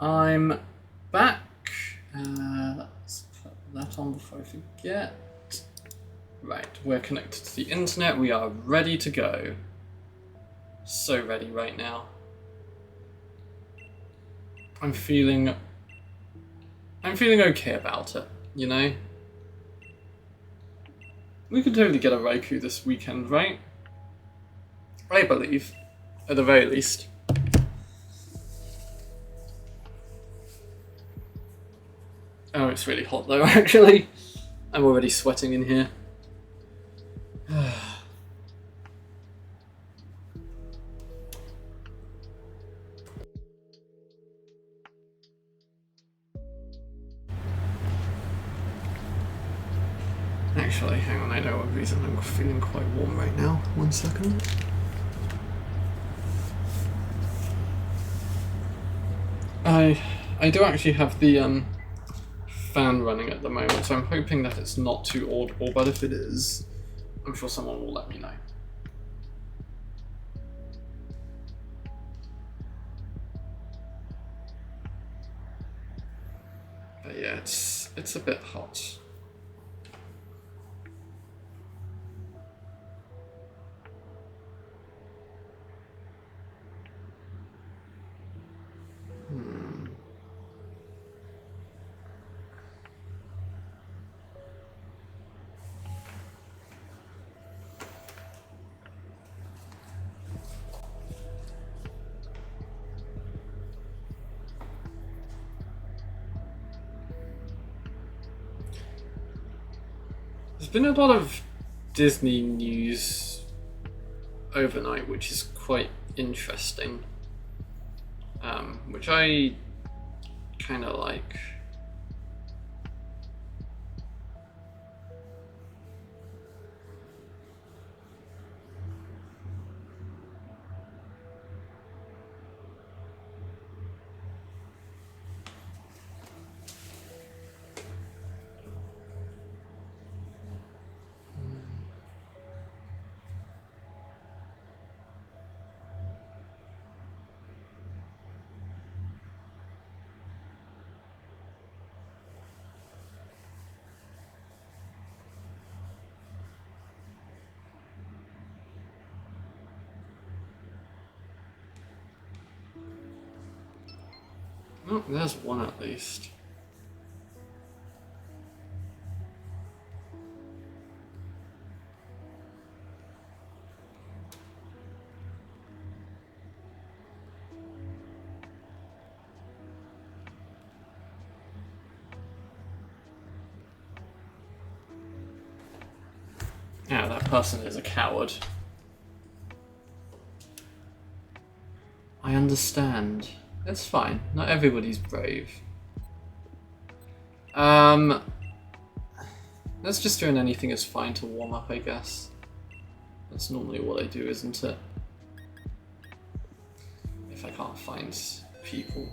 I'm back. Let's put that on before I forget. Right, we're connected to the internet. We are ready to go. So ready right now. I'm feeling okay about it, you know? We could totally get a Raikou this weekend, right? I believe, at the very least. Oh, it's really hot though, actually. I'm already sweating in here. Actually, hang on, I know a reason I'm feeling quite warm right now. 1 second. I do actually have the fan running at the moment, so I'm hoping that it's not too audible, but if it is, I'm sure someone will let me know. But yeah, it's a bit hot. There's been a lot of Disney news overnight, which is quite interesting, which I kind of like. Oh, there's one at least. Yeah, that person is a coward. I understand. It's fine. Not everybody's brave. Let's just doing anything is fine to warm up, I guess. That's normally what I do, isn't it? If I can't find people.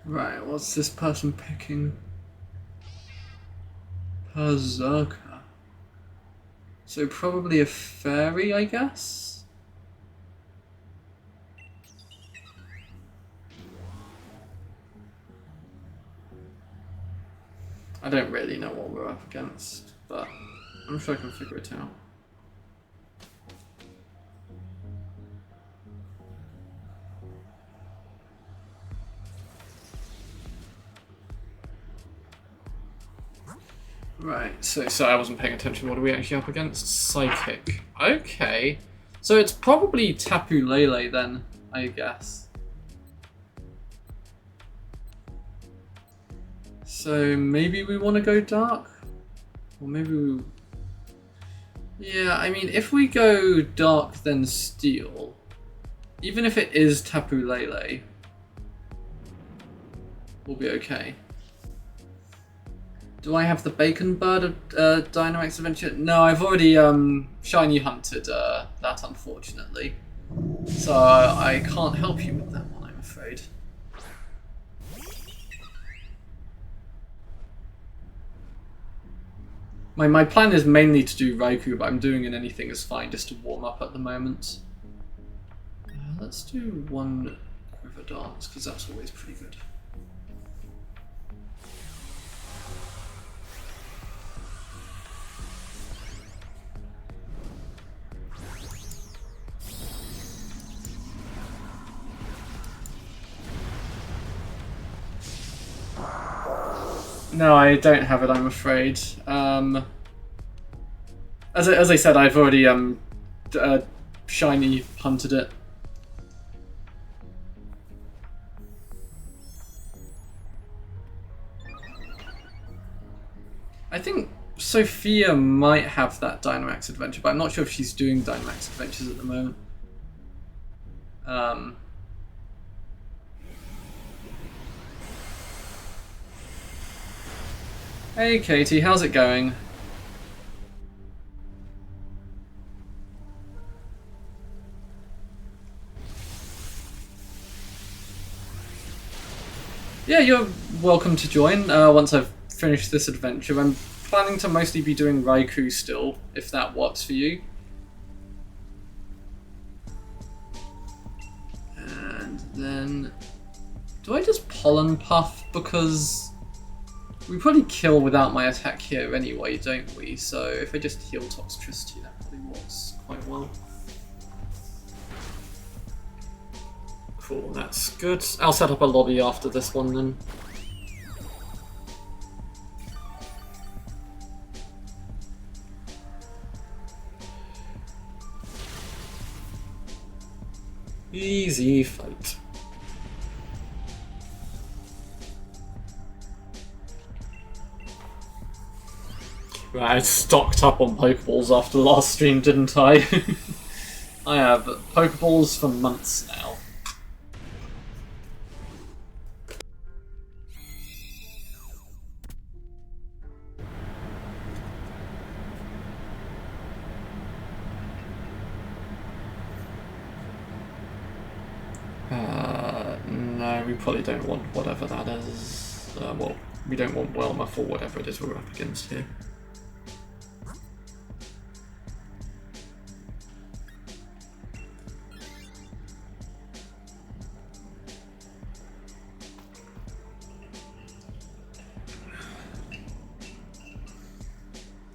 Right, what's this person picking? Berserker. So probably a fairy, I guess? I don't really know what we're up against, but I'm sure I can figure it out. Right, so I wasn't paying attention. What are we actually up against? Psychic. Okay. So it's probably Tapu Lele then, I guess. So maybe we want to go dark? Or maybe we... Yeah, I mean, if we go dark then steel, even if it is Tapu Lele, we'll be okay. Do I have the Bacon Bird Dynamax Adventure? No, I've already shiny hunted that, unfortunately. So I can't help you with that one, I'm afraid. My plan is mainly to do Raikou, but I'm doing an anything is fine just to warm up at the moment. Let's do one Quiver Dance, because that's always pretty good. No, I don't have it, I'm afraid. As I said, I've already shiny hunted it. I think Sophia might have that Dynamax Adventure, but I'm not sure if she's doing Dynamax Adventures at the moment. Hey Katie, how's it going? Yeah, you're welcome to join once I've finished this adventure. I'm planning to mostly be doing Raikou still, if that works for you. And then... do I just Pollen Puff? Because we probably kill without my attack here anyway, don't we? So if I just heal Toxtricity, that probably works quite well. Cool, that's good. I'll set up a lobby after this one then. Easy fight. Right, I stocked up on Pokeballs after the last stream, didn't I? I have Pokeballs for months now. No, we probably don't want whatever that is. Well, we don't want Whelmuff or whatever it is we're up against here.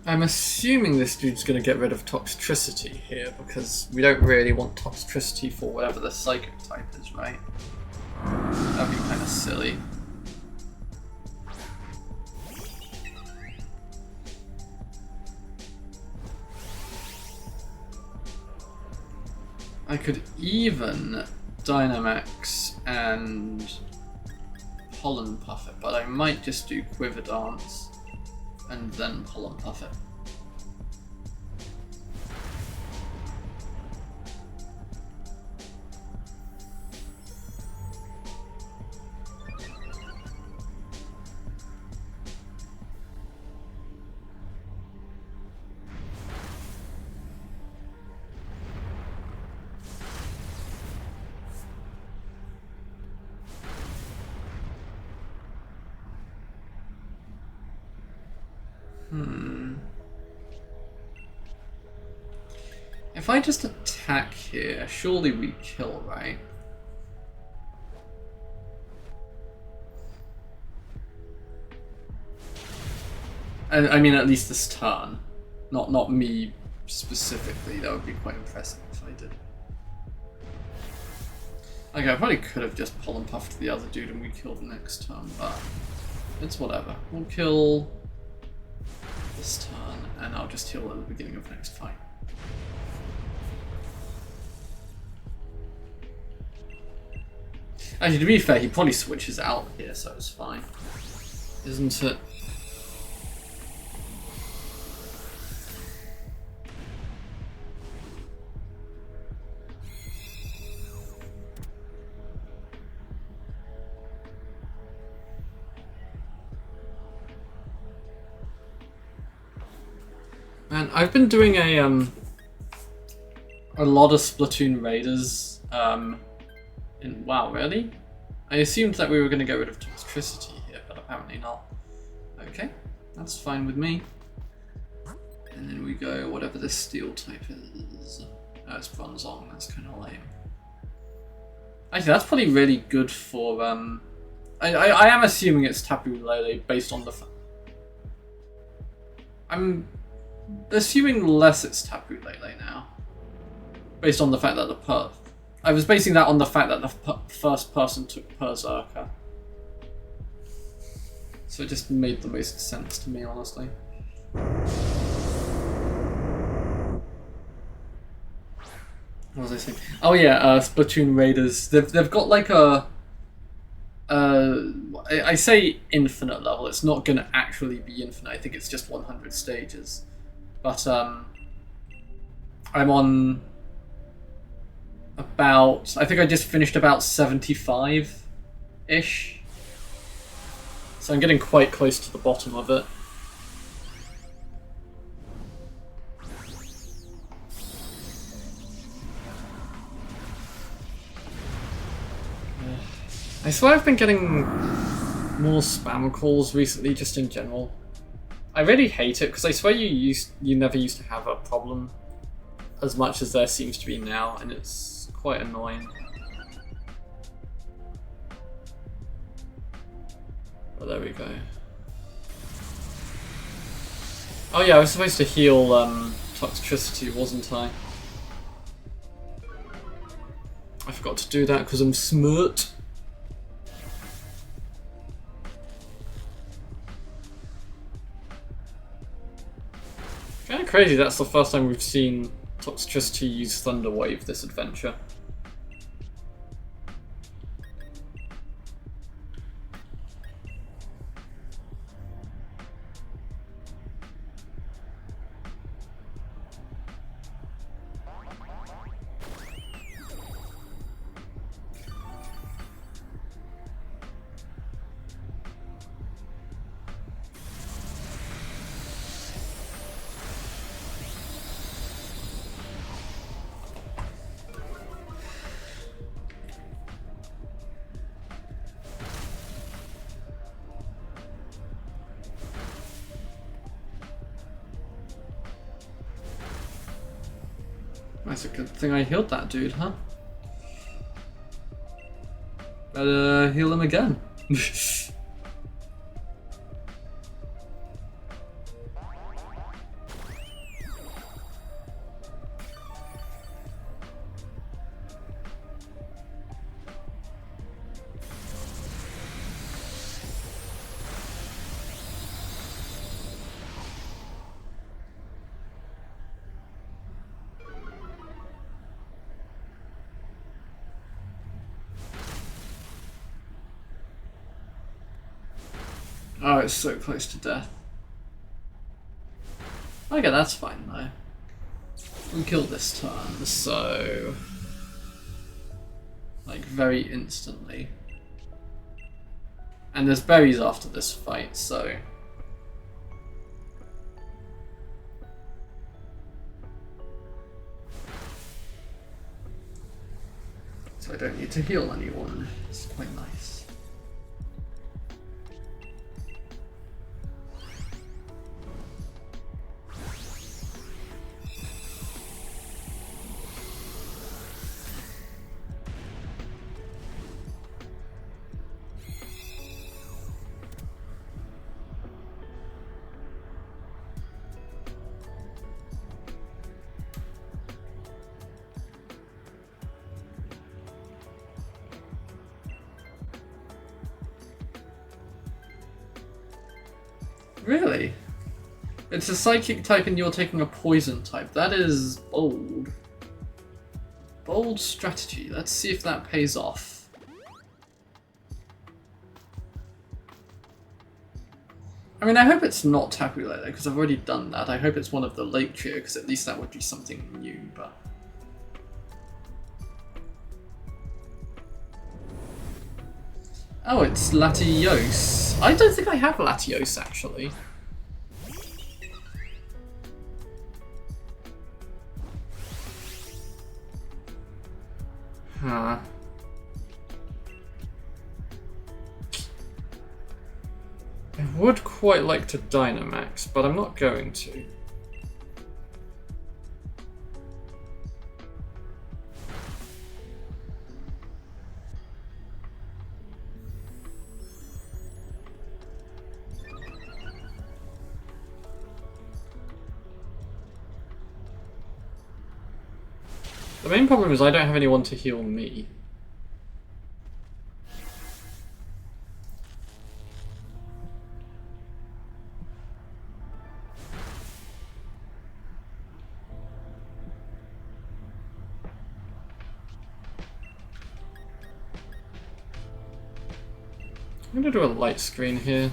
I'm assuming this dude's going to get rid of Toxtricity here, because we don't really want Toxtricity for whatever the Psychic type is, right? That'd be kind of silly. I could even Dynamax and Pollen Puff it, but I might just do Quiver Dance and then Pollen Puff it. If I just attack here, surely we kill, right? I mean, at least this turn. Not me specifically. That would be quite impressive if I did. Okay, I probably could have just Pollen Puffed the other dude and we killed next turn, but it's whatever. We'll kill this turn, and I'll just heal at the beginning of next fight. Actually, to be fair, he probably switches out here, so it's fine. Isn't it? Man, I've been doing a lot of Splatoon Raiders. Wow, really? I assumed that we were going to get rid of toxicity here, but apparently not. Okay, that's fine with me. And then we go whatever this steel type is. Oh, it's Bronzong. That's kind of lame. Actually, that's probably really good for I am assuming it's Tapu Lele based on the. I'm assuming less it's Tapu Lele now, based on the fact that I was basing that on the fact that the first person took Berserker. So it just made the most sense to me, honestly. What was I saying? Oh yeah, Splatoon Raiders. They've got like a I say infinite level. It's not going to actually be infinite. I think it's just 100 stages. But I'm on about, I think I just finished about 75-ish. So I'm getting quite close to the bottom of it. I swear I've been getting more spam calls recently, just in general. I really hate it, because I swear you never used to have a problem as much as there seems to be now, and it's quite annoying. But there we go. Oh yeah, I was supposed to heal toxicity, wasn't I? I forgot to do that because I'm smart. Kind of crazy, that's the first time we've seen Toxicity use Thunder Wave this adventure. That's a good thing I healed that dude, huh? Better heal him again. Oh, it's so close to death. Okay, that's fine though. We killed this turn, so like very instantly. And there's berries after this fight, so I don't need to heal anyone. It's quite nice. Really? It's a psychic type and you're taking a poison type. That is bold. Bold strategy. Let's see if that pays off. I mean, I hope it's not Tapu Lele, because I've already done that. I hope it's one of the lake trio, because at least that would be something new, but... Oh, it's Latios. I don't think I have Latios, actually. Huh. I would quite like to Dynamax, but I'm not going to. The main problem is I don't have anyone to heal me. I'm gonna do a light screen here.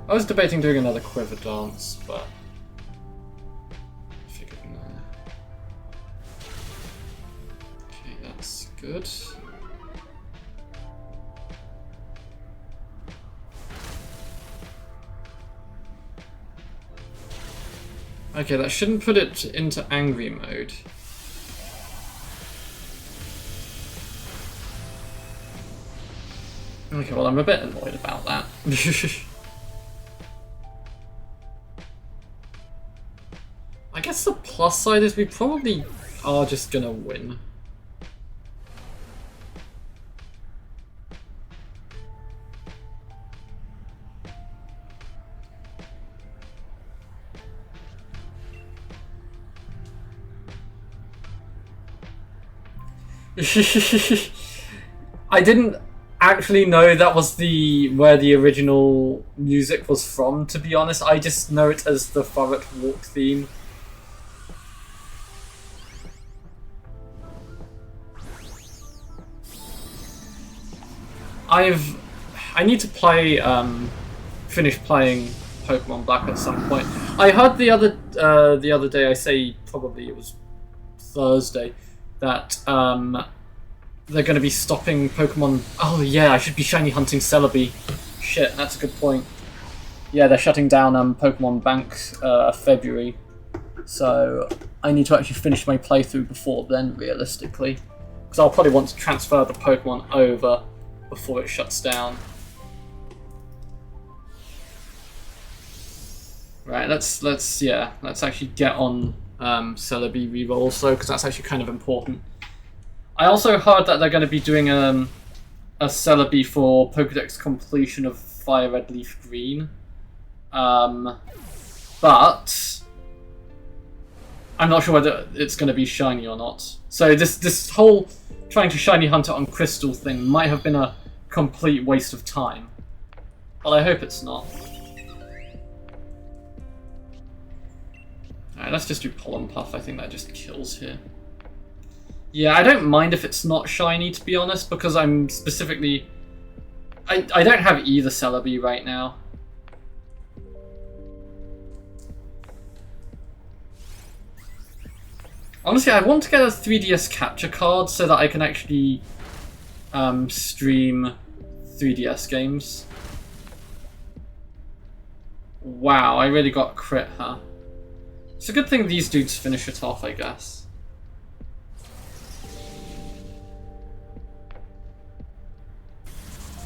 I was debating doing another quiver dance, but I figured no. Okay, that's good. Okay, that shouldn't put it into angry mode. Okay, well, I'm a bit annoyed about that. I guess the plus side is we probably are just gonna win. I didn't actually know that was where the original music was from, to be honest. I just know it as the Forest Walk theme. I need to play finish playing Pokemon Black at some point. I heard the other day, I say probably it was Thursday, that they're going to be stopping Pokemon... Oh yeah, I should be shiny hunting Celebi. Shit, that's a good point. Yeah, they're shutting down Pokemon Bank February. So I need to actually finish my playthrough before then, realistically. Because I'll probably want to transfer the Pokemon over before it shuts down. Right, let's actually get on Celebi reroll also, because that's actually kind of important. I also heard that they're going to be doing a Celebi for Pokedex completion of Fire Red Leaf Green. But I'm not sure whether it's going to be shiny or not. So this whole trying to shiny hunt it on Crystal thing might have been a complete waste of time. But I hope it's not. Alright, let's just do Pollen Puff. I think that just kills here. Yeah, I don't mind if it's not shiny, to be honest, because I'm specifically... I don't have either Celebi right now. Honestly, I want to get a 3DS capture card so that I can actually stream 3DS games. Wow, I really got crit, huh? It's a good thing these dudes finish it off, I guess.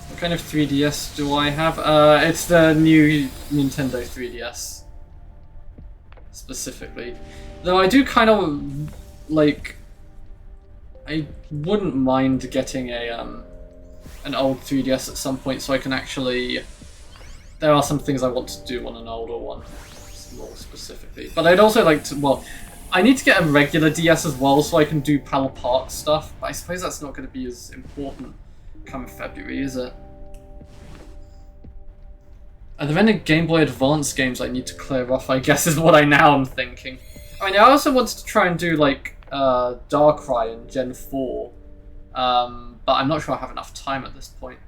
What kind of 3DS do I have? It's the new Nintendo 3DS. Specifically. Though I do kind of, like... I wouldn't mind getting an old 3DS at some point so I can actually... There are some things I want to do on an older one, more specifically. But I'd also like to, well, I need to get a regular DS as well so I can do Pal Park stuff, but I suppose that's not going to be as important come February, is it? Are there any Game Boy Advance games I need to clear off, I guess is what I now am thinking. I mean, I also wanted to try and do, like, Darkrai in Gen 4. But I'm not sure I have enough time at this point.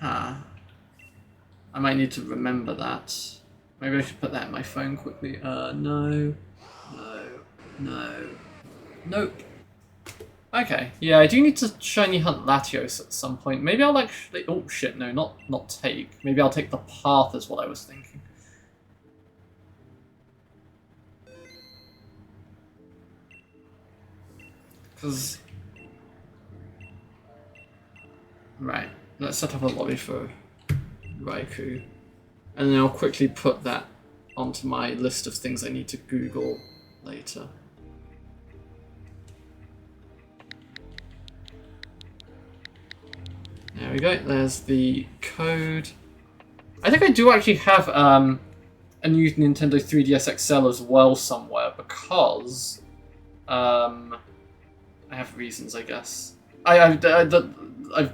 Huh. I might need to remember that. Maybe I should put that in my phone quickly. No. Nope. Okay, yeah, I do need to shiny hunt Latios at some point. Maybe I'll actually... Oh, shit, no, not take. Maybe I'll take the path is what I was thinking. Because... Right, let's set up a lobby for Raikou. And then I'll quickly put that onto my list of things I need to Google later. There we go, there's the code. I think I do actually have a new Nintendo 3DS XL as well somewhere, because I have reasons, I guess. I've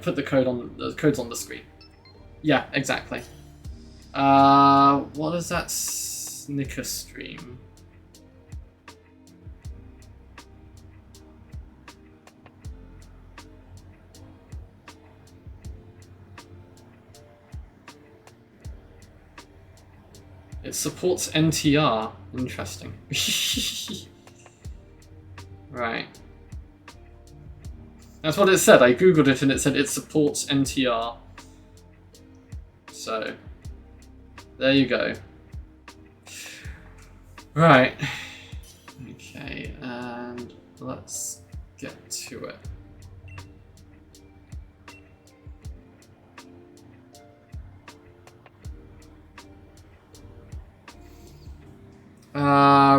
put the code on, the code's on the screen. Yeah, exactly. What is that Snicker stream? It supports NTR. Interesting. Right. That's what it said. I googled it and it said it supports NTR. So, there you go. Right. Okay, and let's get to it.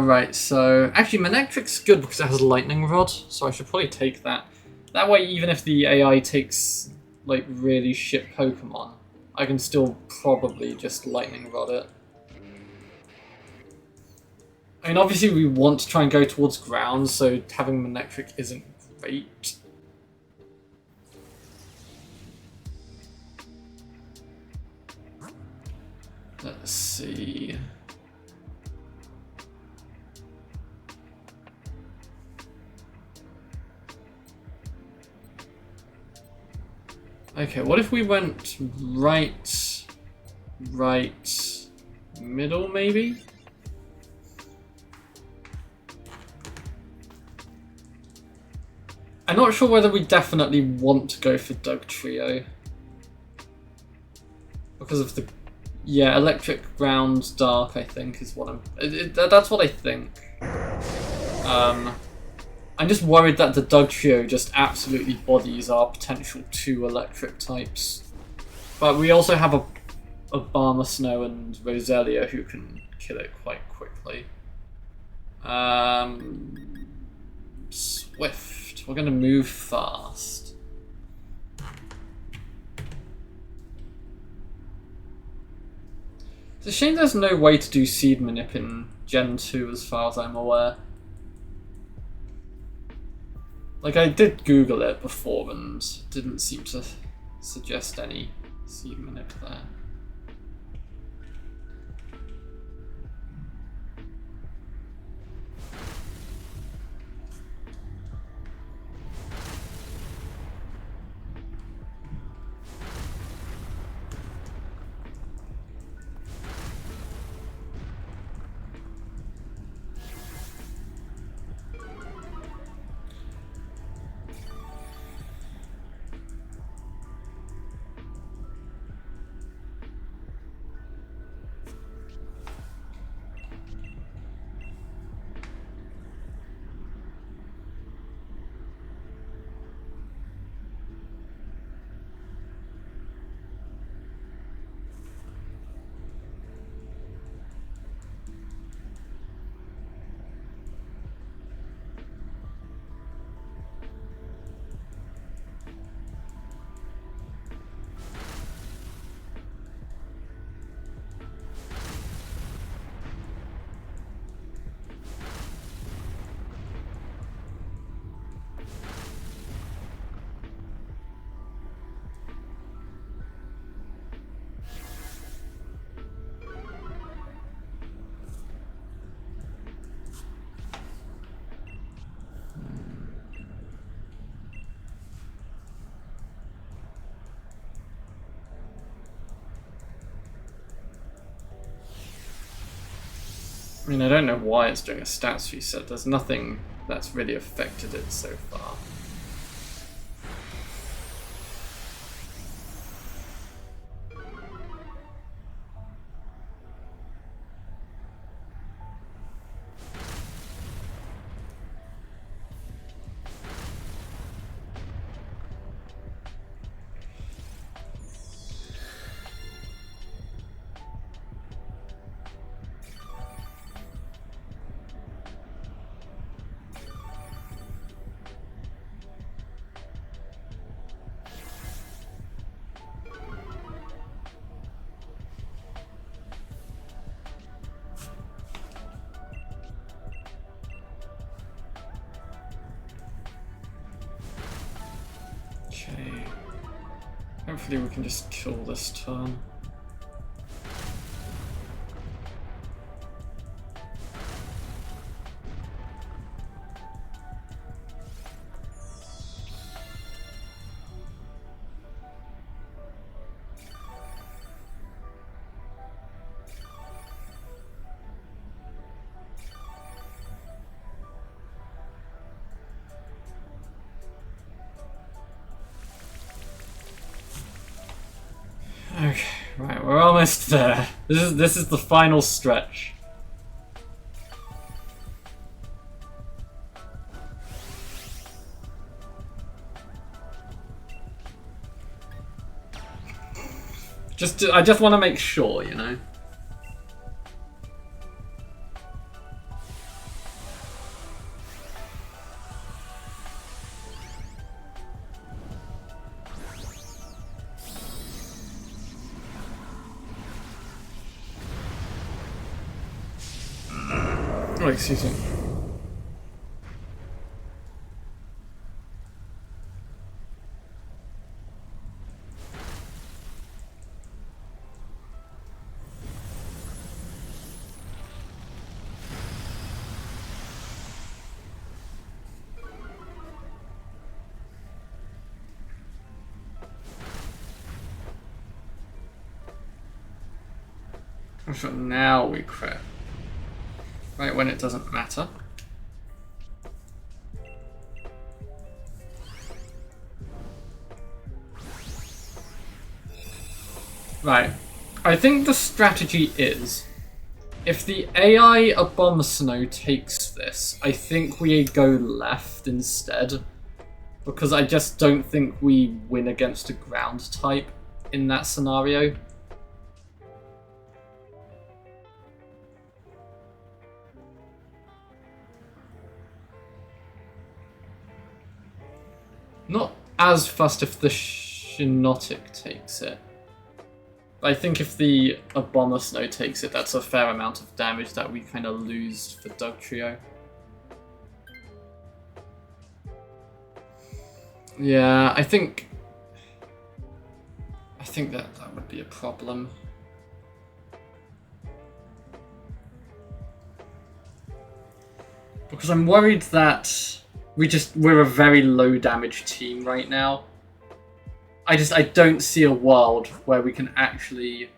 Right, so actually Manectric's good because it has a lightning rod, so I should probably take that. That way, even if the AI takes, like, really shit Pokemon, I can still probably just lightning rod it. I mean, obviously we want to try and go towards ground, so having Manectric isn't great. Let's see... Okay, what if we went right, middle, maybe? I'm not sure whether we definitely want to go for Dugtrio. Because of the... Yeah, electric, ground, dark, I think, is what I'm... that's what I think. I'm just worried that the Dugtrio just absolutely bodies our potential 2 electric types. But we also have a Barmasnow and Roselia who can kill it quite quickly. Swift. We're going to move fast. It's a shame there's no way to do Seed Manip in Gen 2 as far as I'm aware. Like, I did Google it before and didn't seem to suggest any Seed Manip there. I mean, I don't know why it's doing a stats reset. There's nothing that's really affected it so far. Okay. Hopefully we can just kill this turn. Okay, right, we're almost there. This is the final stretch. I just want to make sure, you know. Oh, excuse me. So now we crit. Right when it doesn't matter. Right. I think the strategy is, if the AI Abomasnow takes this, I think we go left instead. Because I just don't think we win against a ground type in that scenario. Not as fast if the Shinotic takes it. I think if the Abomasnow takes it, that's a fair amount of damage that we kind of lose for Dugtrio. Yeah, I think that would be a problem. Because I'm worried that we're a very low damage team right now. I don't see a world where we can actually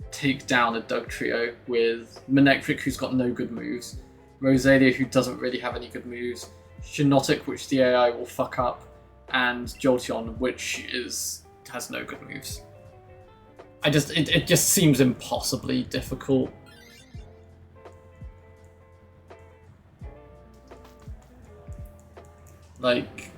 take down a Dugtrio with Manectric, who's got no good moves, Rosalia, who doesn't really have any good moves, Shinotic, which the AI will fuck up, and Jolteon, which has no good moves. It just seems impossibly difficult. Like,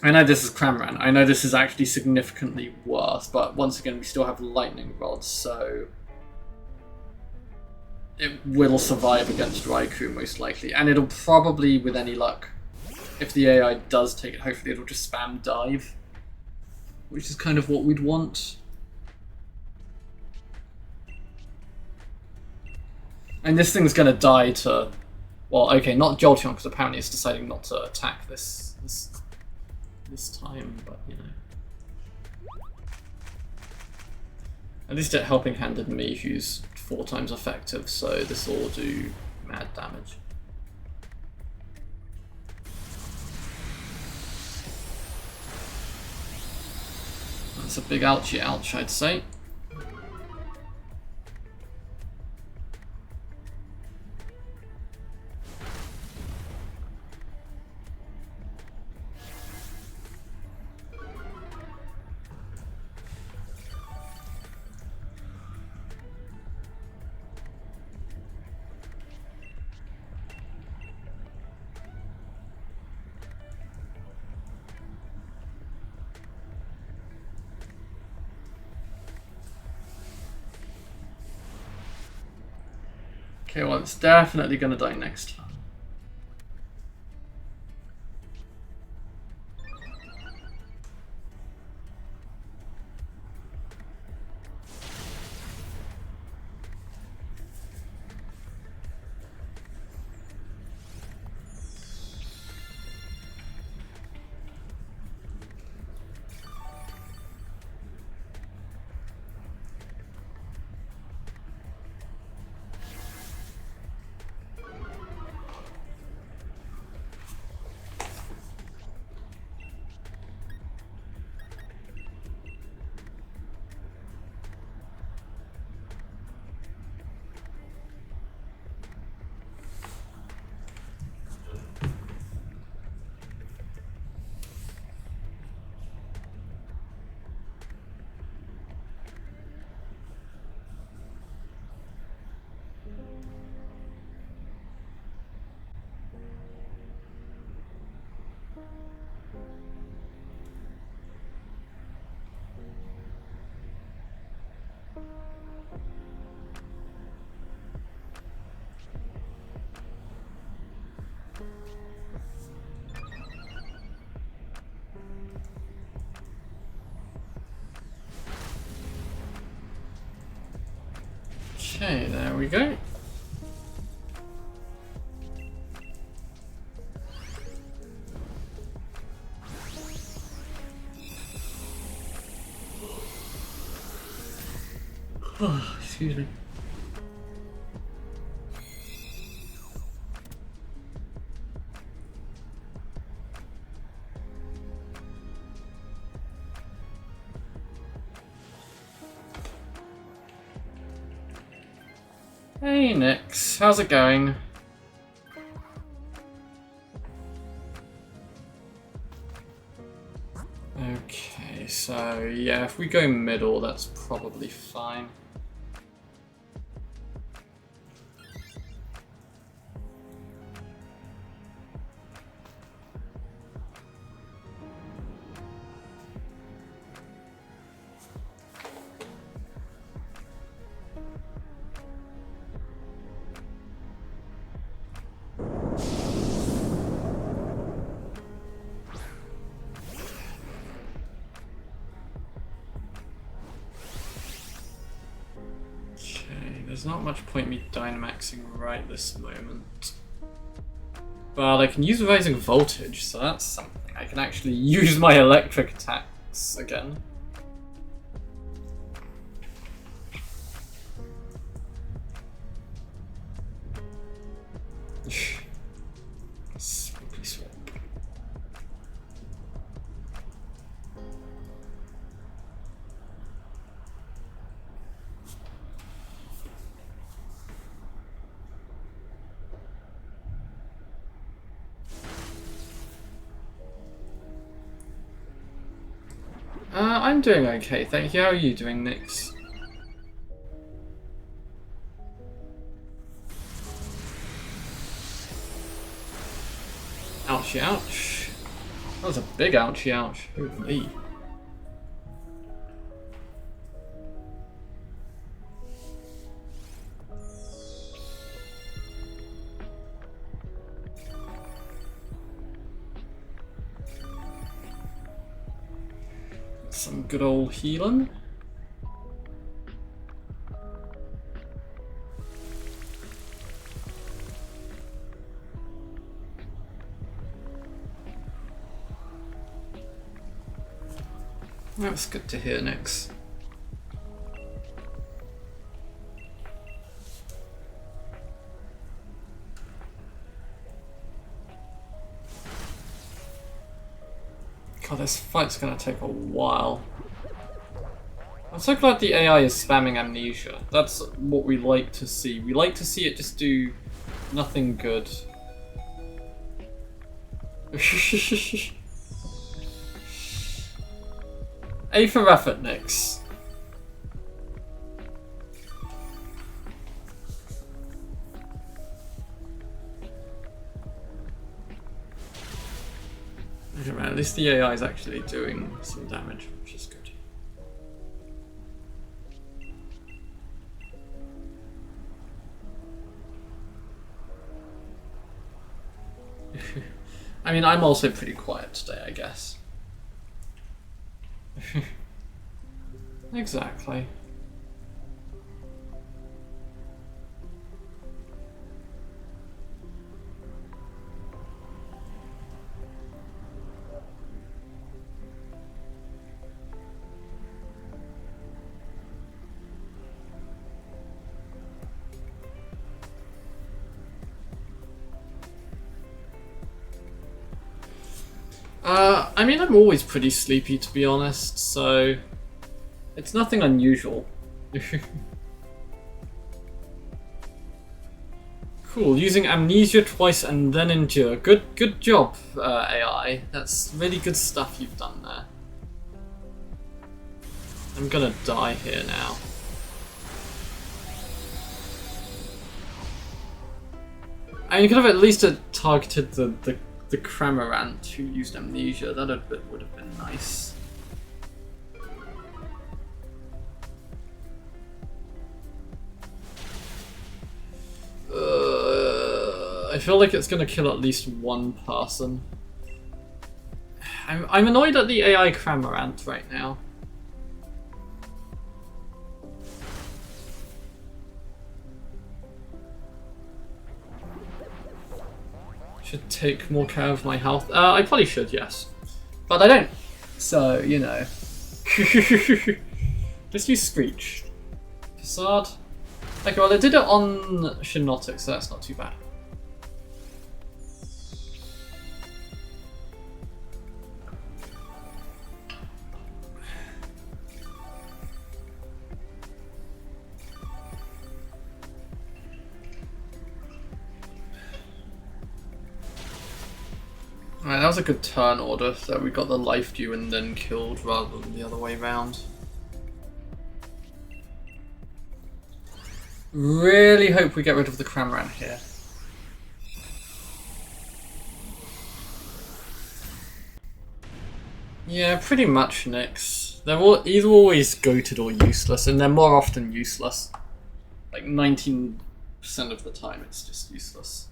I know this is Cramorant, I know this is actually significantly worse, but once again we still have Lightning Rod, so it will survive against Raikou most likely, and it'll probably, with any luck, if the AI does take it, hopefully it'll just spam Dive, which is kind of what we'd want. And this thing's gonna die to, well, okay, not Jolteon, because apparently it's deciding not to attack this time, but you know. At least it helping handed me, who's 4 times effective, so this will do mad damage. That's a big ouchie ouch, I'd say. Okay, well, it's definitely gonna die next time. Okay, there we go. Oh, excuse me. Hey Nix, how's it going? Okay, so yeah, if we go middle, that's probably fine. There's not much point me dynamaxing right this moment. But I can use Rising Voltage, so that's something. I can actually use my electric attacks again. Swoopy swap. I'm doing okay, thank you. How are you doing, Nix? Ouchie ouch. That was a big ouchie ouch. Holy. Some good old healing. That's good to hear, Nix. God, this fight's gonna take a while. I'm so glad the AI is spamming amnesia. That's what we like to see. We like to see it just do nothing good. A for effort, Nix. Okay, man, at least the AI is actually doing some damage, which is good. I mean, I'm also pretty quiet today, I guess. Exactly. I mean, I'm always pretty sleepy, to be honest, so it's nothing unusual. Cool, using amnesia twice and then endure. Good job, AI. That's really good stuff you've done there. I'm gonna die here now. And you could have at least targeted the Cramorant who used amnesia. That would have been nice. I feel like it's gonna kill at least one person. I'm annoyed at the AI Cramorant right now. Should take more care of my health. I probably should, yes. But I don't. So, you know. Just use Screech. Facade. Okay, well, it did it on Shinotic, so that's not too bad. Alright, that was a good turn order, that we got the life dew and then killed rather than the other way round. Really hope we get rid of the Cramorant here. Yeah, pretty much, Nyx. They're either always goated or useless, and they're more often useless. Like 19% of the time it's just useless.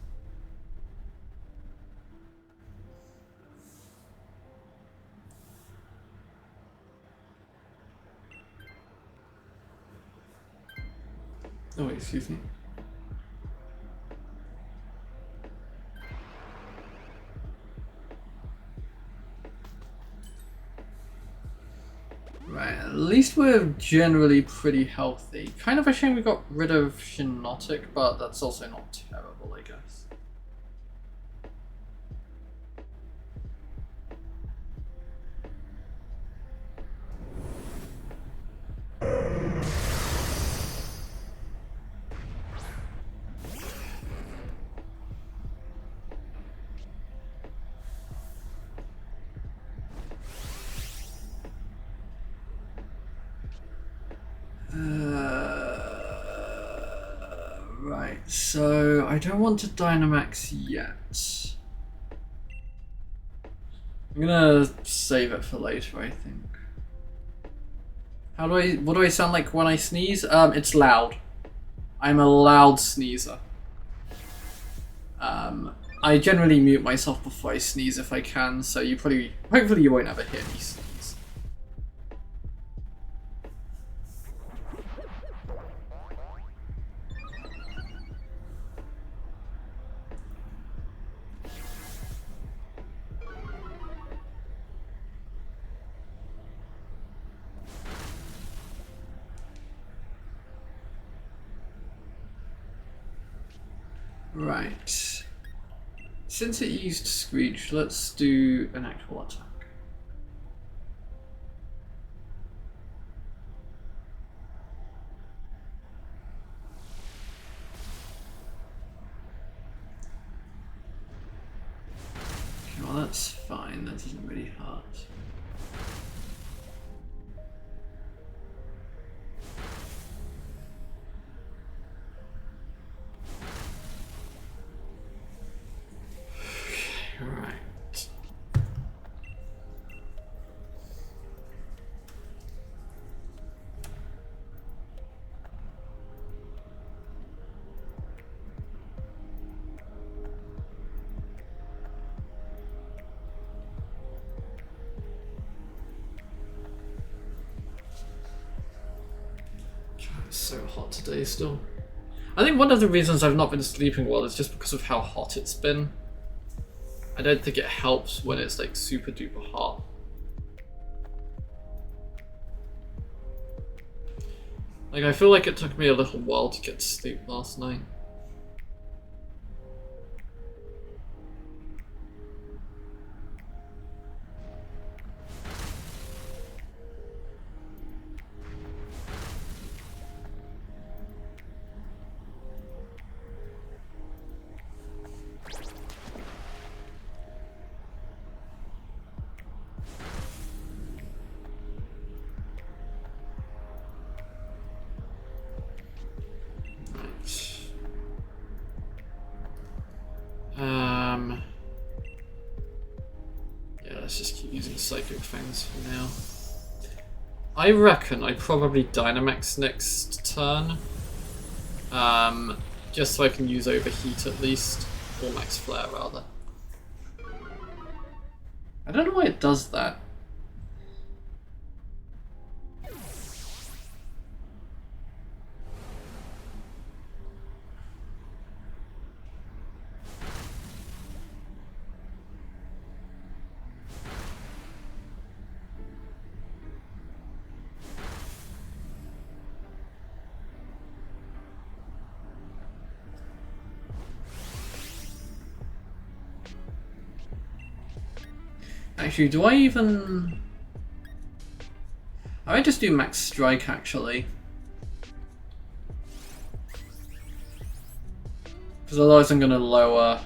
Oh, wait, excuse me. Right, at least we're generally pretty healthy. Kind of a shame we got rid of Shinotic, but that's also not terrible, I guess. Right, so I don't want to Dynamax yet. I'm gonna save it for later, I think. What do I sound like when I sneeze? It's loud. I'm a loud sneezer. I generally mute myself before I sneeze if I can, so hopefully you won't ever hear me sneeze. Right. Since it used Screech, let's do an actual attack. Okay, well that's fine, that doesn't really hurt. Right. so hot today still. I think one of the reasons I've not been sleeping well is just because of how hot it's been. I don't think it helps when it's like super duper hot. Like, I feel like it took me a little while to get to sleep last night. Yeah, let's just keep using psychic things for now. I reckon I probably dynamax next turn. Just so I can use overheat at least. Or max flare rather. I don't know why it does that. Actually, do I even... I might just do max strike, actually. Because otherwise I'm going to lower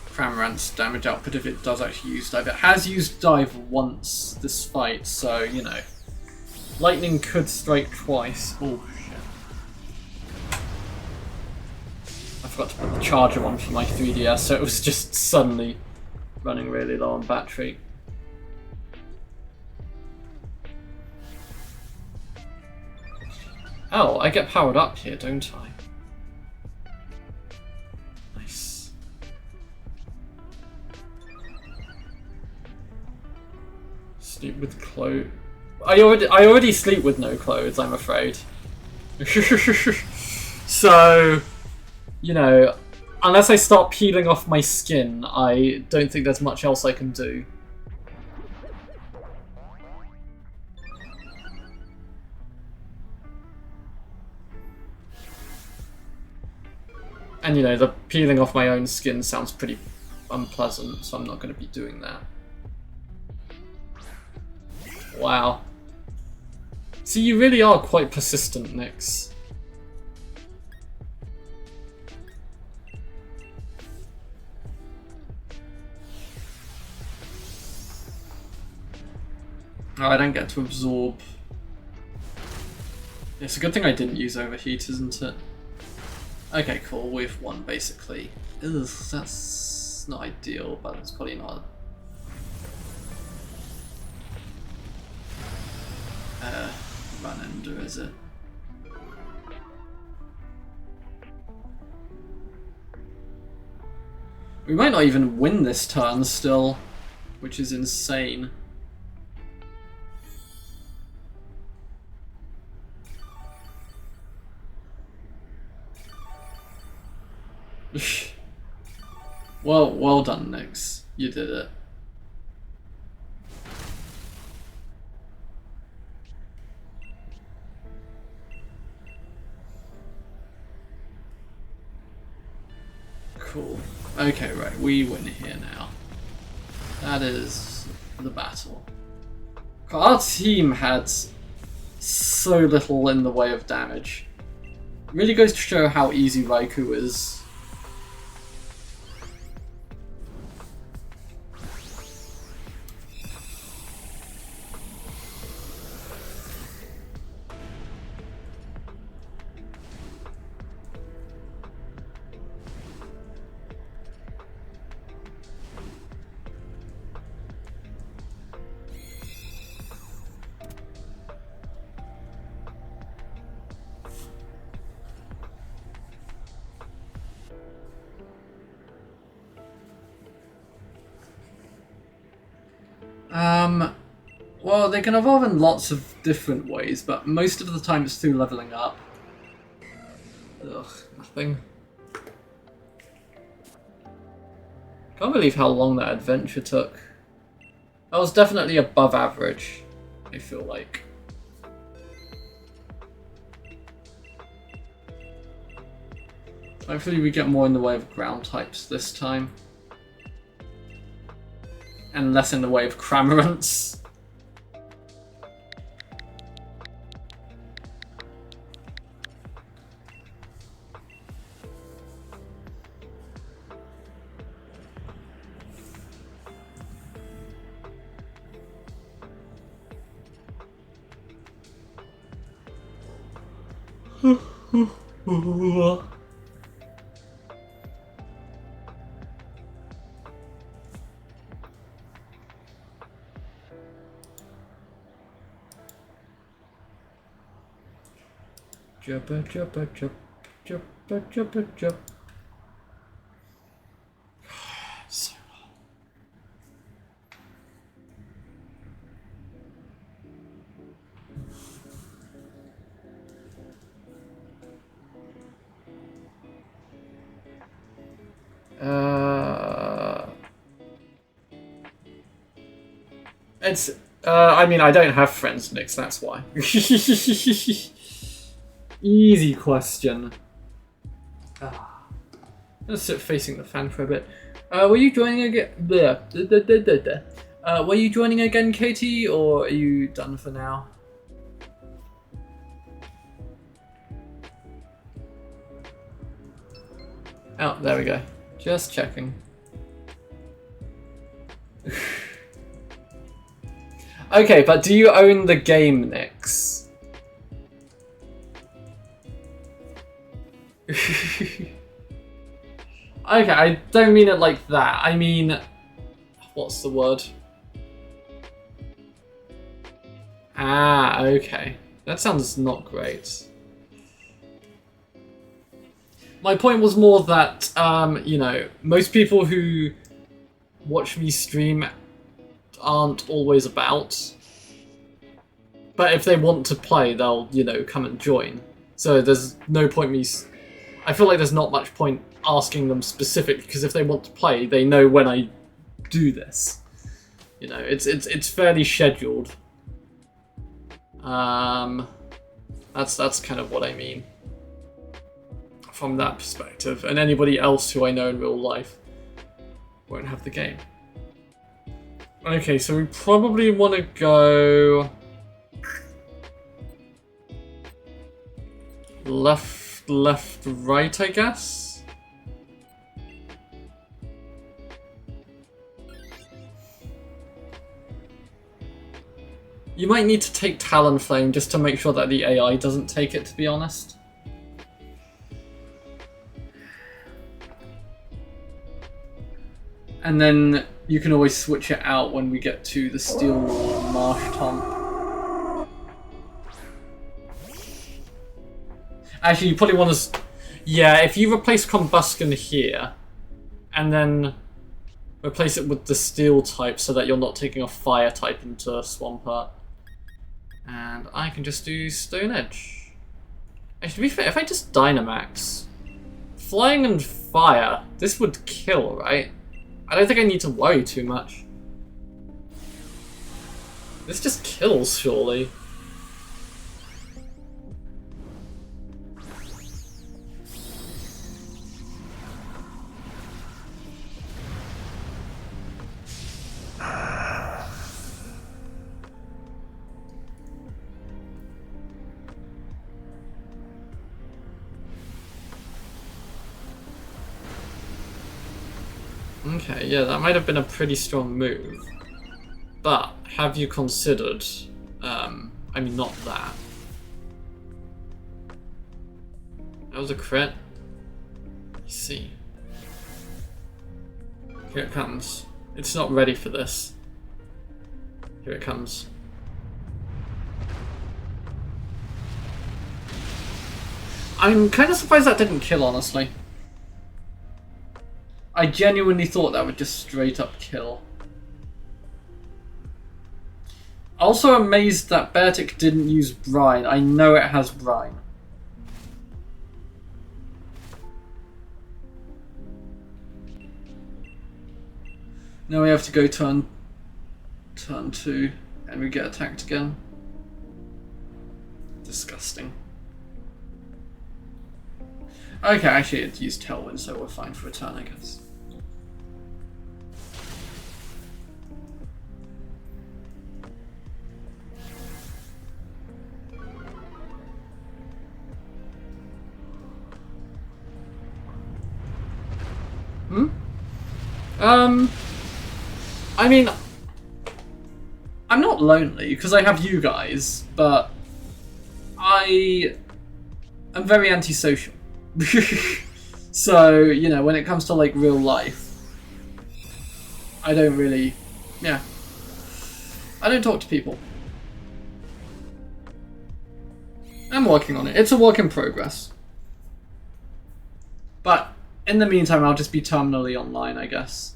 Cramorant's damage output if it does actually use dive. It has used dive once this fight, so, you know. Lightning could strike twice. Oh, shit. I forgot to put the charger on for my 3DS, so it was just suddenly running really low on battery. Oh, I get powered up here, don't I? Nice. Sleep with clothes. I already sleep with no clothes, I'm afraid. So, you know, unless I start peeling off my skin, I don't think there's much else I can do. And you know, the peeling off my own skin sounds pretty unpleasant, so I'm not going to be doing that. Wow. See, you really are quite persistent, Nyx. Oh, I don't get to absorb. It's a good thing I didn't use overheat, isn't it? Okay, cool. We've won, basically. Ugh, that's not ideal, but it's probably not. Run ender, is it? We might not even win this turn still, which is insane. Well done, Nyx. You did it. Cool. Okay, right, we win here now. That is the battle. Our team had so little in the way of damage. It really goes to show how easy Raikou is. Well, they can evolve in lots of different ways, but most of the time it's through leveling up. Ugh, nothing. Can't believe how long that adventure took. That was definitely above average, I feel like. Hopefully we get more in the way of ground types this time. And less in the way of Cramorants. Jumpa, jumpa, jump, jumpa, jumpa, jump. So it's I mean, I don't have friends, Nix, that's why. Easy question. Let's sit facing the fan for a bit. Were you joining again? Were you joining again, Katie, or are you done for now? Oh, there we go. Just checking. Okay, but do you own the game, Nix? Okay, I don't mean it like that. I mean, what's the word? Ah, okay. That sounds not great. My point was more that, you know, most people who watch me stream aren't always about. But if they want to play, they'll, you know, come and join. So there's no point me... I feel like there's not much point asking them specifically, because if they want to play, they know when I do this. You know, it's fairly scheduled. That's kind of what I mean from that perspective. And anybody else who I know in real life won't have the game. Okay, so we probably want to go left, right, I guess. You might need to take Talonflame just to make sure that the AI doesn't take it, to be honest. And then you can always switch it out when we get to the Steel Marsh Tomb. Actually, you probably want to... Yeah, if you replace Combusken here, and then replace it with the Steel type so that you're not taking a Fire type into Swampert. And I can just do Stone Edge. Actually, to be fair, if I just Dynamax, Flying and Fire, this would kill, right? I don't think I need to worry too much. This just kills, surely. Okay, yeah, that might have been a pretty strong move. But have you considered, I mean, not that. That was a crit. Let's see. Here it comes. It's not ready for this. Here it comes. I'm kind of surprised that didn't kill, honestly. I genuinely thought that would just straight up kill. Also amazed that Beartic didn't use brine. I know it has brine. Now we have to go turn 2 and we get attacked again. Disgusting. Okay, actually it used Tailwind, so we're fine for a turn, I guess. I mean, I'm not lonely because I have you guys, but I am very antisocial. So, you know, when it comes to like real life, I don't really, yeah, I don't talk to people. I'm working on it. It's a work in progress. But in the meantime, I'll just be terminally online, I guess.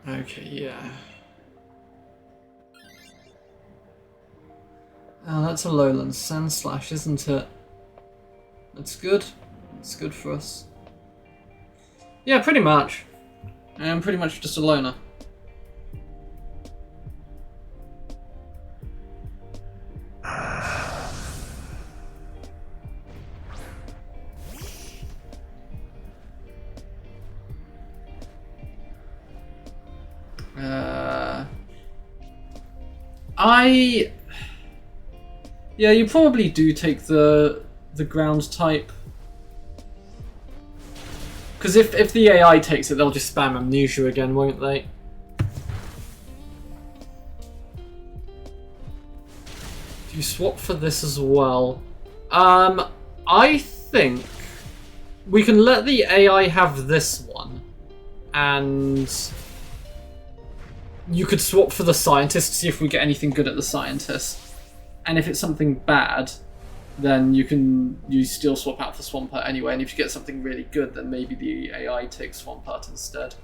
Okay, yeah. Oh, that's a lowland sand slash, isn't it? That's good. That's good for us. Yeah, pretty much. I'm pretty much just a loner. Yeah, you probably do take the ground type. Because if the AI takes it, they'll just spam Amnesia again, won't they? Do you swap for this as well? I think we can let the AI have this one, and you could swap for the scientist to see if we get anything good at the scientist. And if it's something bad, then you still swap out for Swampert anyway. And if you get something really good, then maybe the AI takes Swampert instead.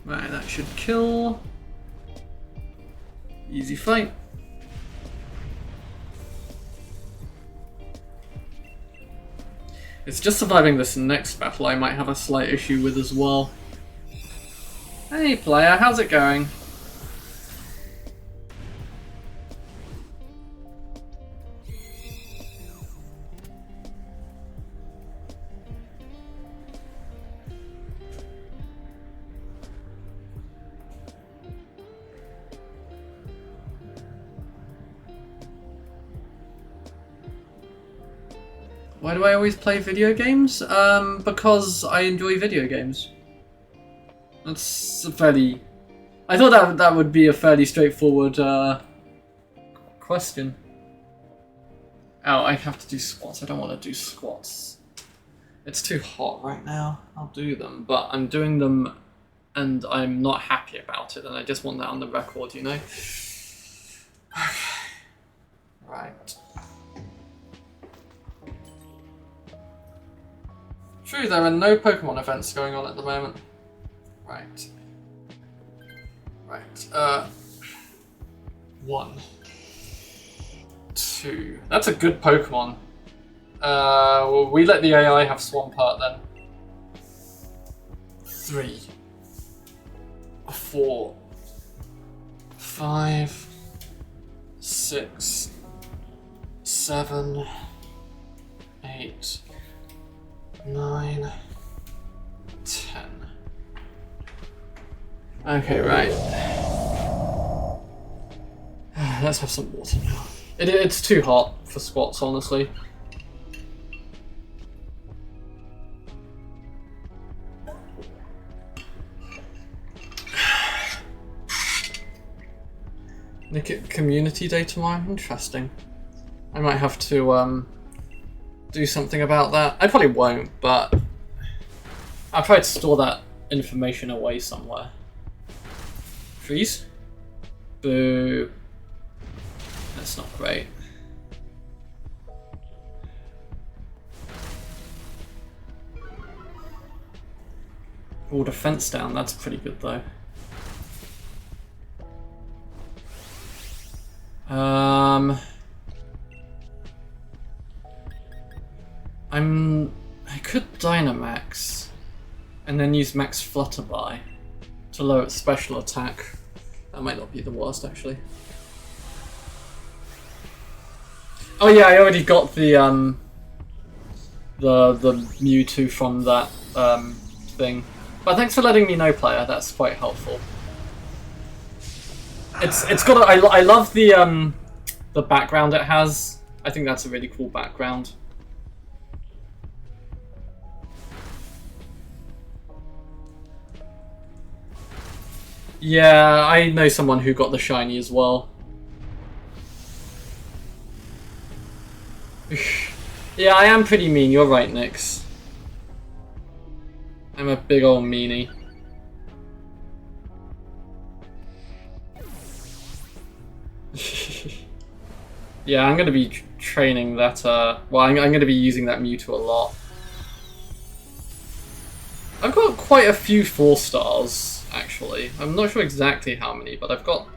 Right, that should kill. Easy fight. It's just surviving this next battle I might have a slight issue with as well. Hey player, how's it going? Why do I always play video games? Because I enjoy video games. That's a fairly... I thought that would be a fairly straightforward question. Oh, I have to do squats. I don't want to do squats. It's too hot right now. I'll do them, but I'm doing them and I'm not happy about it, and I just want that on the record, you know? Okay. Right. True, there are no Pokemon events going on at the moment. Right. Right. 1, 2. That's a good Pokemon. Well, we let the AI have Swampert then. 3, 4, 5, 6, 7, 8, 9, 10. Okay, right. Let's have some water now. It's too hot for squats, honestly. Nick it community day tomorrow? Interesting. I might have to do something about that. I probably won't, but I'll try to store that information away somewhere. Freeze? Boo. That's not great. Oh, defense down, that's pretty good though. I could dynamax and then use max flutterby to lower its special attack. That might not be the worst actually. Oh yeah, I already got the Mewtwo from that thing. But thanks for letting me know, player. That's quite helpful. It's got I love the background it has. I think that's a really cool background. Yeah, I know someone who got the shiny as well. Yeah, I am pretty mean. You're right, Nyx. I'm a big old meanie. Yeah, I'm gonna be training that, well, I'm gonna be using that Mewtwo a lot. I've got quite a few 4-stars, actually. I'm not sure exactly how many, but I've got,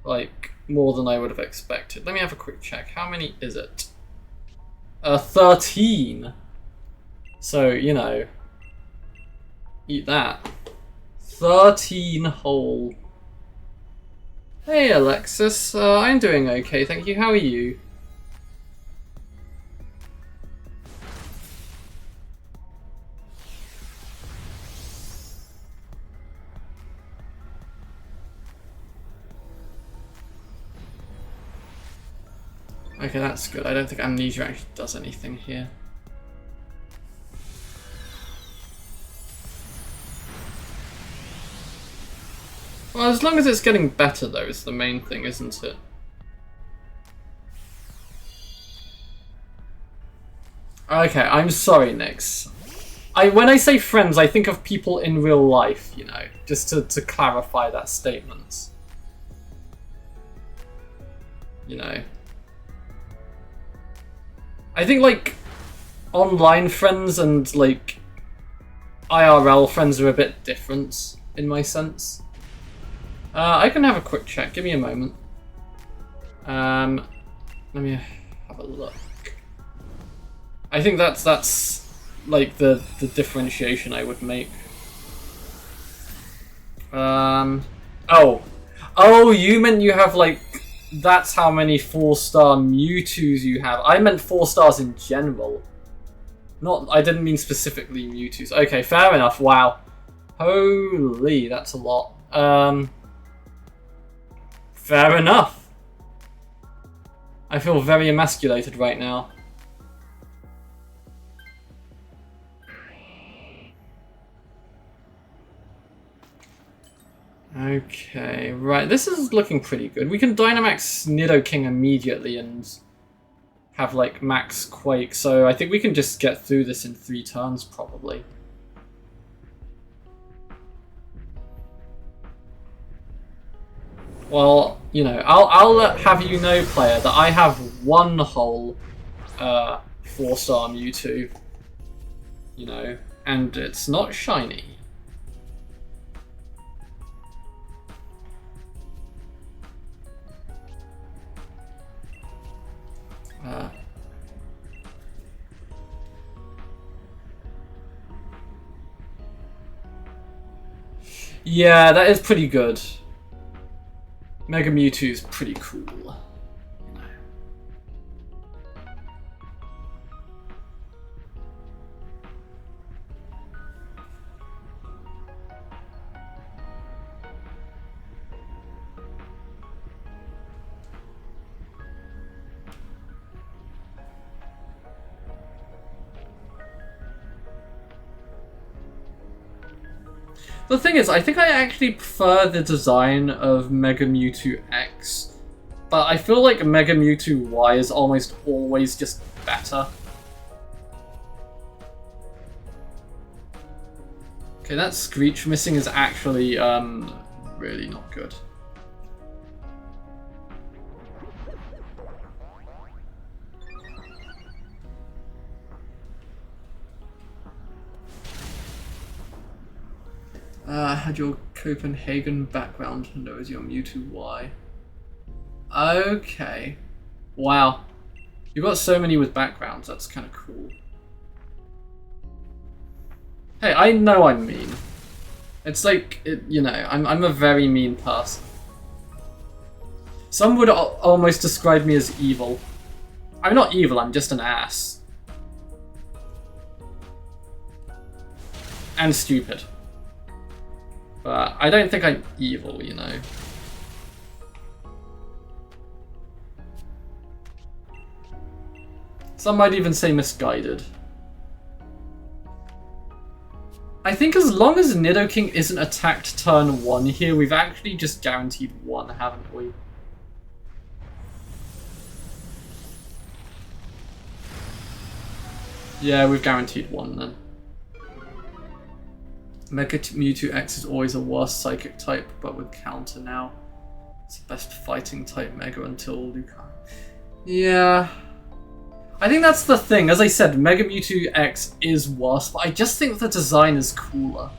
like, more than I would have expected. Let me have a quick check. How many is it? 13! So, you know, eat that. 13 whole. Hey Alexis, I'm doing okay, thank you. How are you? Okay, that's good. I don't think Amnesia actually does anything here. Well, as long as it's getting better, though, is the main thing, isn't it? Okay, I'm sorry, Nyx. When I say friends, I think of people in real life, you know, just to clarify that statement. You know. I think, like, online friends and, like, IRL friends are a bit different, in my sense. I can have a quick check. Give me a moment. Let me have a look. I think that's like the differentiation I would make. Oh, you meant you have like that's how many 4-star Mewtwo's you have. I meant 4 stars in general. I didn't mean specifically Mewtwo's. Okay, fair enough. Wow, holy, that's a lot. Fair enough. I feel very emasculated right now. Okay, right. This is looking pretty good. We can Dynamax Nidoking immediately and have, like, max Quake. So I think we can just get through this in 3 turns, probably. Well, you know, I'll have you know, player, that I have 1 whole 4-star Mewtwo, you know, and it's not shiny. Yeah, that is pretty good. Mega Mewtwo is pretty cool. You know. The thing is, I think I actually prefer the design of Mega Mewtwo X, but I feel like Mega Mewtwo Y is almost always just better. Okay, that Screech missing is actually really not good. Had your Copenhagen background knows your Mewtwo Y. Okay. Wow. You've got so many with backgrounds, that's kind of cool. Hey, I know I'm mean. It's like, you know, I'm a very mean person. Some would almost describe me as evil. I'm not evil, I'm just an ass. And stupid. But I don't think I'm evil, you know. Some might even say misguided. I think as long as Nidoking isn't attacked turn 1 here, we've actually just guaranteed 1, haven't we? Yeah, we've guaranteed 1 then. Mega Mewtwo X is always a worse psychic type, but with counter now. It's the best fighting type Mega until Lucario. Yeah. I think that's the thing. As I said, Mega Mewtwo X is worse, but I just think the design is cooler.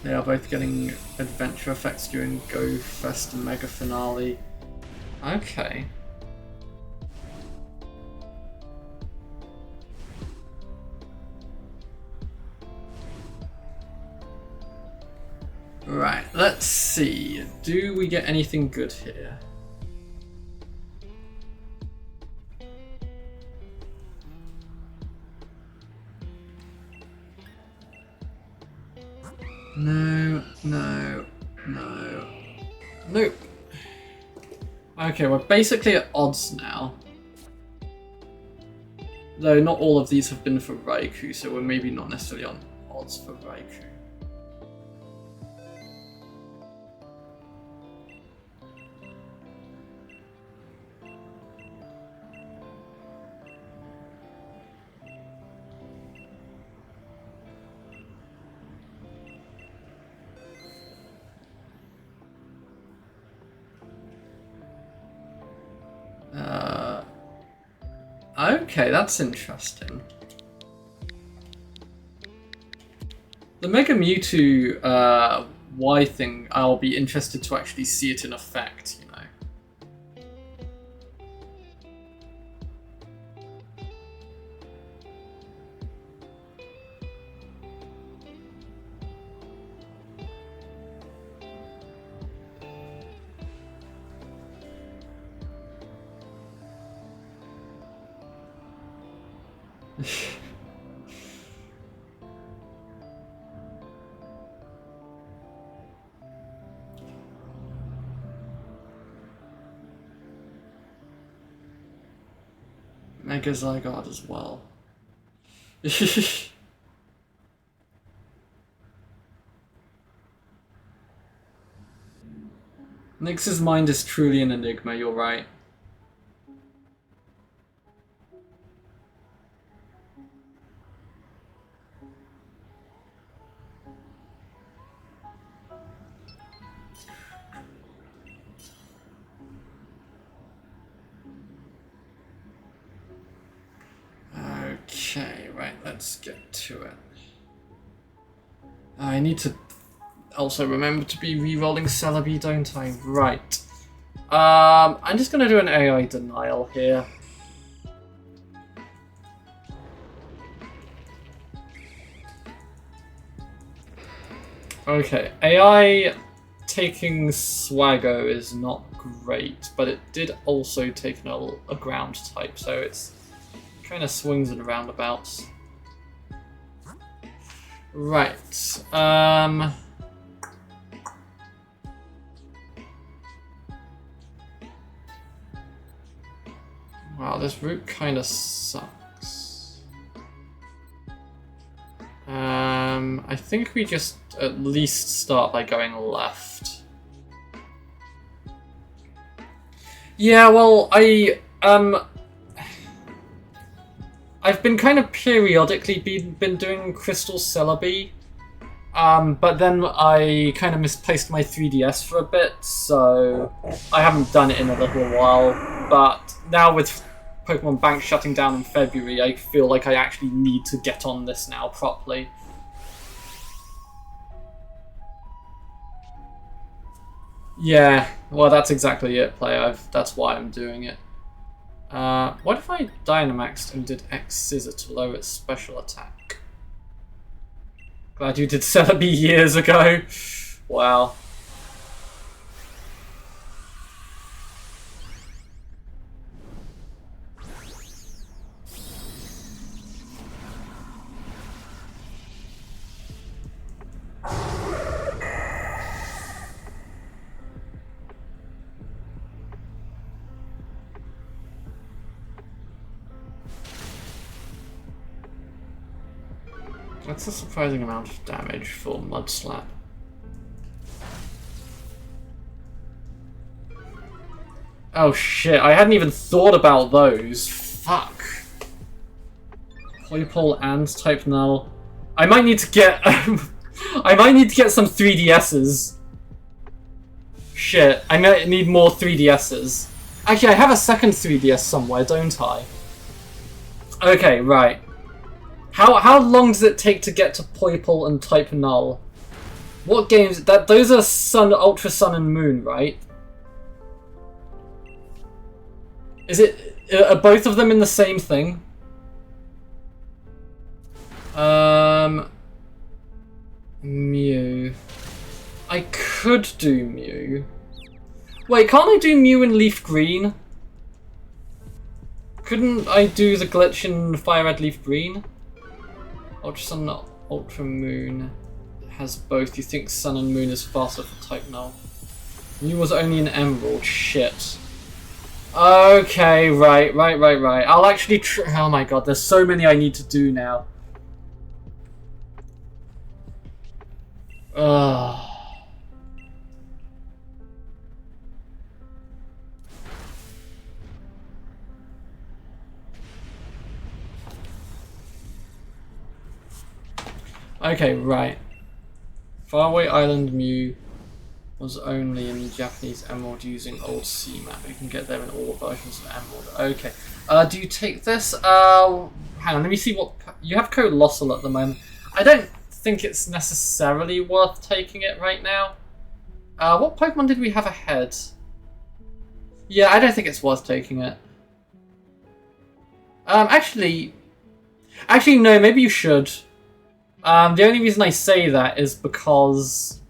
They are both getting adventure effects during Go Fest and Mega Finale. Okay. Right, let's see. Do we get anything good here? No, no, no. Nope. Okay, we're basically at odds now. Though not all of these have been for Raikou, so we're maybe not necessarily on odds for Raikou. Okay, that's interesting. The Mega Mewtwo Y thing, I'll be interested to actually see it in effect, you know. Mega Zygarde as well. Nyx's mind is truly an enigma, you're right. Okay, right, let's get to it. I need to also remember to be re-rolling Celebi, don't I? Right. I'm just gonna do an AI denial here. Okay, AI taking Swaggo is not great, but it did also take a ground type, so it's kind of swings and roundabouts. Right. Wow, this route kind of sucks. I think we just at least start by going left. Yeah, well, I've been kind of periodically been doing Crystal Celebi, but then I kind of misplaced my 3DS for a bit, so I haven't done it in a little while. But now with Pokemon Bank shutting down in February, I feel like I actually need to get on this now properly. Yeah, well, that's exactly it, player. That's why I'm doing it. What if I Dynamaxed and did X Scissor to lower its special attack? Glad you did Celebi years ago. Wow. That's a surprising amount of damage for Mud Slap. Oh shit, I hadn't even thought about those. Fuck. Polypole and Type Null. I might need to get I might need to get some 3DSs. Shit, I might need more 3DSs. Actually, I have a second 3DS somewhere, don't I? Okay, right. How long does it take to get to Polypole and Type Null? What games? Those are Ultra Sun and Moon, right? Is it? Are both of them in the same thing? Mew. I could do Mew. Wait, can't I do Mew in Leaf Green? Couldn't I do the glitch in Fire Red Leaf Green? Ultra Sun, Ultra Moon has both. You think Sun and Moon is faster for Type Null? Mew was only an Emerald. Shit. Okay, right. I'll actually oh my god, there's so many I need to do now. Ugh. Okay, right. Faraway Island Mew was only in Japanese Emerald using old C map. You can get there in all versions of Emerald. Okay. Do you take this? Hang on, let me see what... You have code Lossel at the moment. I don't think it's necessarily worth taking it right now. What Pokemon did we have ahead? Yeah, I don't think it's worth taking it. Actually, no, maybe you should. The only reason I say that is because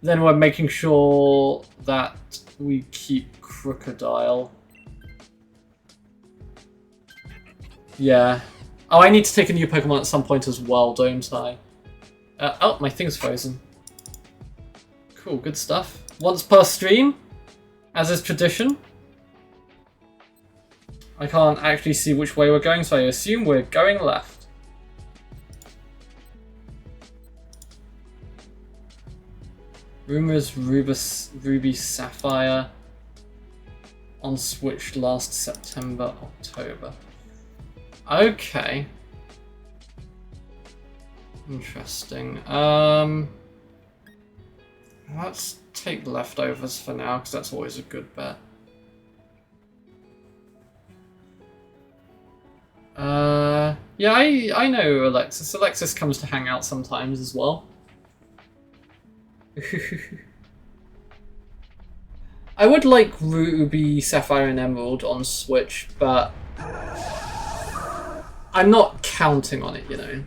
then we're making sure that we keep Crocodile. Yeah. Oh, I need to take a new Pokemon at some point as well, don't I? Oh, my thing's frozen. Cool, good stuff. Once per stream, as is tradition. I can't actually see which way we're going, so I assume we're going left. Rumors Ruby Sapphire on Switch last September, October. Okay. Interesting. Let's take leftovers for now, because that's always a good bet. Yeah, I know Alexis. Alexis comes to hang out sometimes as well. I would like Ruby, Sapphire, and Emerald on Switch, but I'm not counting on it, you know.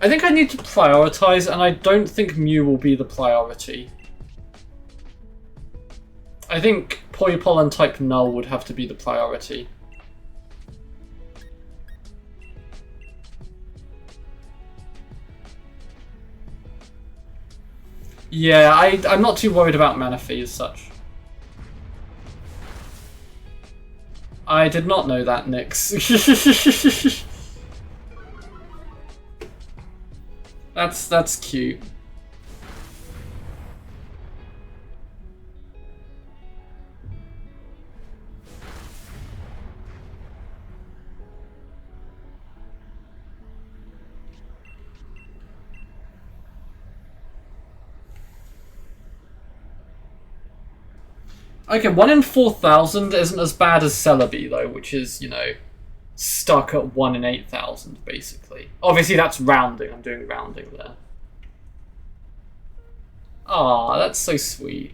I think I need to prioritize, and I don't think Mew will be the priority. I think Polypole and Type Null would have to be the priority. Yeah, I'm not too worried about Manaphy as such. I did not know that, Nyx. That's cute. Okay, 1 in 4,000 isn't as bad as Celebi, though, which is, you know, stuck at 1 in 8,000, basically. Obviously, that's rounding. I'm doing rounding there. Ah, that's so sweet.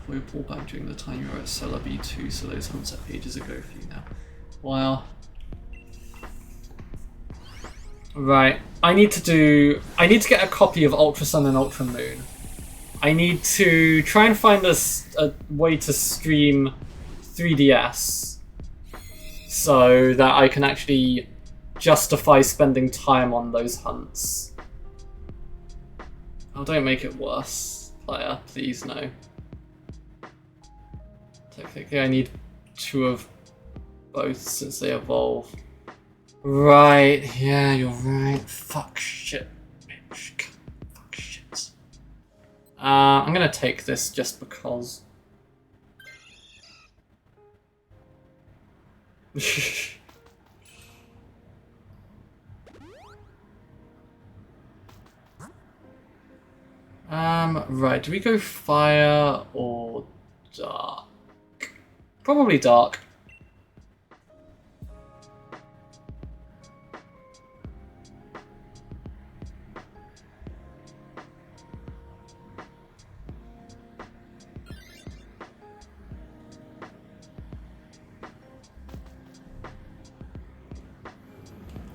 We pull back during the time you were at Celebi 2, so those hunts are ages ago for you now. Wow. Right. I need to get a copy of Ultra Sun and Ultra Moon. I need to try and find a way to stream 3DS so that I can actually justify spending time on those hunts. Oh, don't make it worse, player. Please, no. Technically, I need 2 of both since they evolve. Right, yeah, you're right. Fuck shit, bitch. Fuck shit. I'm gonna take this just because. Right, do we go fire or dark? Probably dark.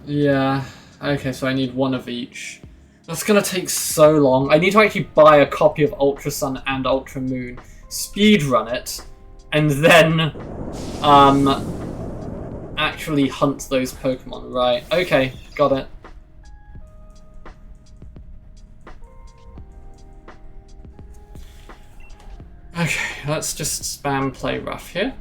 Yeah, okay, so I need 1 of each. That's gonna take so long. I need to actually buy a copy of Ultra Sun and Ultra Moon, speedrun it, and then actually hunt those Pokemon. Right, okay, got it. Okay, let's just spam play rough here.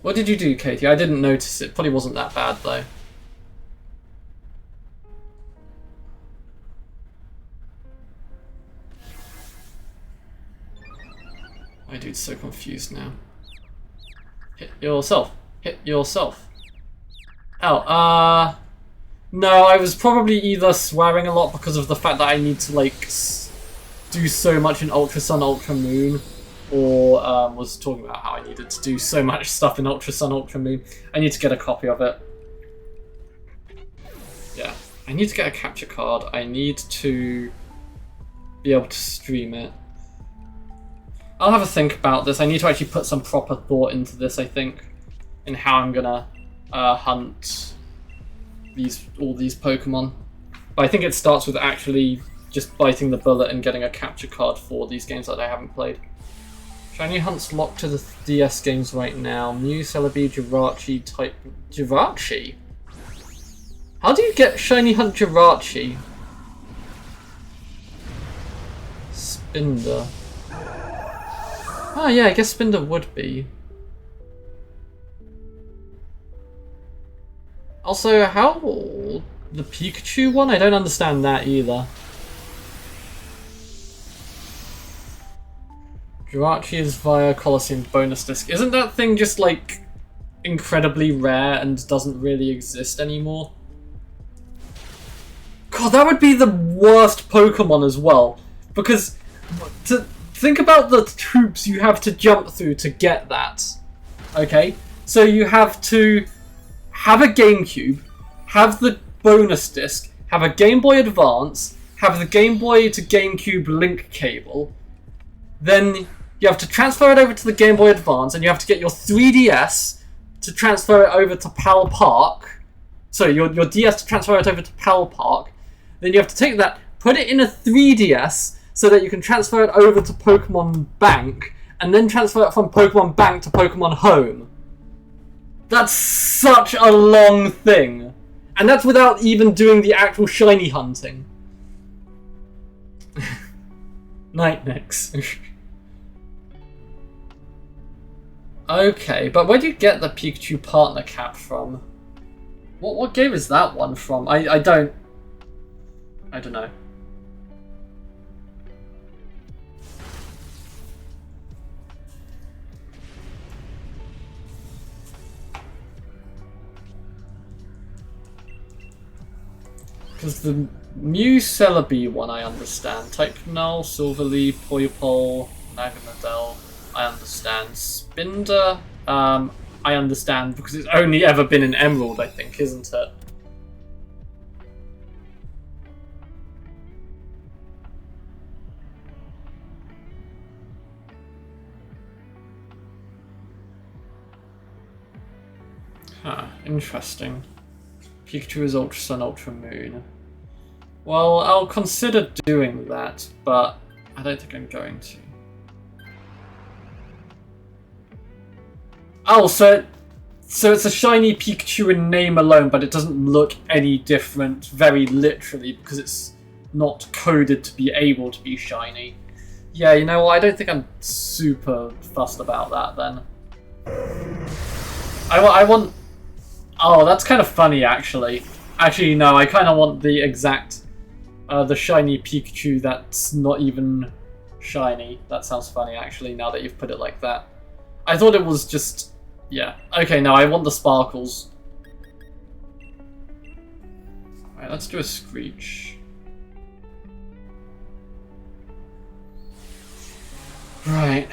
What did you do, Katie? I didn't notice it. Probably wasn't that bad, though. My dude's so confused now. Hit yourself. Hit yourself. Oh, no, I was probably either swearing a lot because of the fact that I need to, like, do so much in Ultra Sun, Ultra Moon, or was talking about how I needed to do so much stuff in Ultra Sun, Ultra Moon. I need to get a copy of it. Yeah, I need to get a capture card. I need to be able to stream it. I'll have a think about this. I need to actually put some proper thought into this, I think, in how I'm gonna hunt all these Pokemon. But I think it starts with actually just biting the bullet and getting a capture card for these games that I haven't played. Shiny hunts locked to the DS games right now. Mew, Celebi, Jirachi, type... Jirachi? How do you get Shiny Hunt Jirachi? Spinder. Oh yeah, I guess Spinder would be. Also, how... the Pikachu one? I don't understand that either. Jirachi is via Colosseum bonus disc. Isn't that thing just, like, incredibly rare and doesn't really exist anymore? God, that would be the worst Pokemon as well. Because, think about the hoops you have to jump through to get that. Okay? So you have to have a GameCube, have the bonus disc, have a Game Boy Advance, have the Game Boy to GameCube link cable, then you have to transfer it over to the Game Boy Advance, and you have to get your 3DS to transfer it over to PAL Park. Sorry, your DS to transfer it over to PAL Park. Then you have to take that, put it in a 3DS, so that you can transfer it over to Pokemon Bank, and then transfer it from Pokemon Bank to Pokemon Home. That's such a long thing. And that's without even doing the actual shiny hunting. Night Nix. Okay, but where do you get the Pikachu partner cap from? What game is that one from? I don't I don't know. Because the Mew Celebi one I understand. Type Null, Silverleaf, Poypole, Naganadel, I understand. Spinder, I understand because it's only ever been in Emerald, I think, isn't it? Huh, interesting. Pikachu is Ultra Sun, Ultra Moon. Well, I'll consider doing that, but I don't think I'm going to. Oh, so it's a shiny Pikachu in name alone, but it doesn't look any different, very literally, because it's not coded to be able to be shiny. Yeah, you know what, I don't think I'm super fussed about that, then. I want... Oh, that's kind of funny, actually. Actually, no, I kind of want the exact... the shiny Pikachu that's not even shiny. That sounds funny, actually, now that you've put it like that. I thought it was just... Yeah. Okay, no, I want the sparkles. Alright, let's do a Screech. Right.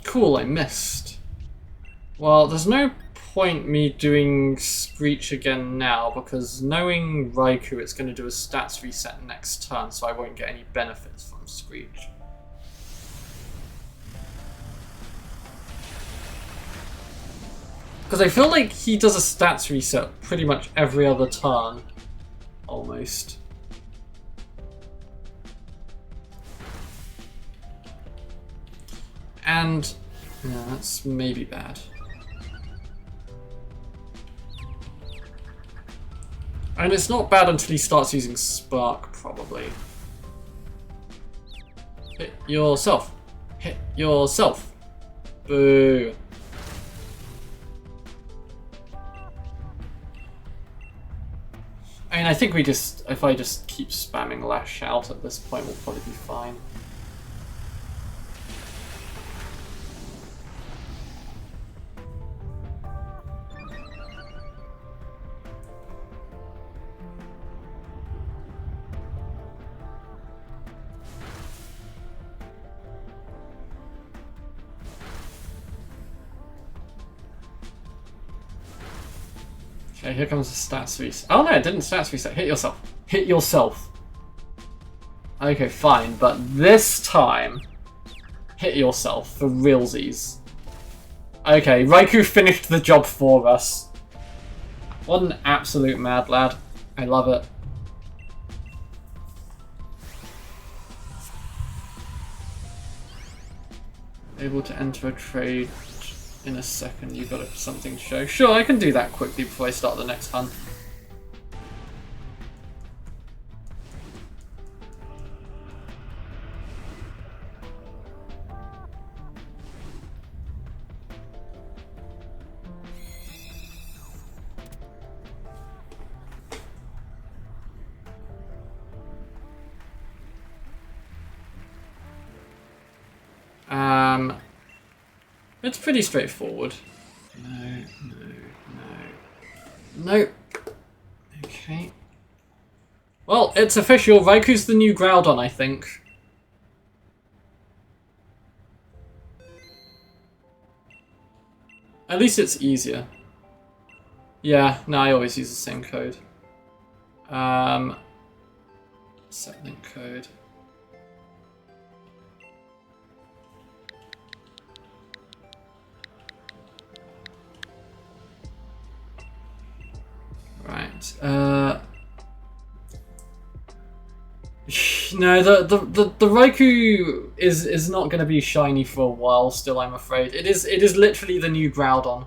Cool, I missed. Well, there's no point me doing Screech again now, because knowing Raikou, it's going to do a stats reset next turn, so I won't get any benefits from Screech. Because I feel like he does a stats reset pretty much every other turn, almost. And yeah, that's maybe bad. And it's not bad until he starts using Spark, probably. Hit yourself. Hit yourself. Boo. I mean, I think we just, if I just keep spamming Lash Out at this point, we'll probably be fine. Okay, here comes the stats reset. Oh no, it didn't stats reset. Hit yourself. Hit yourself. Okay, fine, but this time, hit yourself for realsies. Okay, Raikou finished the job for us. What an absolute mad lad. I love it. Able to enter a trade in a second. You've got something to show. Sure, I can do that quickly before I start the next hunt. It's pretty straightforward. No. Nope. Okay. Well, it's official. Raikou's the new Groudon, I think. At least it's easier. Yeah, no, I always use the same code. Set link code. Right. No, the Raikou is not going to be shiny for a while still, I'm afraid. It is literally the new Groudon.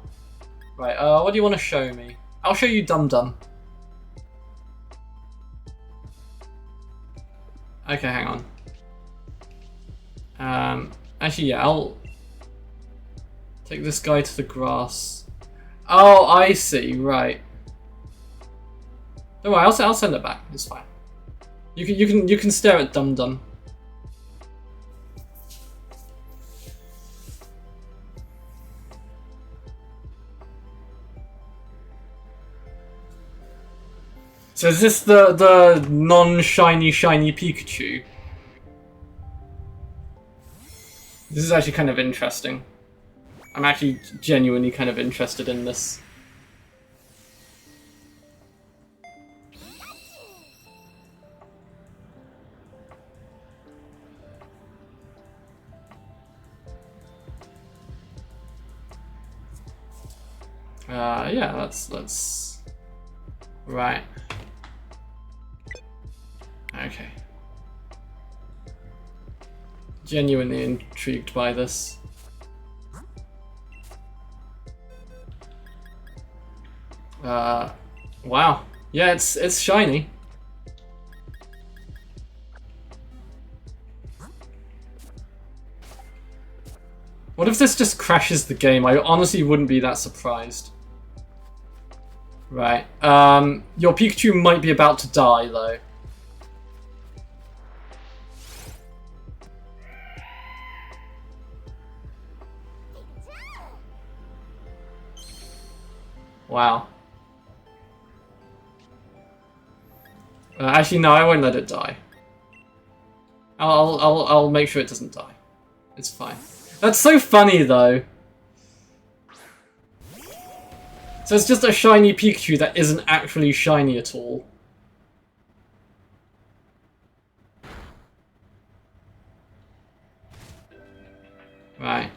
Right, what do you want to show me? I'll show you Dum Dum. Okay, hang on. Actually, yeah, I'll take this guy to the grass. Oh, I see, right. Don't worry, I'll send it back. It's fine. You can stare at Dum Dum. So is this the non-shiny Pikachu? This is actually kind of interesting. I'm actually genuinely kind of interested in this. Yeah, let's... Right. Okay. Genuinely intrigued by this. Wow. Yeah, it's shiny. What if this just crashes the game? I honestly wouldn't be that surprised. Right. Your Pikachu might be about to die, though. Wow. Actually, no, I won't let it die. I'll make sure it doesn't die. It's fine. That's so funny, though. So it's just a shiny Pikachu that isn't actually shiny at all. Right.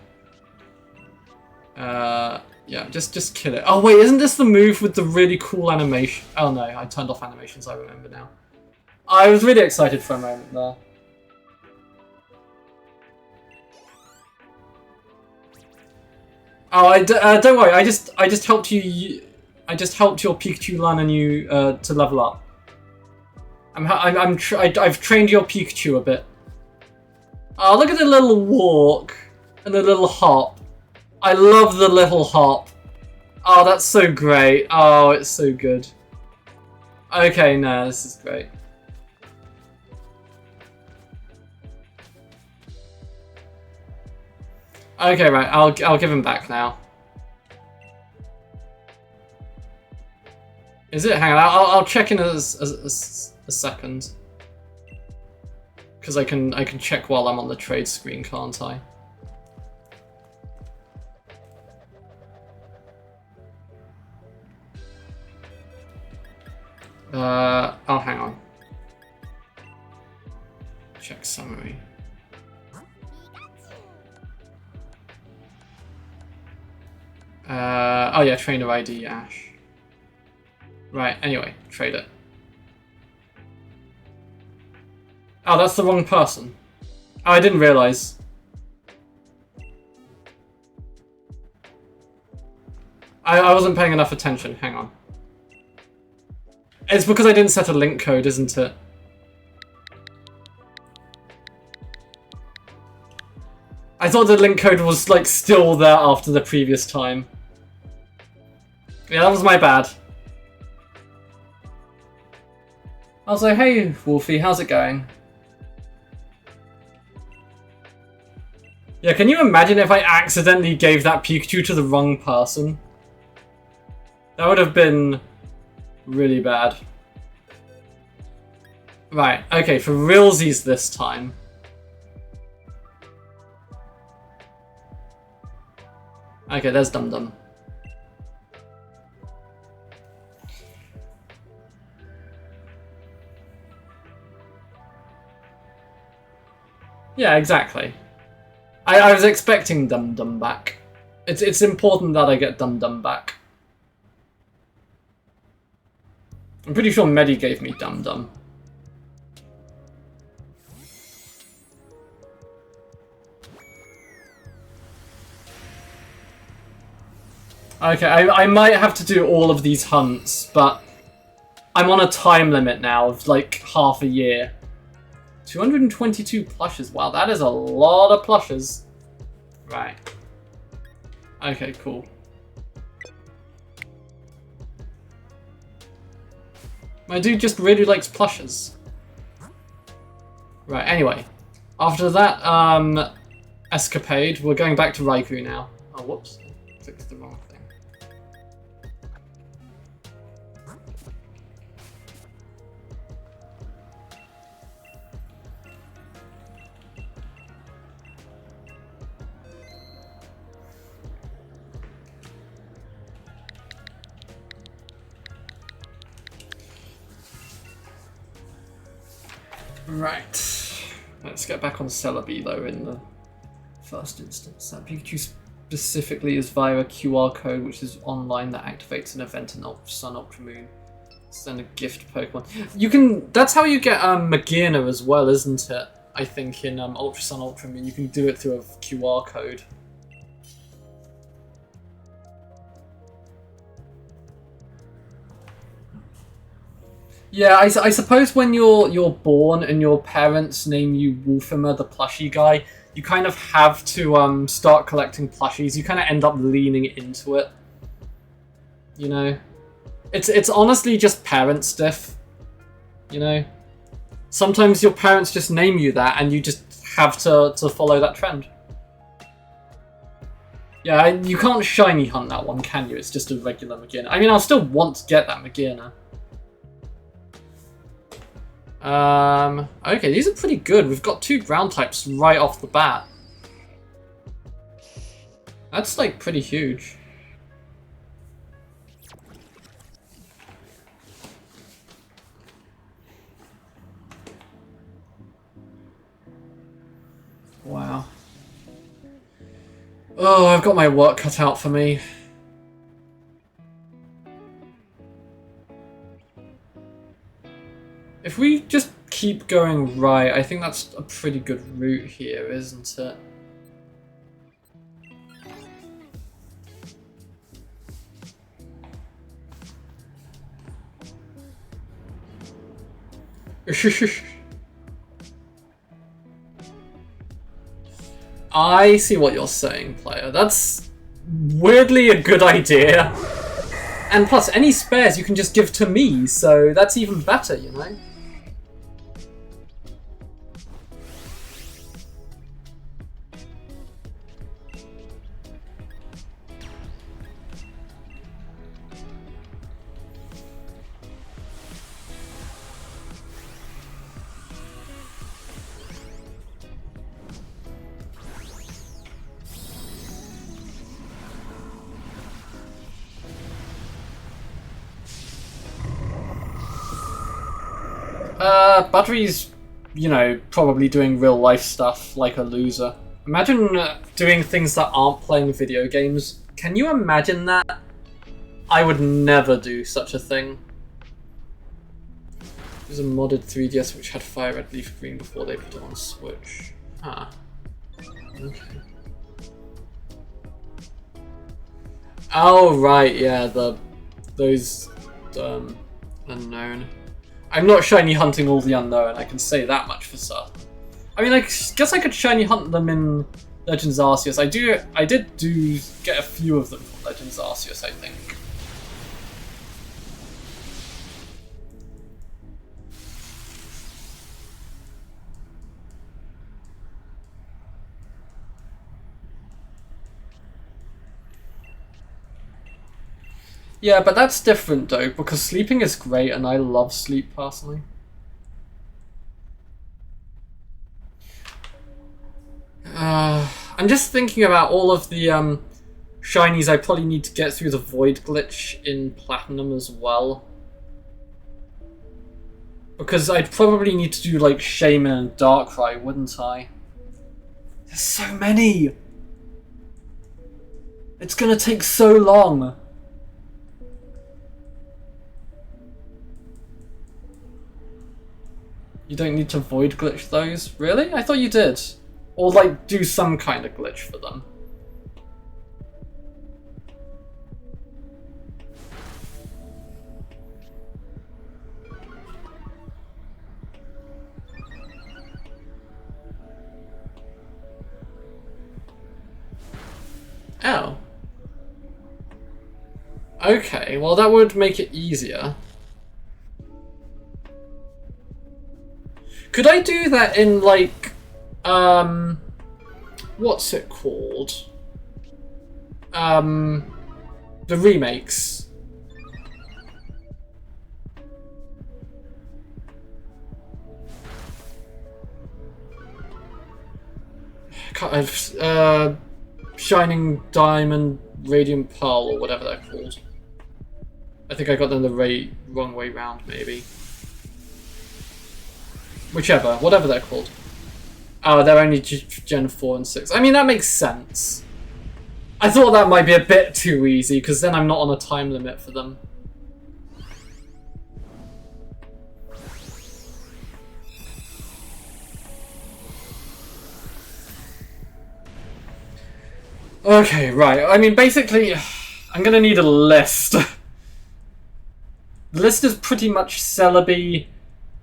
Yeah, just kill it. Oh wait, isn't this the move with the really cool animation? Oh no, I turned off animations, I remember now. I was really excited for a moment there. Oh, don't worry. I just helped you. I just helped your Pikachu learn a new to level up. I've trained your Pikachu a bit. Oh, look at the little walk and the little hop. I love the little hop. Oh, that's so great. Oh, it's so good. Okay, no, this is great. Okay, right. I'll give him back now. Is it? Hang on. I'll check in a second. Because I can check while I'm on the trade screen, can't I? Oh, hang on. Check summary. Oh yeah, trainer ID, Ash. Right, anyway, trade it. Oh, that's the wrong person. Oh, I didn't realise. I wasn't paying enough attention, hang on. It's because I didn't set a link code, isn't it? I thought the link code was, like, still there after the previous time. Yeah, that was my bad. I was like, hey, Wolfie, how's it going? Yeah, can you imagine if I accidentally gave that Pikachu to the wrong person? That would have been really bad. Right, okay, for realsies this time. Okay, there's Dum Dum. Yeah, exactly. I was expecting Dum Dum back. It's important that I get Dum Dum back. I'm pretty sure Medi gave me Dum Dum. Okay, I might have to do all of these hunts, but I'm on a time limit now of like half a year. 222 plushes. Wow, that is a lot of plushes. Right. Okay, cool. My dude just really likes plushes. Right, anyway. After that escapade, we're going back to Raikou now. Oh, whoops. Clicked the wrong thing. Right. Let's get back on Celebi though in the first instance. That Pikachu specifically is via a QR code which is online that activates an event in Sun Ultra Moon. Send a gift Pokemon. You can. That's how you get Magearna as well, isn't it? I think in Ultra Sun Ultra Moon you can do it through a QR code. Yeah, I suppose when you're born and your parents name you Wolfimer, the plushie guy, you kind of have to start collecting plushies. You kind of end up leaning into it. You know? It's honestly just parent stuff. You know? Sometimes your parents just name you that and you just have to follow that trend. Yeah, you can't shiny hunt that one, can you? It's just a regular Magearna. I mean, I'll still want to get that Magearna. Okay, these are pretty good. We've got 2 ground types right off the bat. That's, like, pretty huge. Wow. Oh, I've got my work cut out for me. If we just keep going right, I think that's a pretty good route here, isn't it? I see what you're saying, player. That's weirdly a good idea. And plus, any spares you can just give to me, so that's even better, you know? Buttery's, you know, probably doing real life stuff like a loser. Imagine doing things that aren't playing video games. Can you imagine that? I would never do such a thing. There's a modded 3DS which had Fire Red Leaf Green before they put it on Switch. Ah. Okay. Oh, right, yeah, those unknown. I'm not shiny hunting all the unknown, I can say that much for certain. I mean, I guess I could shiny hunt them in Legends Arceus. I did get a few of them from Legends Arceus, I think. Yeah, but that's different though, because sleeping is great and I love sleep personally. I'm just thinking about all of the shinies I probably need to get through the Void glitch in Platinum as well. Because I'd probably need to do like Shaman and Darkrai, wouldn't I? There's so many! It's gonna take so long! You don't need to void glitch those? Really? I thought you did. Or like do some kind of glitch for them. Oh. Okay, well that would make it easier. Could I do that in like, what's it called? The remakes. Shining Diamond, Radiant Pearl, or whatever they're called. I think I got them the wrong way round, maybe. Whichever, whatever they're called. Oh, they're only Gen 4 and 6. I mean, that makes sense. I thought that might be a bit too easy, because then I'm not on a time limit for them. Okay, right. I mean, basically, I'm gonna need a list. The list is pretty much Celebi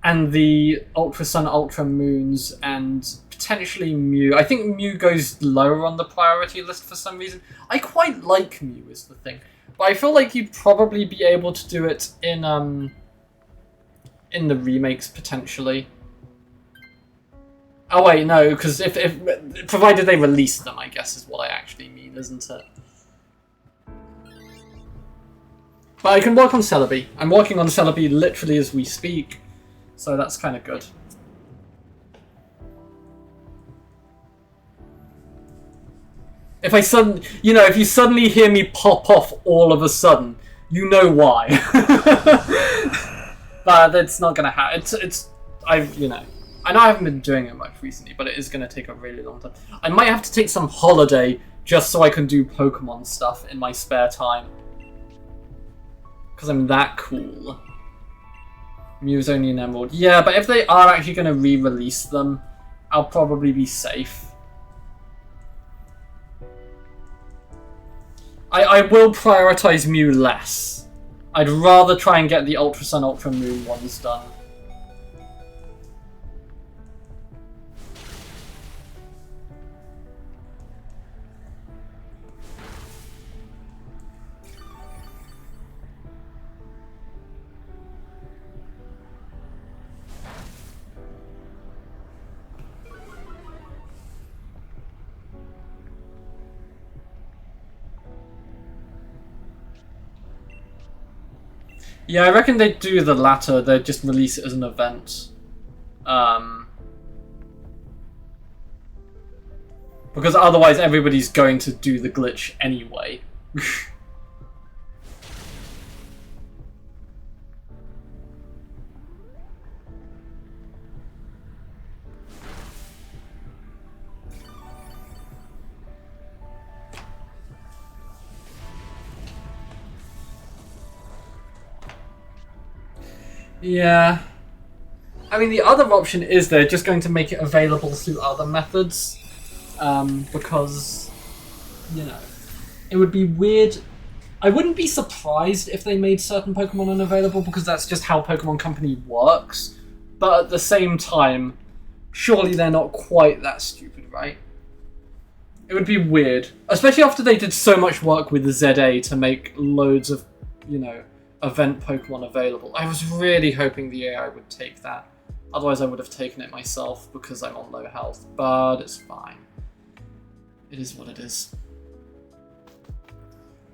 and the Ultra Sun, Ultra Moons, and potentially Mew. I think Mew goes lower on the priority list for some reason. I quite like Mew is the thing. But I feel like you'd probably be able to do it in the remakes, potentially. Oh wait, no, because if provided they release them, I guess is what I actually mean, isn't it? But I can work on Celebi. I'm working on Celebi literally as we speak, so that's kind of good. If I if you suddenly hear me pop off all of a sudden, you know why. But it's not gonna happen. I know I haven't been doing it much recently, but it is going to take a really long time. I might have to take some holiday just so I can do Pokemon stuff in my spare time. Because I'm that cool. Mew's only an Emerald. Yeah, but if they are actually going to re-release them, I'll probably be safe. I will prioritize Mew less. I'd rather try and get the Ultra Sun, Ultra Moon ones done. Yeah, I reckon they'd do the latter. They'd just release it as an event. Because otherwise everybody's going to do the glitch anyway. Yeah. I mean, the other option is they're just going to make it available through other methods. Because, it would be weird. I wouldn't be surprised if they made certain Pokemon unavailable, because that's just how Pokemon Company works. But at the same time, surely they're not quite that stupid, right? It would be weird. Especially after they did so much work with ZA to make loads of, event Pokemon available. I was really hoping the AI would take that. Otherwise I would have taken it myself because I'm on low health. But it's fine. It is what it is.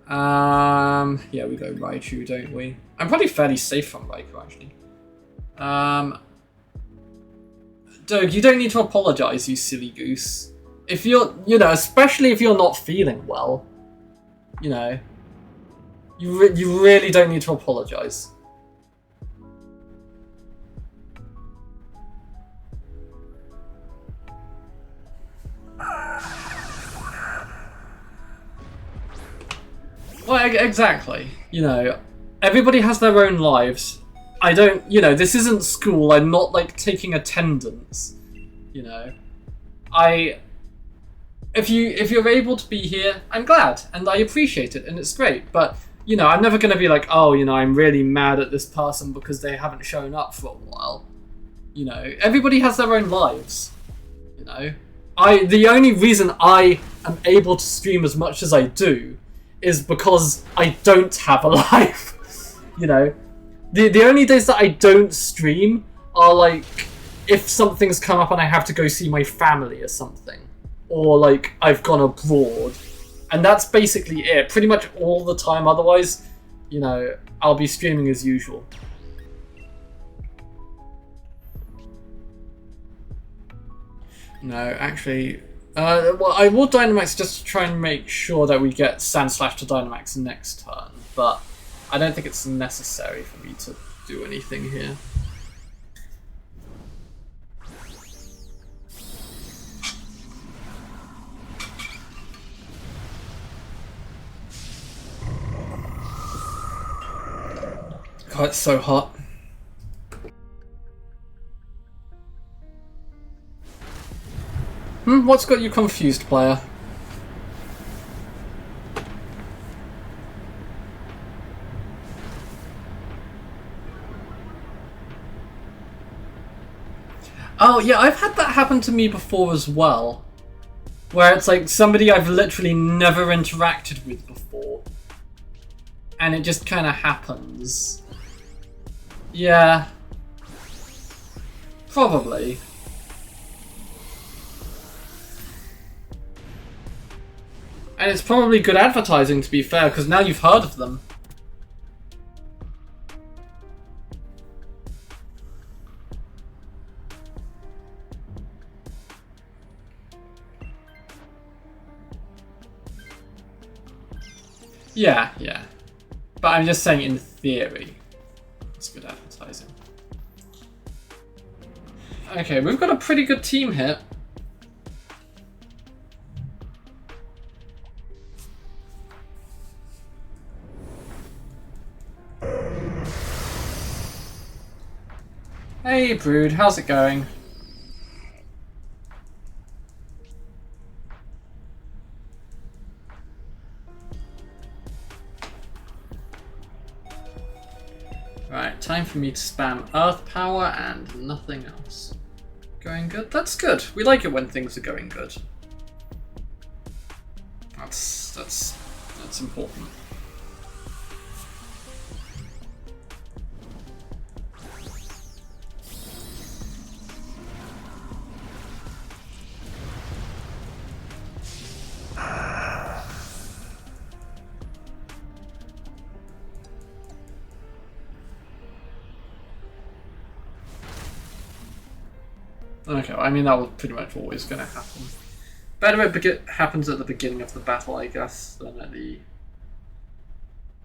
Yeah, we go Raichu, don't we? I'm probably fairly safe from Raichu, actually. Doug, you don't need to apologise, you silly goose. If you're, especially if you're not feeling well, you really don't need to apologise. Well, exactly. You know, everybody has their own lives. I don't, you know, this isn't school. I'm not, like, taking attendance. You know, if you're able to be here, I'm glad, and I appreciate it, and it's great. But you know, I'm never gonna be like, oh, you know, I'm really mad at this person because they haven't shown up for a while. You know, everybody has their own lives. You know, the only reason I am able to stream as much as I do is because I don't have a life. You know, the only days that I don't stream are like if something's come up and I have to go see my family or something, or like I've gone abroad, and that's basically it. Pretty much all the time. Otherwise, you know, I'll be streaming as usual. No, actually, well, I will Dynamax just to try and make sure that we get Sandslash to Dynamax next turn, but I don't think it's necessary for me to do anything here. God, it's so hot. What's got you confused, player? Oh, yeah, I've had that happen to me before as well. Where it's like somebody I've literally never interacted with before. And it just kind of happens. Yeah. Probably. And it's probably good advertising, to be fair, because now you've heard of them. Yeah, yeah. But I'm just saying in theory, it's good advertising. Okay, we've got a pretty good team here. Hey Brood, how's it going? Right, time for me to spam Earth Power and nothing else. Going good? That's good. We like it when things are going good. That's important. Okay, well, I mean that was pretty much always going to happen. Better it happens at the beginning of the battle, I guess, than at the...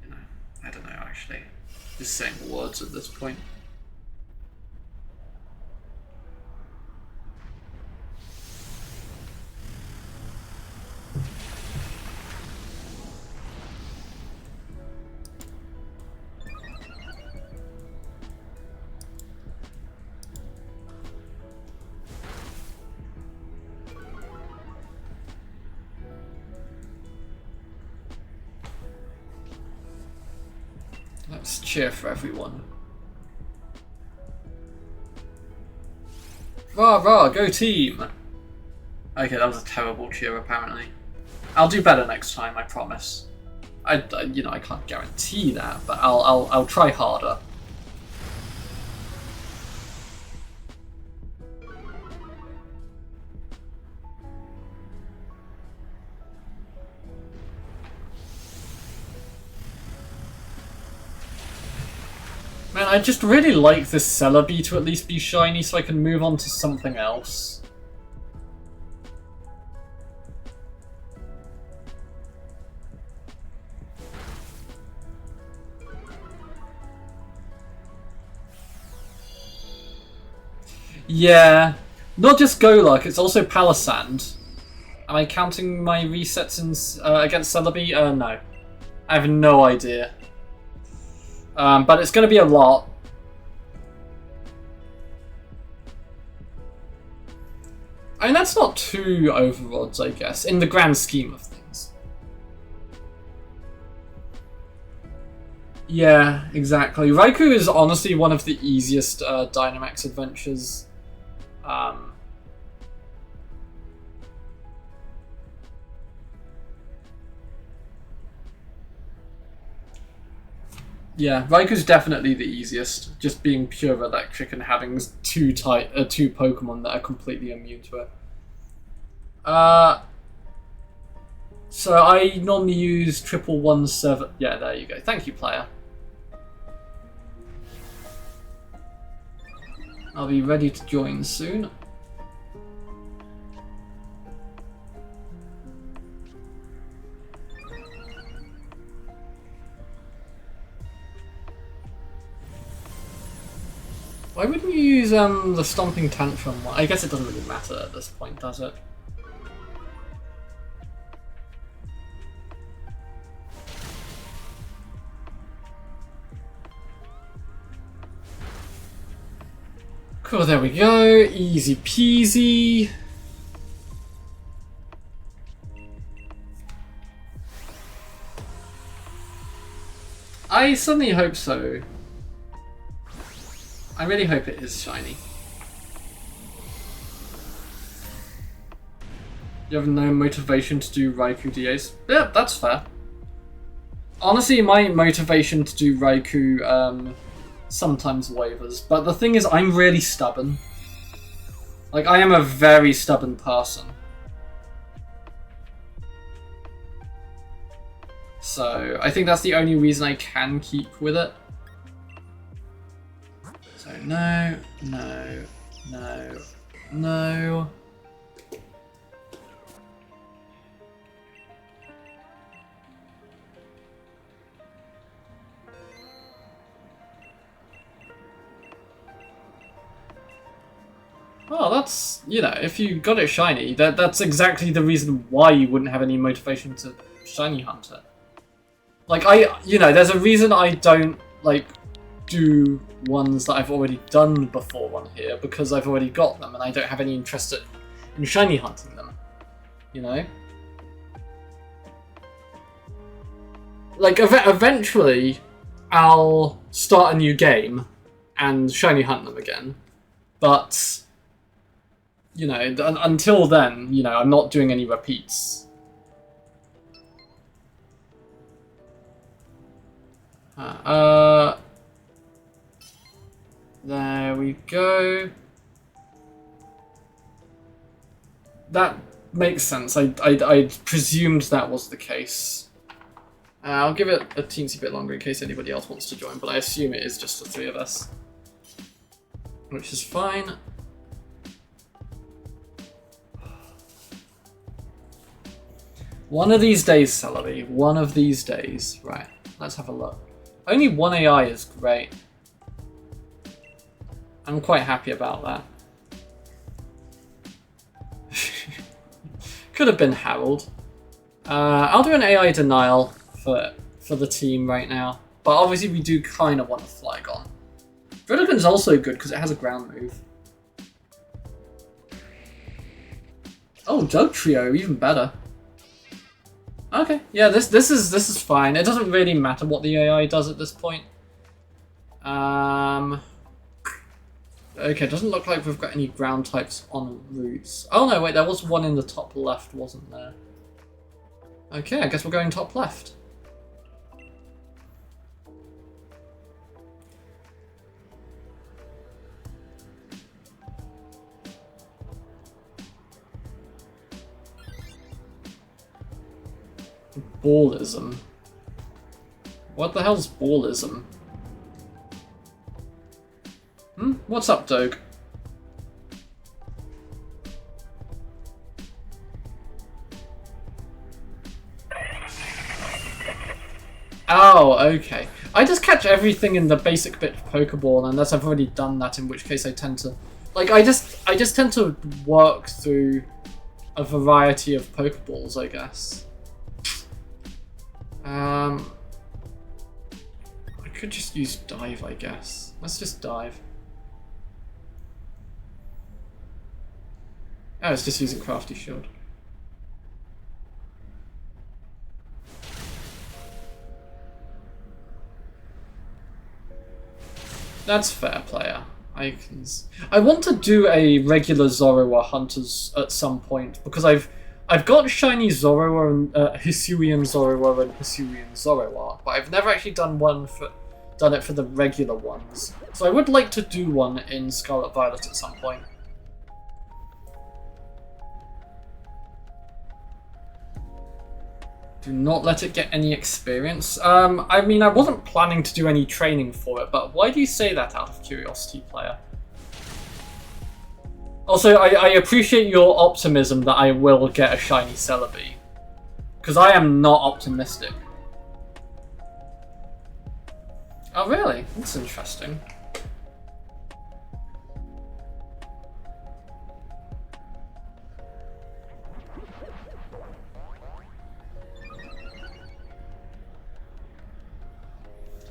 You know, I don't know, actually. Just saying the words at this point. Let's cheer for everyone. Rah rah, go team! Okay, that was a terrible cheer apparently. I'll do better next time, I promise. You know, I can't guarantee that, but I'll try harder. Man, I just really like this Celebi to at least be shiny so I can move on to something else. Yeah, not just Golurk, it's also Palisand. Am I counting my resets in, against Celebi? No. I have no idea. But it's going to be a lot. I mean, that's not too over odds, I guess, in the grand scheme of things. Yeah, exactly. Raikou is honestly one of the easiest Dynamax adventures. Yeah, Raikou's definitely the easiest, just being pure electric and having two Pokemon that are completely immune to it. So I normally use 1117. Yeah, there you go. Thank you, player. I'll be ready to join soon. Why wouldn't you use the Stomping Tantrum one? I guess it doesn't really matter at this point, does it? Cool, there we go. Easy peasy. I certainly hope so. I really hope it is shiny. You have no motivation to do Raikou DAs? Yeah, that's fair. Honestly, my motivation to do Raikou sometimes wavers, but the thing is, I'm really stubborn. Like, I am a very stubborn person. So, I think that's the only reason I can keep with it. So, no, no, no, no. Well, that's, you know, if you got it shiny, that's exactly the reason why you wouldn't have any motivation to shiny hunt it. Like, you know, there's a reason I don't, like, do ones that I've already done before on here, because I've already got them and I don't have any interest in shiny hunting them, you know? Like, eventually, I'll start a new game and shiny hunt them again, but... You know, until then, you know, I'm not doing any repeats. There we go. That makes sense. I presumed that was the case. I'll give it a teensy bit longer in case anybody else wants to join, but I assume it is just the three of us. Which is fine. One of these days, Celery. One of these days. Right, let's have a look. Only one AI is great. I'm quite happy about that. Could have been Harold. I'll do an AI denial for the team right now. But obviously we do kind of want a Flygon. Druddigon's also good because it has a ground move. Oh, Dugtrio, even better. Okay, yeah, this is fine. It doesn't really matter what the AI does at this point. Okay, it doesn't look like we've got any ground types on routes. Oh no, wait, there was one in the top left, wasn't there? Okay, I guess we're going top left. Ballism. What the hell's ballism? What's up, Doge? Oh, okay. I just catch everything in the basic bit of Pokeball unless I've already done that, in which case I tend to... Like, I just tend to work through a variety of Pokeballs, I guess. could just use dive, I guess. Let's just dive. Oh, it's just using crafty shield. That's fair, player. I want to do a regular Zorua Hunters at some point because I've got shiny Zorua and Hisuian Zorua and Hisuian Zorua, but I've never actually done it for the regular ones. So I would like to do one in Scarlet Violet at some point. Do not let it get any experience. I mean, I wasn't planning to do any training for it, but why do you say that out of curiosity, player? Also, I appreciate your optimism that I will get a shiny Celebi, because I am not optimistic. Oh, really? That's interesting.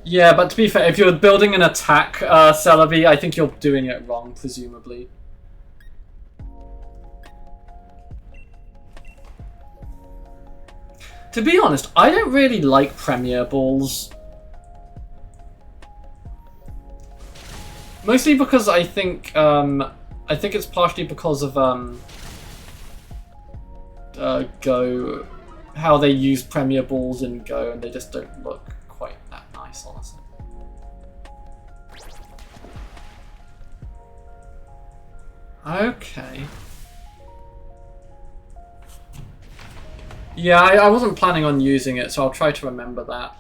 Yeah, but to be fair, if you're building an attack Celebi, I think you're doing it wrong, presumably. To be honest, I don't really like Premier Balls. Mostly because I think it's partially because of Go, how they use Premier Balls in Go, and they just don't look quite that nice, honestly. Okay. Yeah, I wasn't planning on using it, so I'll try to remember that.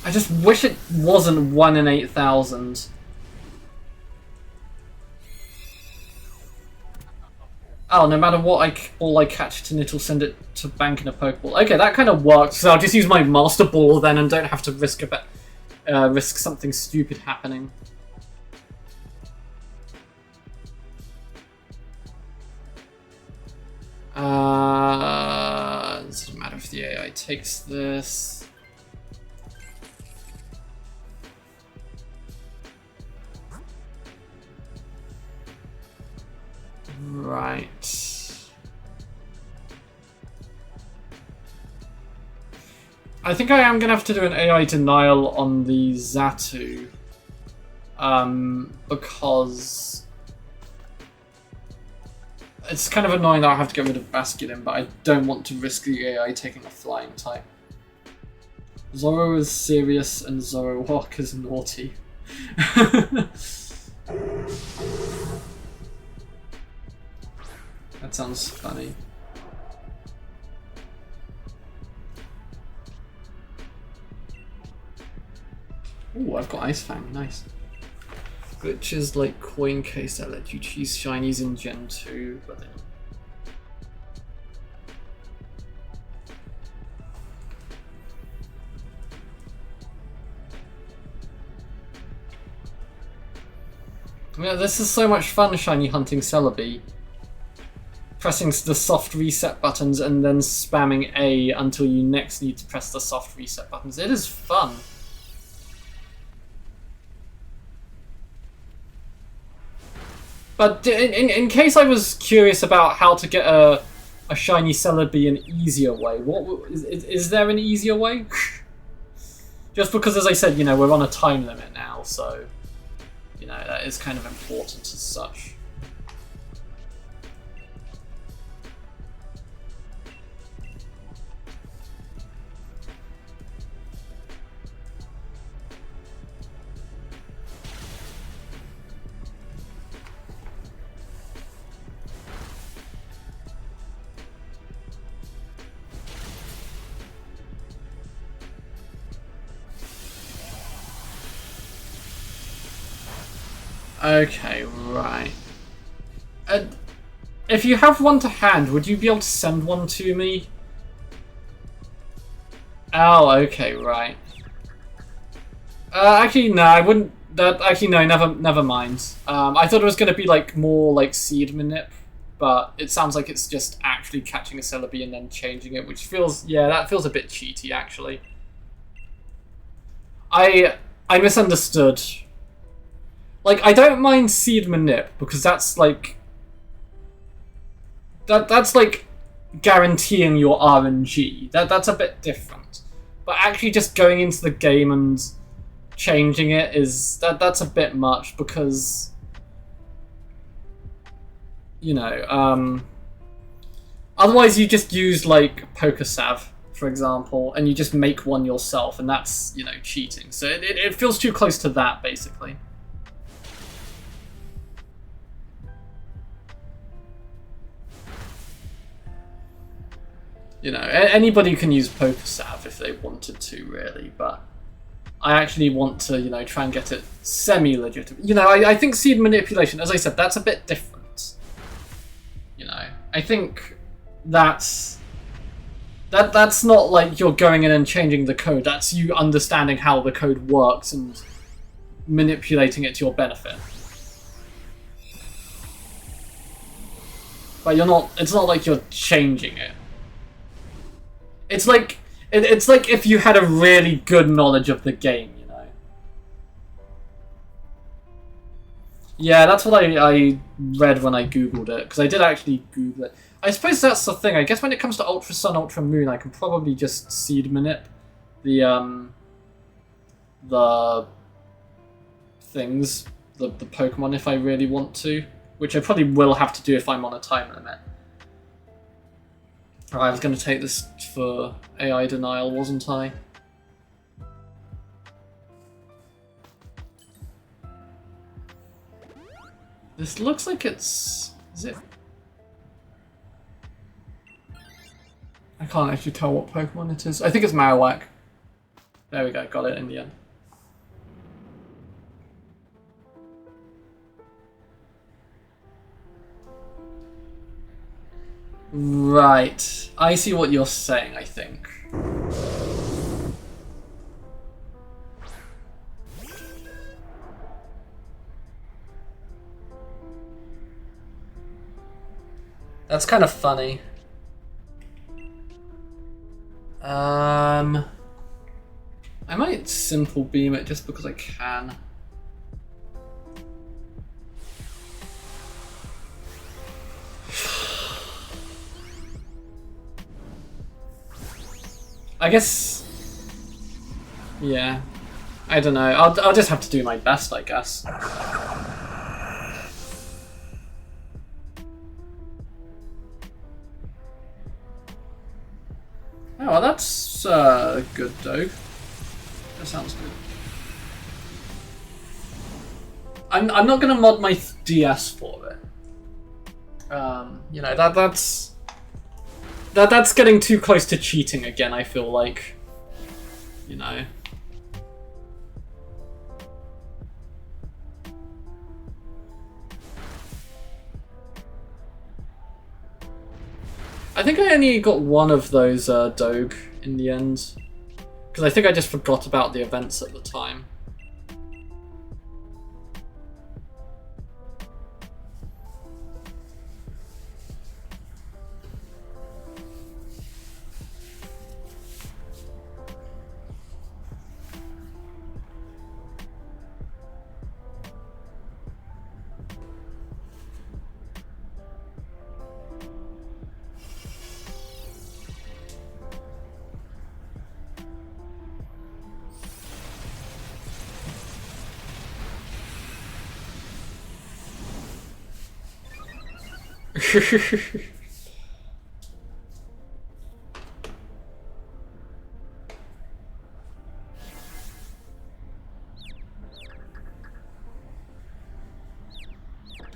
I just wish it wasn't 1 in 8,000. Oh, no matter what ball I catch, it'll send it to bank in a Pokeball. Okay, that kind of works. So I'll just use my Master Ball then and don't have to risk risk something stupid happening. It doesn't matter if the AI takes this. Right. I think I am going to have to do an AI denial on the Xatu. Because it's kind of annoying that I have to get rid of Basculin, but I don't want to risk the AI taking a flying type. Zoro is serious and Zoroark is naughty. That sounds funny. Ooh, I've got Ice Fang, nice. Glitches like Coin Case that let you choose shinies in Gen 2, but then... Yeah, this is so much fun, shiny hunting Celebi. Pressing the soft reset buttons and then spamming A until you next need to press the soft reset buttons. It is fun. But in case I was curious about how to get a shiny Celebi an easier way, is there an easier way? Just because, as I said, you know, we're on a time limit now, so you know that is kind of important as such. Okay, right. If you have one to hand, would you be able to send one to me? Oh, okay, right. Actually, no, I wouldn't. Actually, no, never mind. I thought it was going to be like more like seed manip, but it sounds like it's just actually catching a Celebi and then changing it, which feels, yeah, that feels a bit cheaty, actually. I misunderstood. Like, I don't mind Seed Manip, because that's, like... That's, like, guaranteeing your RNG. That's a bit different. But actually just going into the game and changing it is... That's a bit much, because... You know, otherwise you just use, like, Pokesav, for example, and you just make one yourself, and that's, you know, cheating. So it feels too close to that, basically. You know, anybody can use Pokesav if they wanted to, really, but I actually want to, you know, try and get it semi-legitimate. You know, I think seed manipulation, as I said, that's a bit different. You know, I think that's not like you're going in and changing the code. That's you understanding how the code works and manipulating it to your benefit. But you're not. It's not like you're changing it. It's like if you had a really good knowledge of the game, you know. Yeah, that's what I read when I googled it, because I did actually Google it. I suppose that's the thing. I guess when it comes to Ultra Sun, Ultra Moon, I can probably just seed manip the things, the Pokemon if I really want to, which I probably will have to do if I'm on a time limit. Alright, I was going to take this for AI denial, wasn't I? This looks like it's... Is it? I can't actually tell what Pokemon it is. I think it's Marowak. There we go, got it in the end. Right. I see what you're saying, I think. That's kind of funny. I might simple beam it just because I can. I guess, yeah, I don't know. I'll just have to do my best, I guess. Oh, well, that's good, Doug. That sounds good. I'm not gonna mod my DS for it. You know, that's getting too close to cheating again, I feel like. You know. I think I only got one of those Doge in the end. Because I think I just forgot about the events at the time.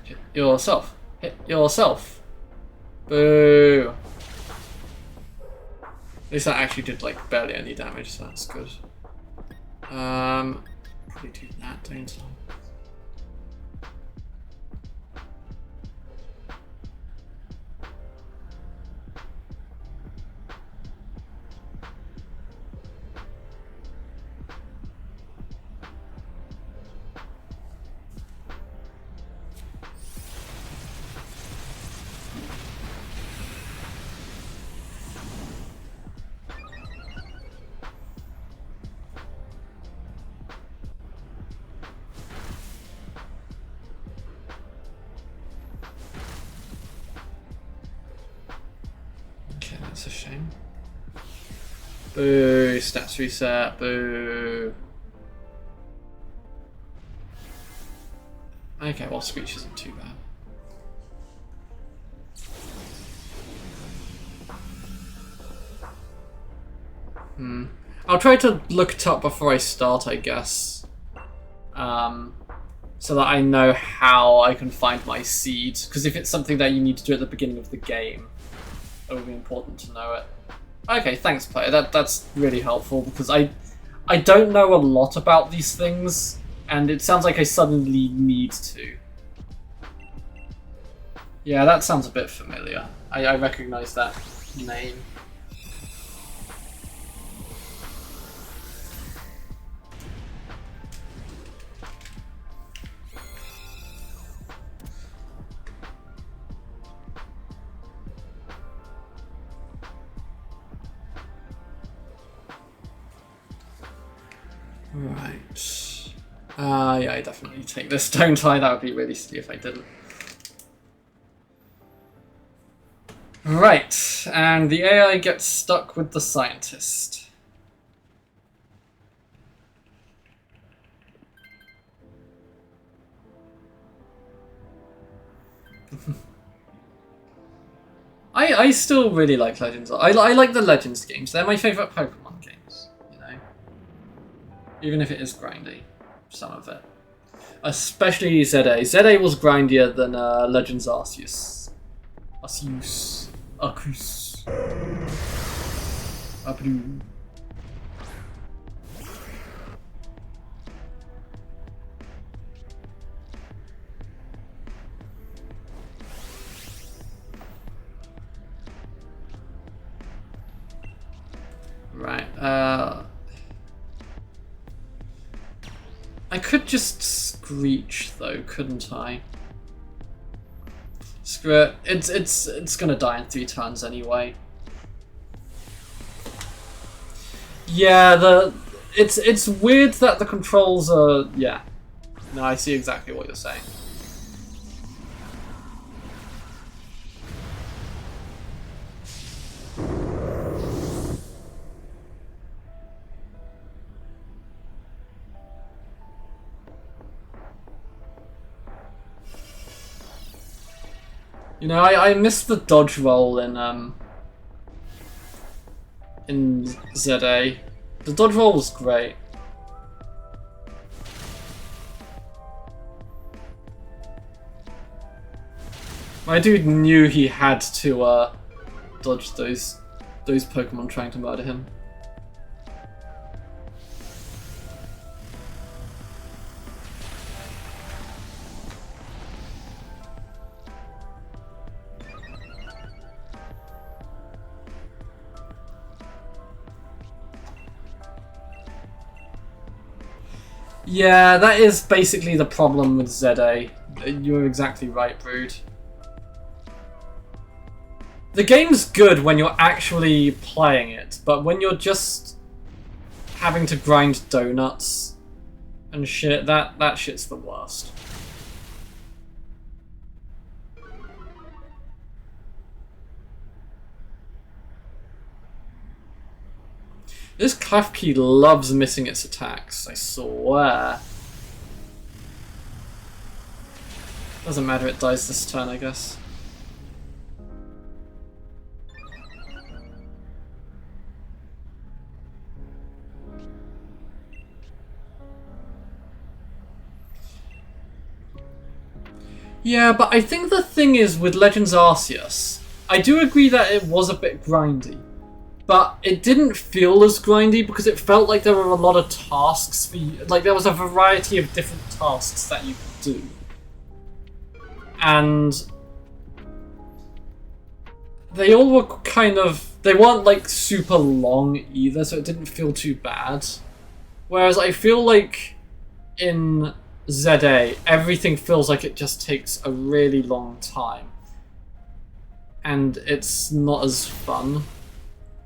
Hit yourself. Hit yourself. Boo. At least that actually did like barely any damage, so that's good. Probably do that, don't I? That's a shame. Boo, stats reset, boo. Okay, well, Screech isn't too bad. I'll try to look it up before I start, I guess. So that I know how I can find my seed. Because if it's something that you need to do at the beginning of the game, it will be important to know it. Okay, thanks, player. That's really helpful, because I don't know a lot about these things, and it sounds like I suddenly need to. Yeah, that sounds a bit familiar. I recognize that name. Right. Yeah, I definitely take this, don't I? That would be really silly if I didn't. Right, and the AI gets stuck with the scientist. I still really like Legends. I like the Legends games. They're my favourite Pokemon games, you know? Even if it is grindy, some of it. Especially ZA. ZA was grindier than Legends Arceus. Arceus. Arceus. Ablu. Right, I could just Screech though, couldn't I? Screw it. It's gonna die in 3 turns anyway. Yeah, it's weird that the controls are, yeah. No, I see exactly what you're saying. You know, I missed the dodge roll in ZA. The dodge roll was great. My dude knew he had to dodge those Pokemon trying to murder him. Yeah, that is basically the problem with ZA. You're exactly right, Brood. The game's good when you're actually playing it, but when you're just having to grind donuts and shit, that shit's the worst. This Klefki loves missing its attacks, I swear. Doesn't matter, it dies this turn, I guess. Yeah, but I think the thing is with Legends Arceus, I do agree that it was a bit grindy. But it didn't feel as grindy because it felt like there were a lot of tasks for you. Like, there was a variety of different tasks that you could do. And they all were kind of... They weren't, like, super long either, so it didn't feel too bad. Whereas I feel like in ZA, everything feels like it just takes a really long time. And it's not as fun.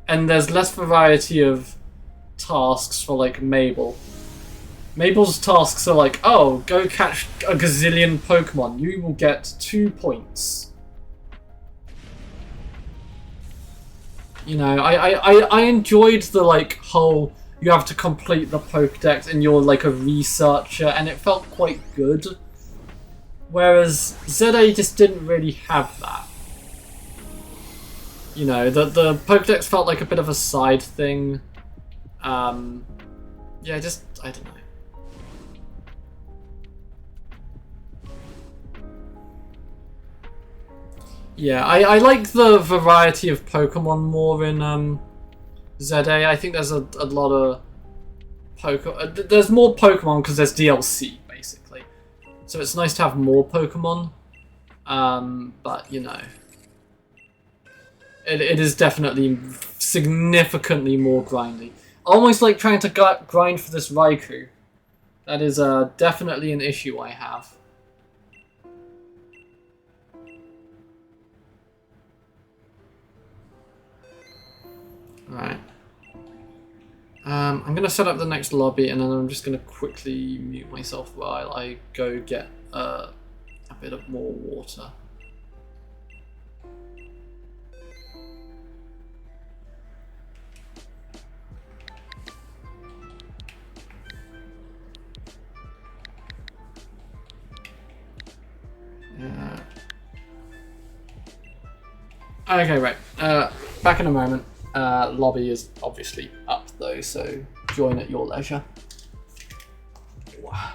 And there's less variety of tasks for, like, Mabel. Mabel's tasks are like, oh, go catch a gazillion Pokemon. You will get 2 points. You know, I enjoyed the like whole you have to complete the Pokédex and you're like a researcher, and it felt quite good. Whereas ZA just didn't really have that. You know, the Pokédex felt like a bit of a side thing. Yeah, just I don't know. Yeah, I like the variety of Pokemon more in ZA. I think there's a lot of there's more Pokemon because there's DLC basically, so it's nice to have more Pokemon. But you know, it is definitely significantly more grindy. Almost like trying to grind for this Raikou. That is definitely an issue I have. Right. I'm going to set up the next lobby, and then I'm just going to quickly mute myself while I go get a bit of more water. Okay, right. Back in a moment. Lobby is obviously up though, so join at your leisure. Wow.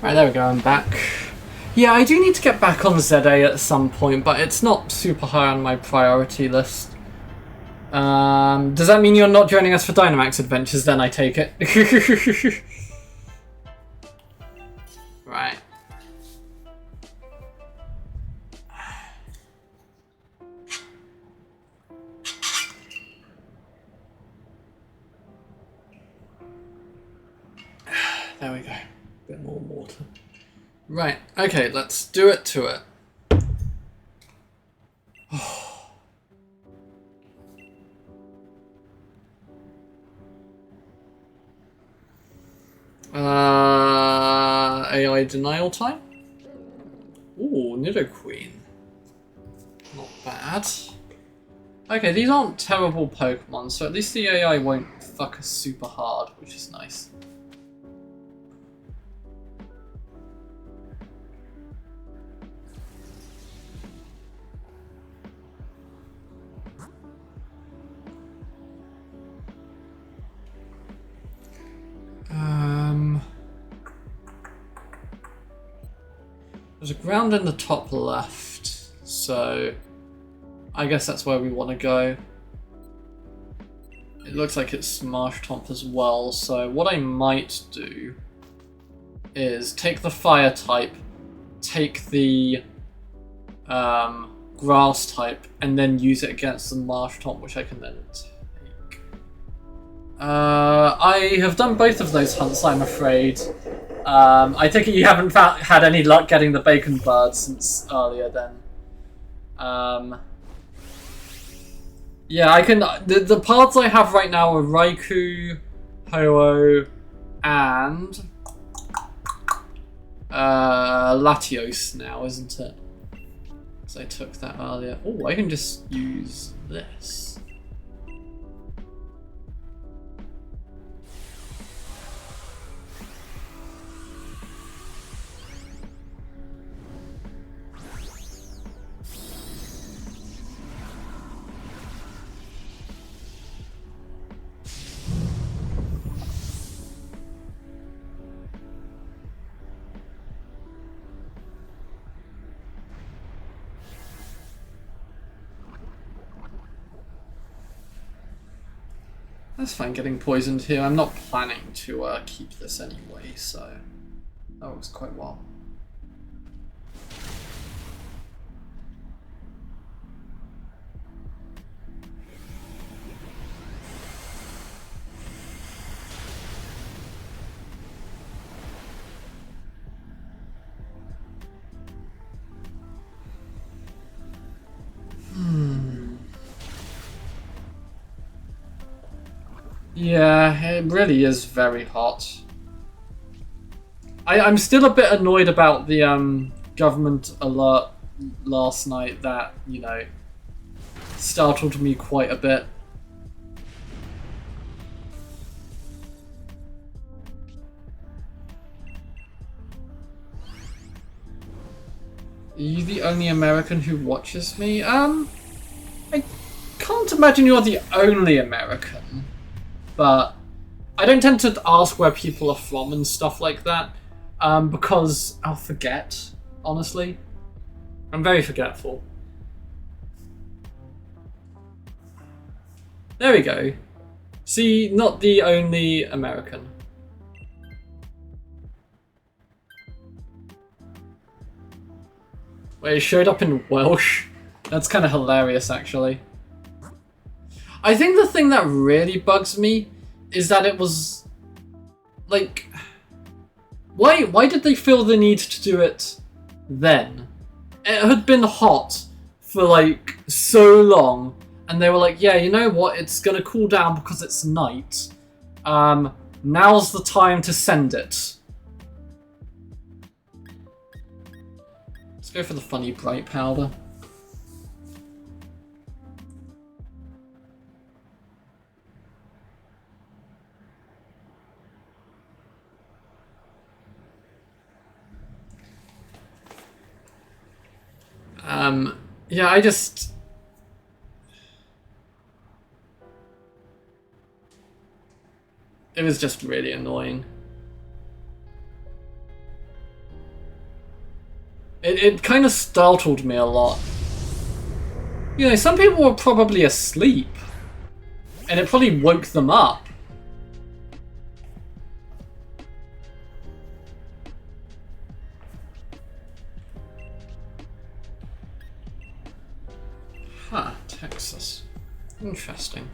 Right, there we go, I'm back. Yeah, I do need to get back on ZA at some point, but it's not super high on my priority list. Does that mean you're not joining us for Dynamax Adventures then, I take it? Right. There we go. Bit more water. Right, okay, let's do it to it. AI denial time? Ooh, Nidoqueen. Not bad. Okay, these aren't terrible Pokemon, so at least the AI won't fuck us super hard, which is nice. There's a ground in the top left, so I guess that's where we want to go. It looks like it's Marshtomp as well, so what I might do is take the fire type, take the grass type, and then use it against the Marshtomp, which I can then take. I have done both of those hunts, I'm afraid. I take it you haven't had any luck getting the bacon bird since earlier then. Yeah, I can. The paths I have right now are Raikou, Ho-Oh, and Latios now, isn't it? Because I took that earlier. Oh, I can just use this. That's fine getting poisoned here. I'm not planning to keep this anyway, so that works quite well. Yeah, it really is very hot. I'm still a bit annoyed about the government alert last night that, you know, startled me quite a bit. Are you the only American who watches me? I can't imagine you're the only American, but I don't tend to ask where people are from and stuff like that, because I'll forget, honestly. I'm very forgetful. There we go. See, not the only American. Wait, it showed up in Welsh? That's kind of hilarious, actually. I think the thing that really bugs me is that it was... like... Why did they feel the need to do it then? It had been hot for, like, so long, and they were like, yeah, you know what, it's gonna cool down because it's night. Now's the time to send it. Let's go for the funny bright powder. Yeah, I just... It was just really annoying. It kind of startled me a lot. You know, some people were probably asleep, and it probably woke them up. Huh, Texas. Interesting.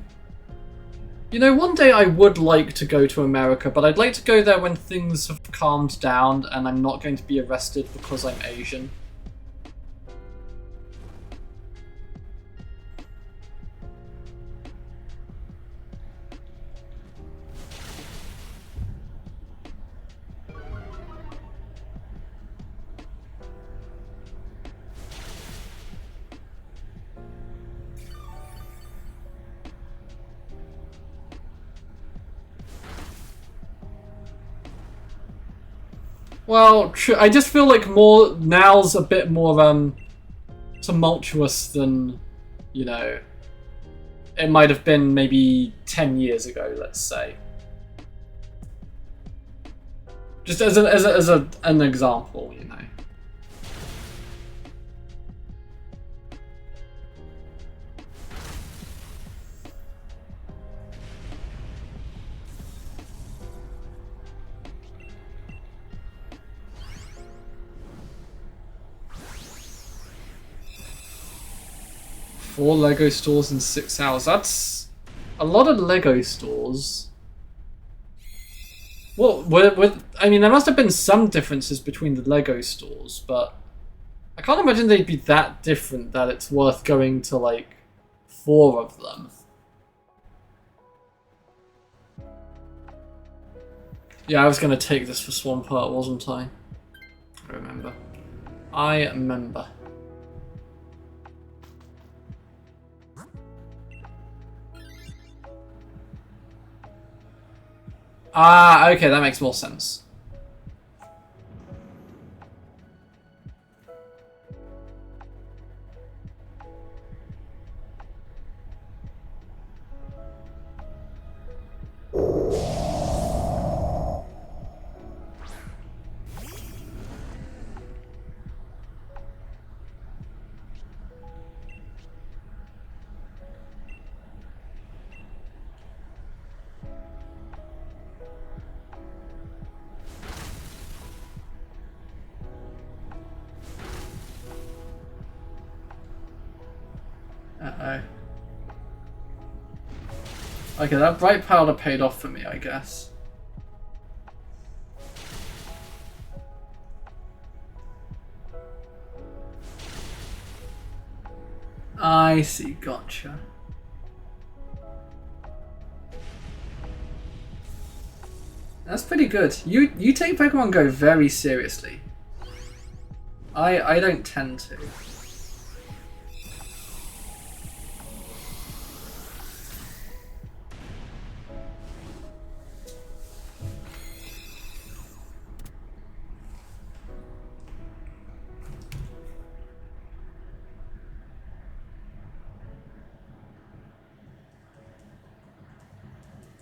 You know, one day I would like to go to America, but I'd like to go there when things have calmed down and I'm not going to be arrested because I'm Asian. Well, I just feel like now's a bit more tumultuous than, you know, it might have been maybe 10 years ago, let's say. Just as an example, you know. Four Lego stores in 6 hours. That's a lot of Lego stores. Well, I mean, there must have been some differences between the Lego stores, but I can't imagine they'd be that different that it's worth going to, like, 4 of them. Yeah, I was going to take this for Swampert, wasn't I? I remember. I remember. Ah, okay, that makes more sense. Uh-oh. Okay, that bright powder paid off for me, I guess. I see, gotcha. That's pretty good. You take Pokemon Go very seriously. I don't tend to.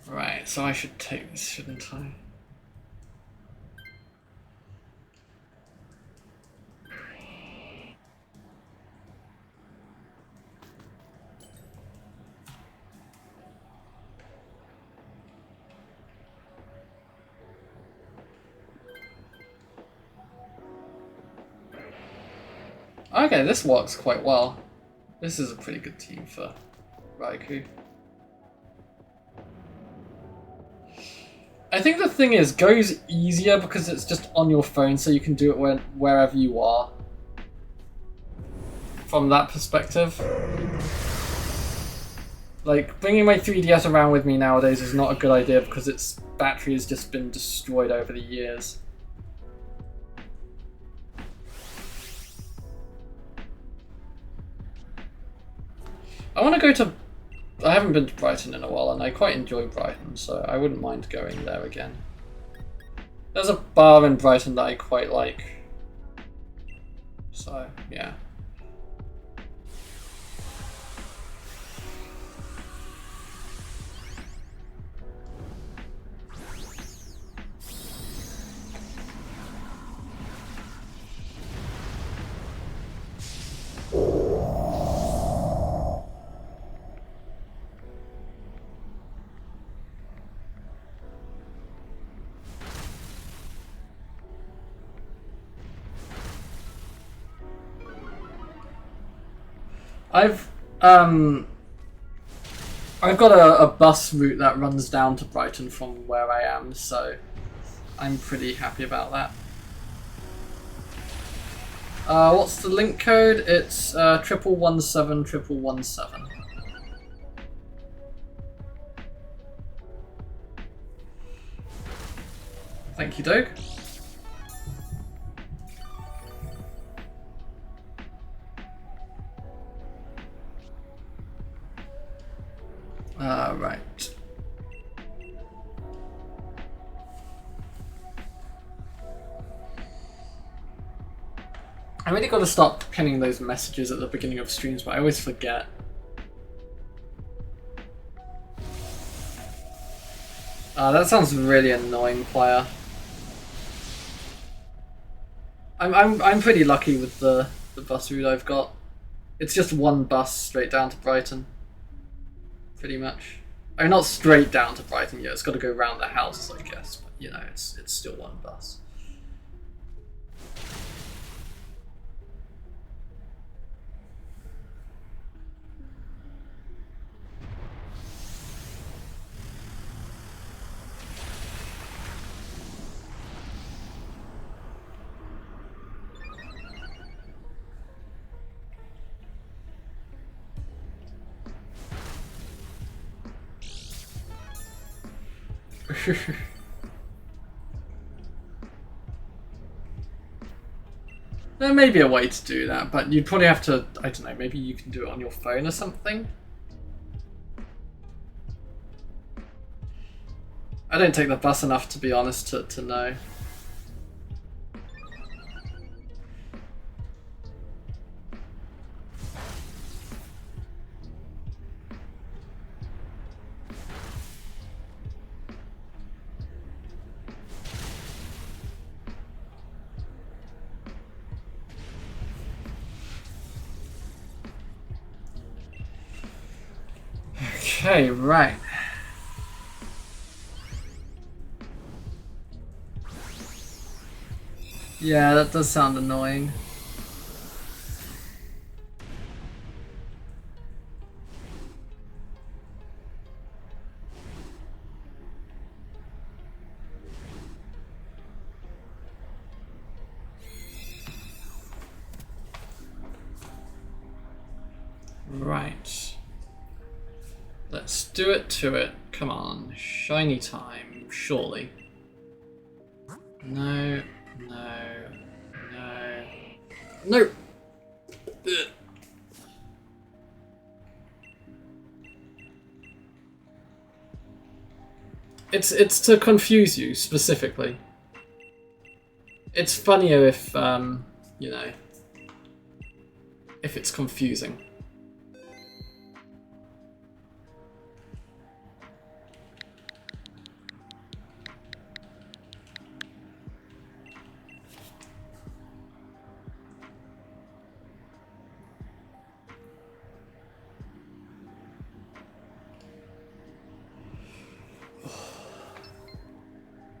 Right, so I should take this, shouldn't I? Okay, this works quite well. This is a pretty good team for Raikou. I think the thing is, Go's easier because it's just on your phone, so you can do it wherever you are. From that perspective. Like, bringing my 3DS around with me nowadays is not a good idea because its battery has just been destroyed over the years. I want to go to... I haven't been to Brighton in a while, and I quite enjoy Brighton, so I wouldn't mind going there again. There's a bar in Brighton that I quite like. So, yeah. I've got a bus route that runs down to Brighton from where I am, so I'm pretty happy about that. What's the link code? It's 1117 Thank you, Doug. Right. I really got to start pinning those messages at the beginning of streams, but I always forget. That sounds really annoying, player. I'm pretty lucky with the bus route I've got. It's just one bus straight down to Brighton. Pretty much. I mean, not straight down to Brighton yet. It's got to go round the houses, I guess. But you know, it's still one bus. There may be a way to do that, but you'd probably have to, I don't know, maybe you can do it on your phone or something? I don't take the bus enough, to be honest, to know. Okay, right. Yeah, that does sound annoying. Right. Let's do it to it. Come on. Shiny time, surely. No, no, no. No! Ugh. It's to confuse you, specifically. It's funnier if, you know, if it's confusing.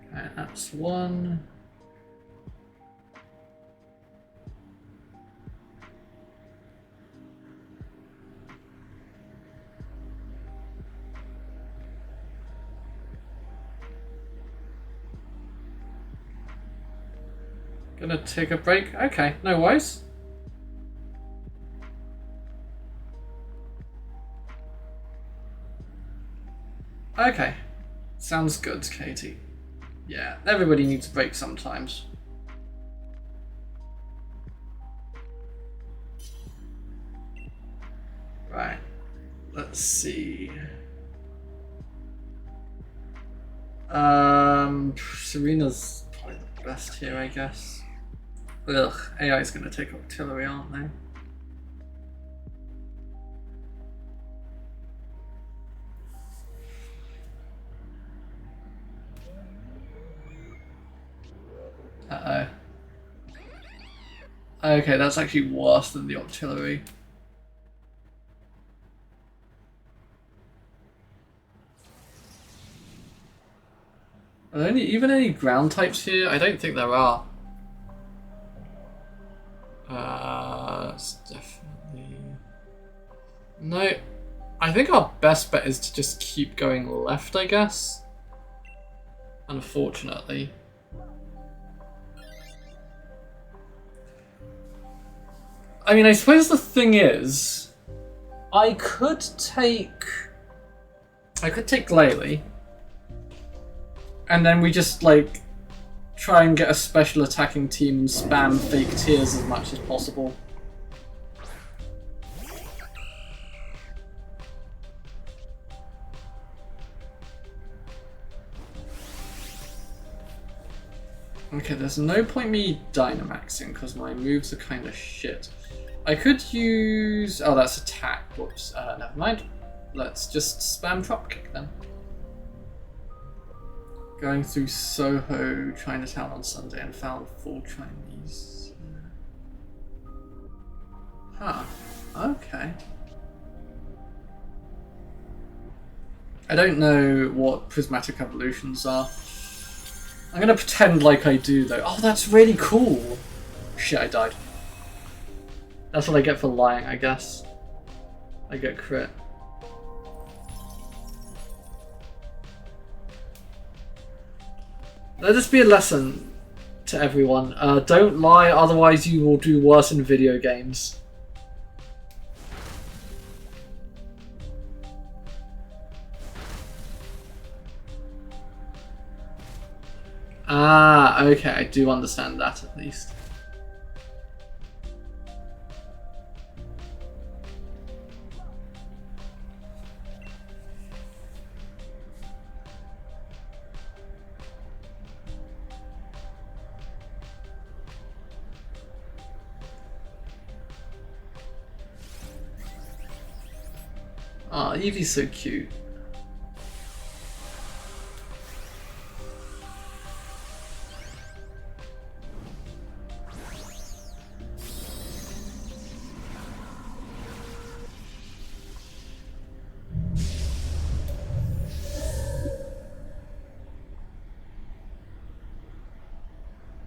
Okay, that's one. Gonna take a break? Okay, no worries. Okay, sounds good, Katie. Yeah, everybody needs a break sometimes. Right, let's see. Serena's probably the best here, I guess. Ugh, AI's gonna take artillery, aren't they? Uh-oh. Okay, that's actually worse than the artillery. Are there even any ground types here? I don't think there are. It's definitely... No, I think our best bet is to just keep going left, I guess. Unfortunately. I mean, I suppose the thing is, I could take Glalie, and then we just like try and get a special attacking team and spam fake tears as much as possible. Okay, there's no point me dynamaxing because my moves are kind of shit. I could use... Oh, that's attack. Whoops. Never mind. Let's just spam dropkick then. Going through Soho, Chinatown on Sunday and found full Chinese. Huh. Okay. I don't know what prismatic evolutions are. I'm gonna pretend like I do though. Oh, that's really cool. Shit, I died. That's what I get for lying, I guess. I get crit. Let this be a lesson to everyone. Don't lie, otherwise you will do worse in video games. Ah, okay, I do understand that at least. Ah, Eevee's so cute.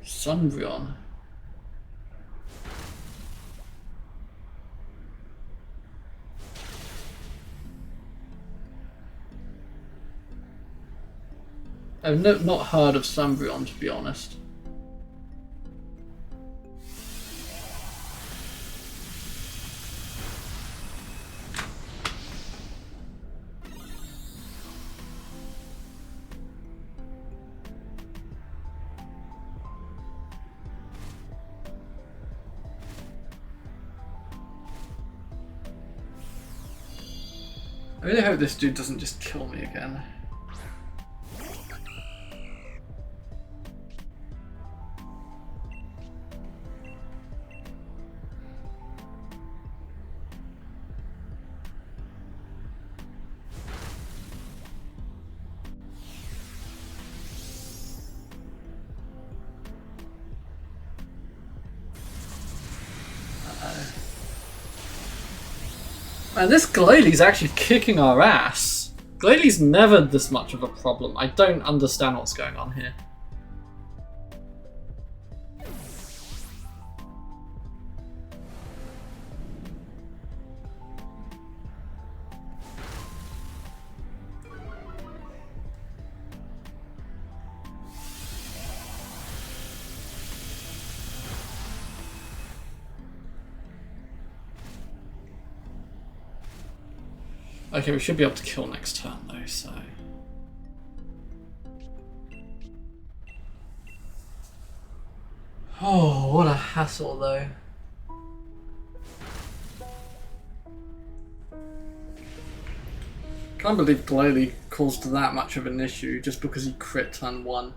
Sunbryon. I've not heard of Sunbryon, to be honest. I really hope this dude doesn't just kill me again. And this Glalie actually kicking our ass. Glalie's never this much of a problem. I don't understand what's going on here. Okay, we should be able to kill next turn though, so... Oh, what a hassle though. Can't believe Glalie caused that much of an issue just because he crit turn 1.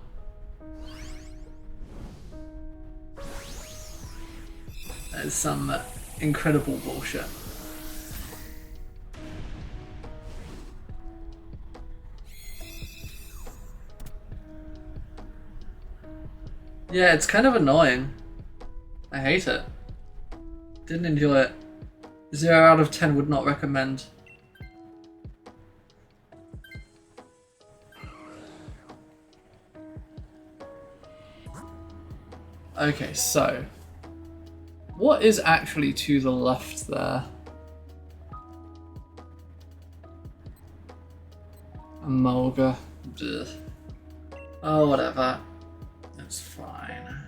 That is some incredible bullshit. Yeah, it's kind of annoying. I hate it. Didn't enjoy it. 0 out of 10 would not recommend. Okay, so... what is actually to the left there? A Mulga. Ugh. Oh, whatever. That's fine.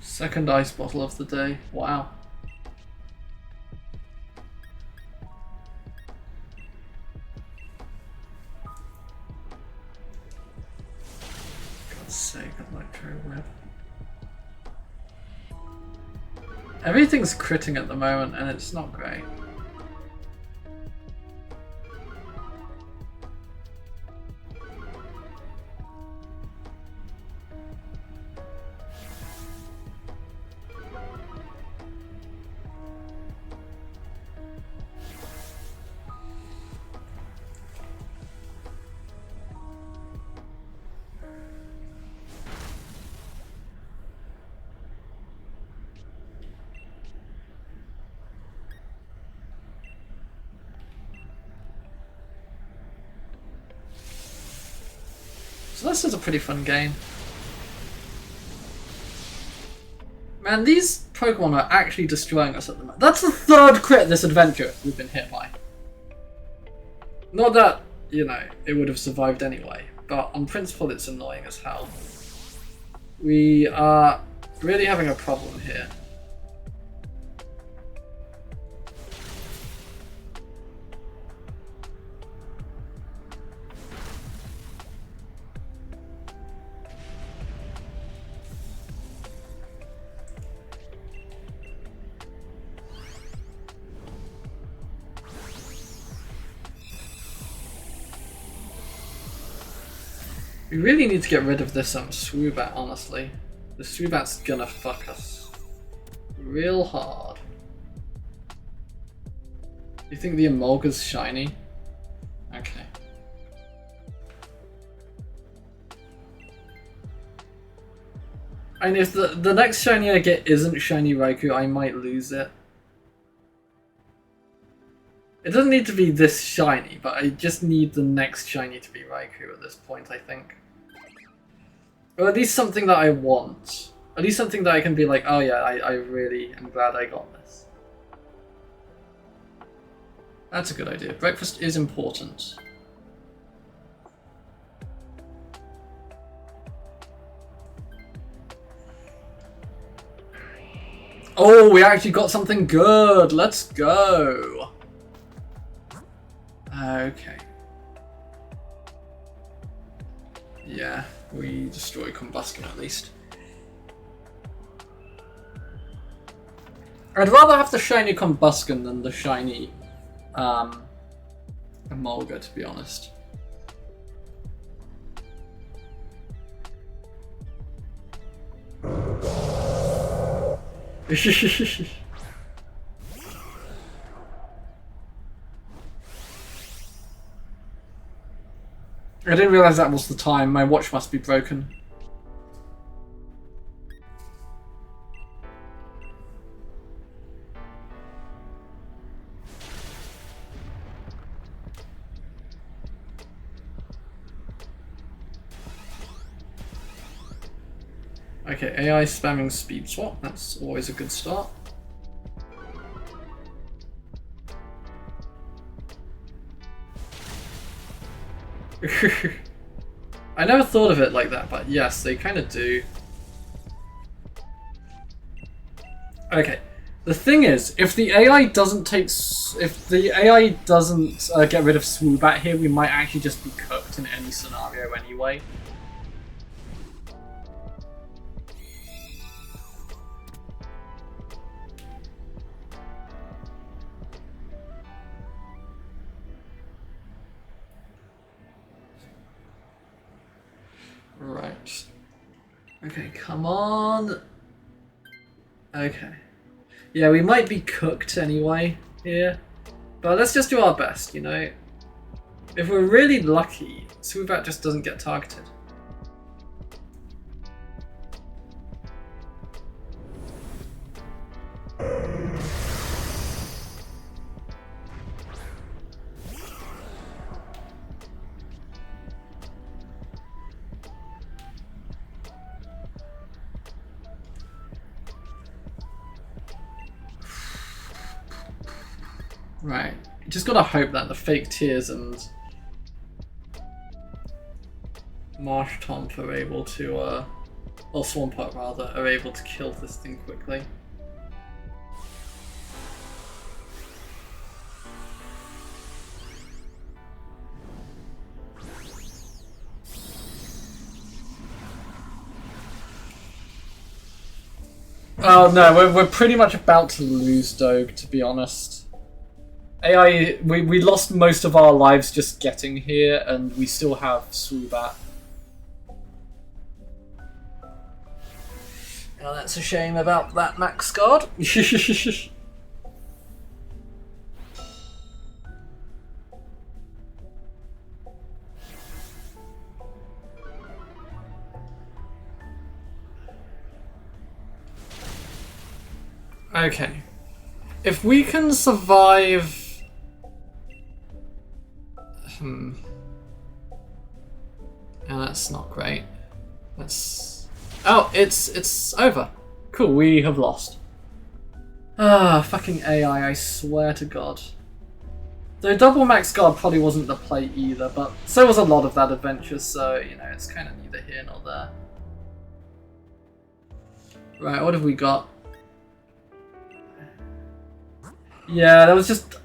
Second ice bottle of the day. Wow. God's sake, Electro Whip. Everything's critting at the moment and it's not great. So this is a pretty fun game. Man, these Pokemon are actually destroying us at the moment. That's the 3rd crit this adventure we've been hit by. Not that, you know, it would have survived anyway, but on principle it's annoying as hell. We are really having a problem here. We really need to get rid of this Swoobat, honestly. The Swoobat's gonna fuck us real hard. You think the Emolga's shiny? Okay. And if the next shiny I get isn't shiny Raikou, I might lose it. It doesn't need to be this shiny, but I just need the next shiny to be Raikou at this point, I think. Or at least something that I want. At least something that I can be like, oh yeah, I really am glad I got this. That's a good idea. Breakfast is important. Oh, we actually got something good. Let's go. Okay. Yeah, we destroy Combuskin at least. I'd rather have the shiny Combuskin than the shiny Emolga, to be honest. I didn't realise that was the time. My watch must be broken. Okay, AI spamming speed swap. That's always a good start. I never thought of it like that, but yes, they kind of do. Okay, the thing is, if the AI doesn't get rid of Swoobat here, we might actually just be cooked in any scenario anyway. Right. Okay, come on. Okay. Yeah, we might be cooked anyway here. But let's just do our best, you know? If we're really lucky, Swoobat just doesn't get targeted. Right. Just gotta hope that the fake tears and Marsh Tomp are able to, or Swampert rather, are able to kill this thing quickly. Oh no, we're pretty much about to lose Doge, to be honest. AI, we lost most of our lives just getting here, and we still have Swoobat. Oh, that's a shame about that max guard. Okay. If we can survive... Yeah, that's not great. That's... Oh, it's over. Cool, we have lost. Ah, fucking AI, I swear to God. Though double max guard probably wasn't the play either, but so was a lot of that adventure, so, you know, it's kind of neither here nor there. Right, what have we got? Yeah, that was just...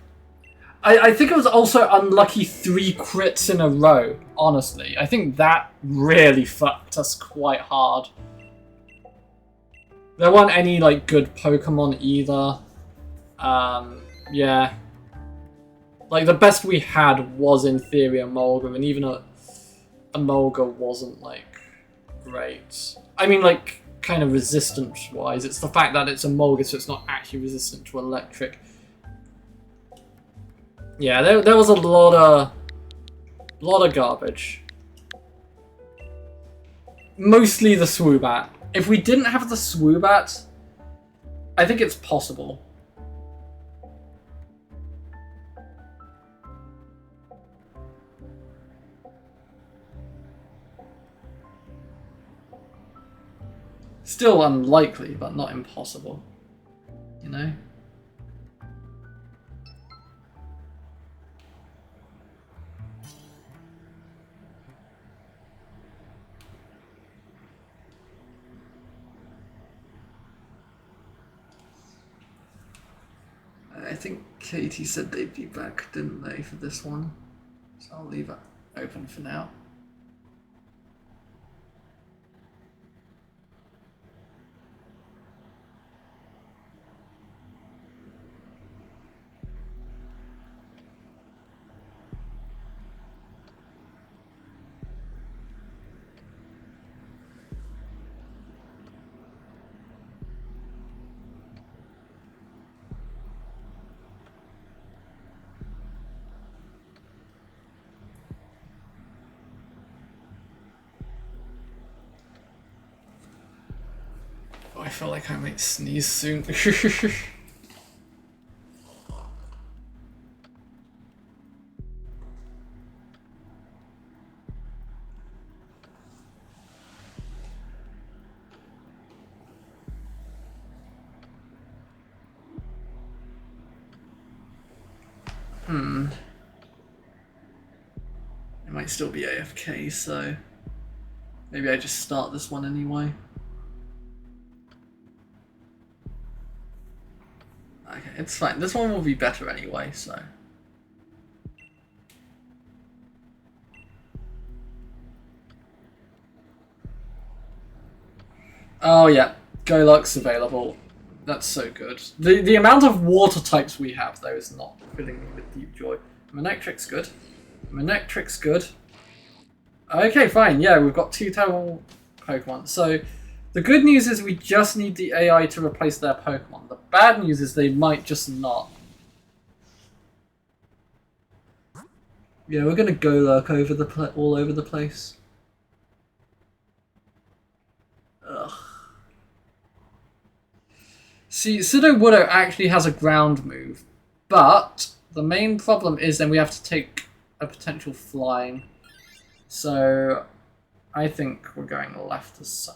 I think it was also unlucky 3 crits in a row, honestly. I think that really fucked us quite hard. There weren't any, like, good Pokemon either. Yeah. Like, the best we had was, in theory, Emolga, and even Emolga wasn't, like, great. I mean, like, kind of resistance-wise. It's the fact that it's Emolga, so it's not actually resistant to electric. Yeah, there was a lot of garbage. Mostly the Swoobat. If we didn't have the Swoobat, I think it's possible. Still unlikely, but not impossible. You know? think Katie said they'd be back, didn't they, for this one? So I'll leave it open for now. I feel like I might sneeze soon. It might still be AFK, so maybe I just start this one anyway. Okay, it's fine. This one will be better anyway, so. Oh yeah, Golux available. That's so good. The amount of water types we have though is not filling me with deep joy. Manectric's good. Manectric's good. Okay, fine. Yeah, we've got 2 terrible Pokemon. So the good news is we just need the AI to replace their Pokemon. The bad news is they might just not. Yeah, we're gonna Golurk over the all over the place. Ugh. See, Sudowoodo actually has a ground move, but the main problem is then we have to take a potential flying. So I think we're going left as such.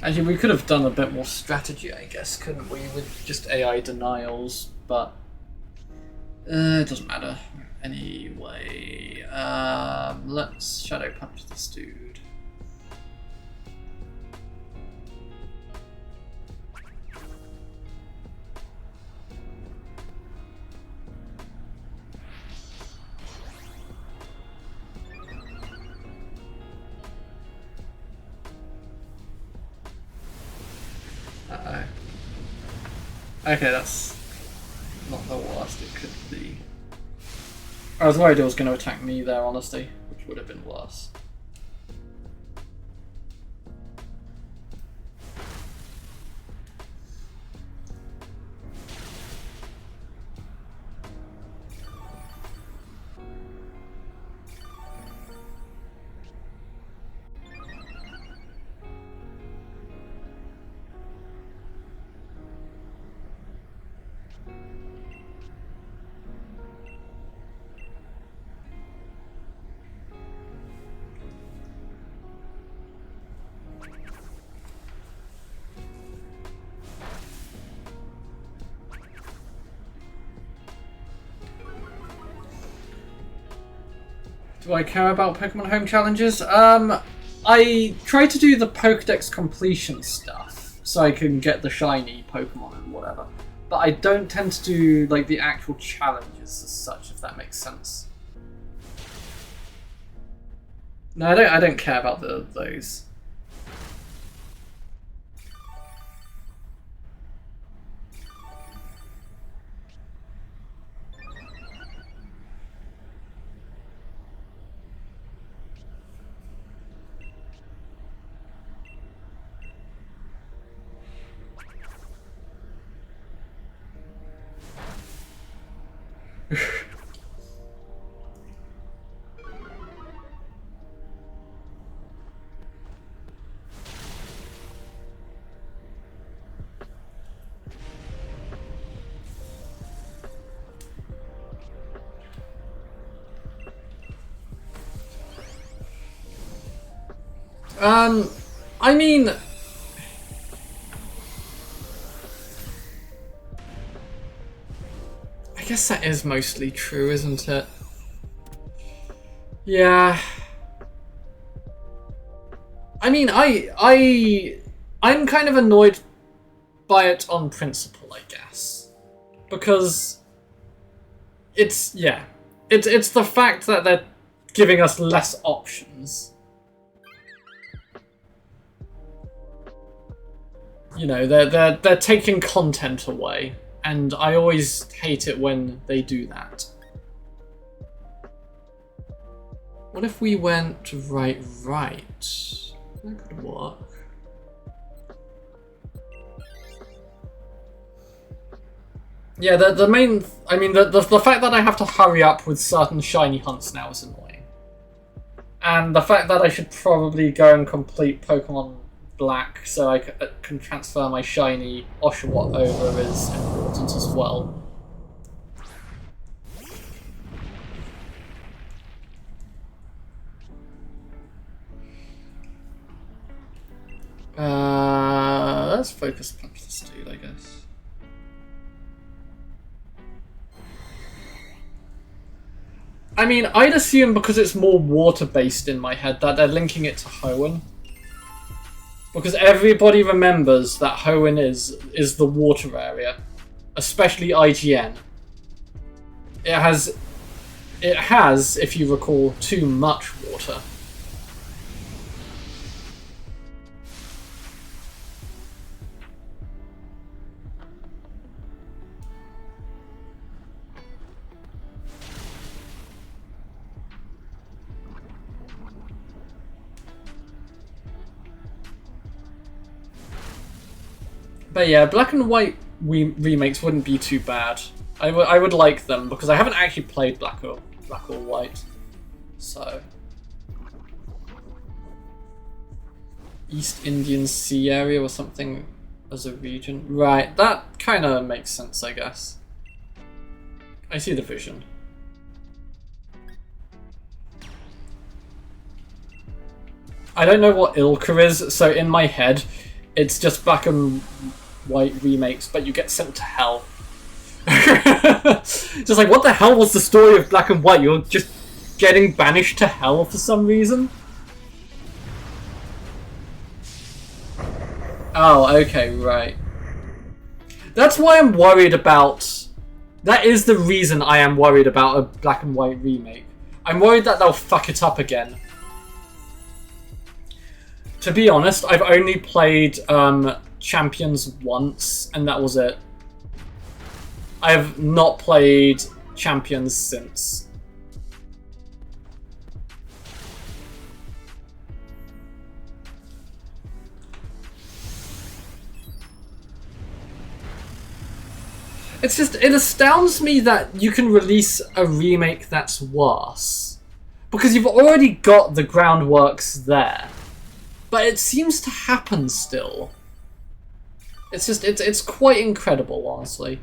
Actually, we could have done a bit more strategy, I guess, couldn't we, with just AI denials, but it doesn't matter. Anyway, let's Shadow Punch this dude. Uh-oh. Okay, that's not the worst it could be. I was worried it was going to attack me there, honestly, which would have been worse. Do I care about Pokemon Home challenges? I try to do the Pokedex completion stuff so I can get the shiny Pokemon and whatever. But I don't tend to do like the actual challenges as such, if that makes sense. No, I don't care about those. I mean, guess that is mostly true, isn't it? Yeah. I mean, I'm kind of annoyed by it on principle, I guess. Because it's the fact that they're giving us less options. You know, they're taking content away, and I always hate it when they do that. What if we went right? That could work. Yeah, the main... I mean, the fact that I have to hurry up with certain shiny hunts now is annoying. And the fact that I should probably go and complete Pokemon Black so I can transfer my shiny Oshawott over is important as well. Let's focus punch this dude, I guess. I mean, I'd assume because it's more water-based in my head that they're linking it to Hoenn. Because everybody remembers that Hoenn is the water area. Especially IGN. It has, if you recall, too much water. But yeah, Black and White remakes wouldn't be too bad. I would like them, because I haven't actually played Black or White. So... East Indian Sea area or something as a region. Right, that kind of makes sense, I guess. I see the vision. I don't know what Ilka is, so in my head, it's just Black and White remakes, but you get sent to hell. Just like, what the hell was the story of Black and White? You're just getting banished to hell for some reason? Oh, okay, right. That's why I'm worried about... That is the reason I am worried about a Black and White remake. I'm worried that they'll fuck it up again. To be honest, I've only played Champions once, and that was it. I have not played Champions since. It's just, it astounds me that you can release a remake that's worse. Because you've already got the groundworks there. But it seems to happen still. It's just, it's quite incredible, honestly.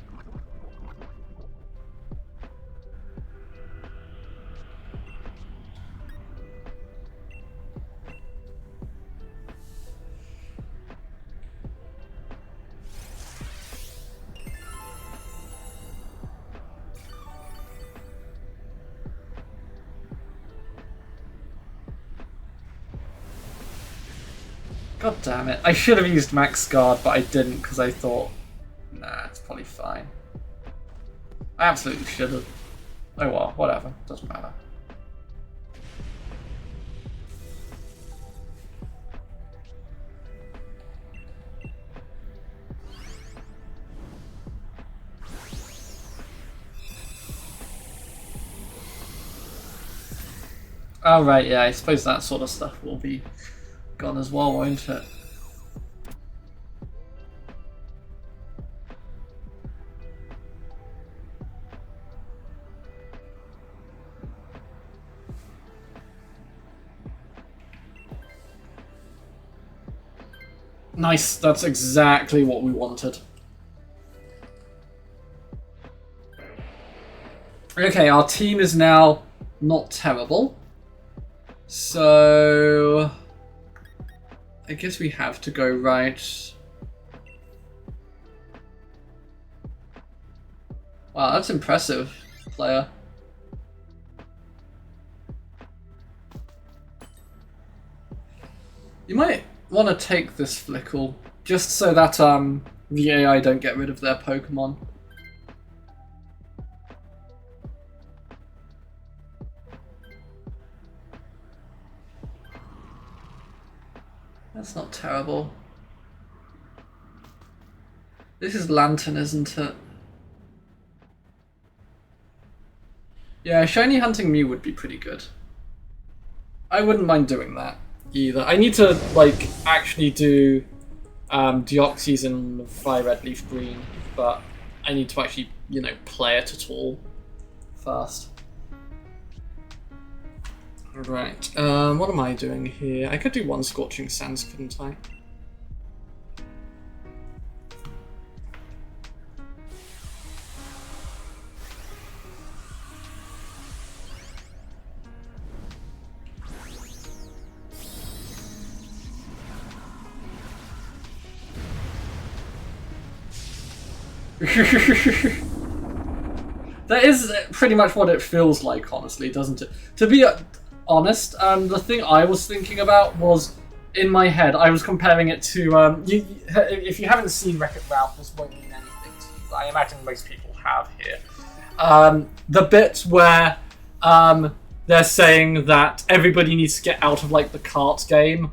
God damn it. I should have used Max Guard, but I didn't because I thought, nah, it's probably fine. I absolutely should have. Oh well, whatever. Doesn't matter. Oh right, yeah, I suppose that sort of stuff will be gone as well, won't it? Nice, that's exactly what we wanted. Okay, our team is now not terrible. So... I guess we have to go right. Wow, that's impressive, player. You might want to take this Flickle, just so that the AI don't get rid of their Pokemon. That's not terrible. This is Lantern, isn't it? Yeah, shiny hunting Mew would be pretty good. I wouldn't mind doing that either. I need to, like, actually do Deoxys in Fire Red Leaf Green, but I need to actually, you know, play it at all first. Right, what am I doing here? I could do one Scorching Sands, couldn't I? That is pretty much what it feels like, honestly, doesn't it? To be honest, the thing I was thinking about was, in my head, I was comparing it to, if you haven't seen Wreck-It Ralph, this won't mean anything to you, but I imagine most people have here. The bit where they're saying that everybody needs to get out of, like, the kart game,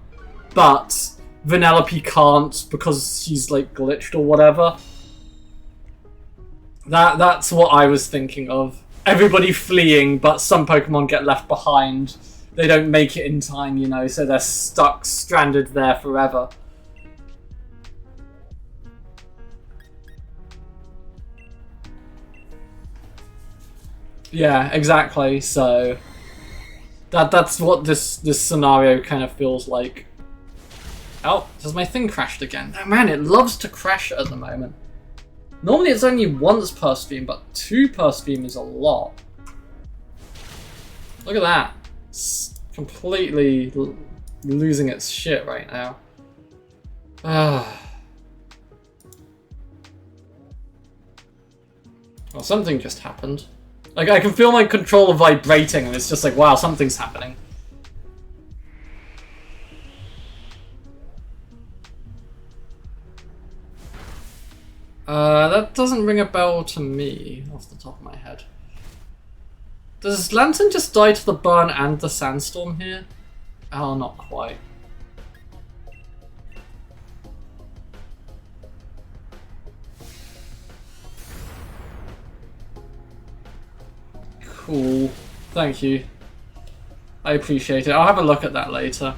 but Vanellope can't because she's, like, glitched or whatever. That's what I was thinking of. Everybody fleeing, but some Pokemon get left behind. They don't make it in time, you know, so they're stuck, stranded there forever. Yeah, exactly, so that's what this scenario kind of feels like. Oh, has my thing crashed again? Oh man, it loves to crash at the moment. Normally it's only once per stream, but 2 per stream is a lot. Look at that. It's completely losing its shit right now. Well, something just happened. Like, I can feel my controller vibrating and it's just like, wow, something's happening. That doesn't ring a bell to me off the top of my head. Does Lantern just die to the burn and the sandstorm here? Oh, not quite. Cool. Thank you. I appreciate it. I'll have a look at that later.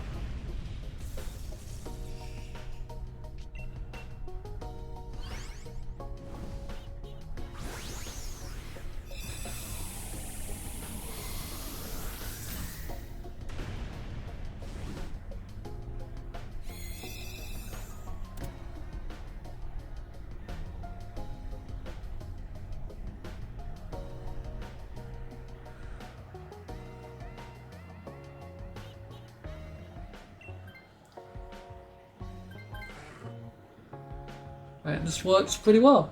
Right, this works pretty well.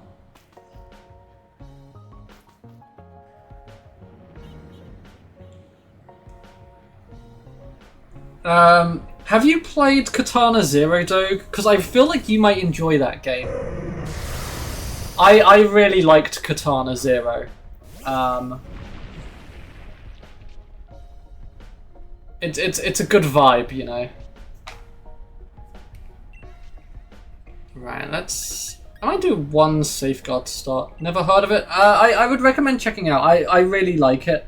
Have you played Katana Zero Dog? Because I feel like you might enjoy that game. I really liked Katana Zero. It's a good vibe, you know. Right, let's... I might do one Safeguard start. Never heard of it. I would recommend checking out. I really like it.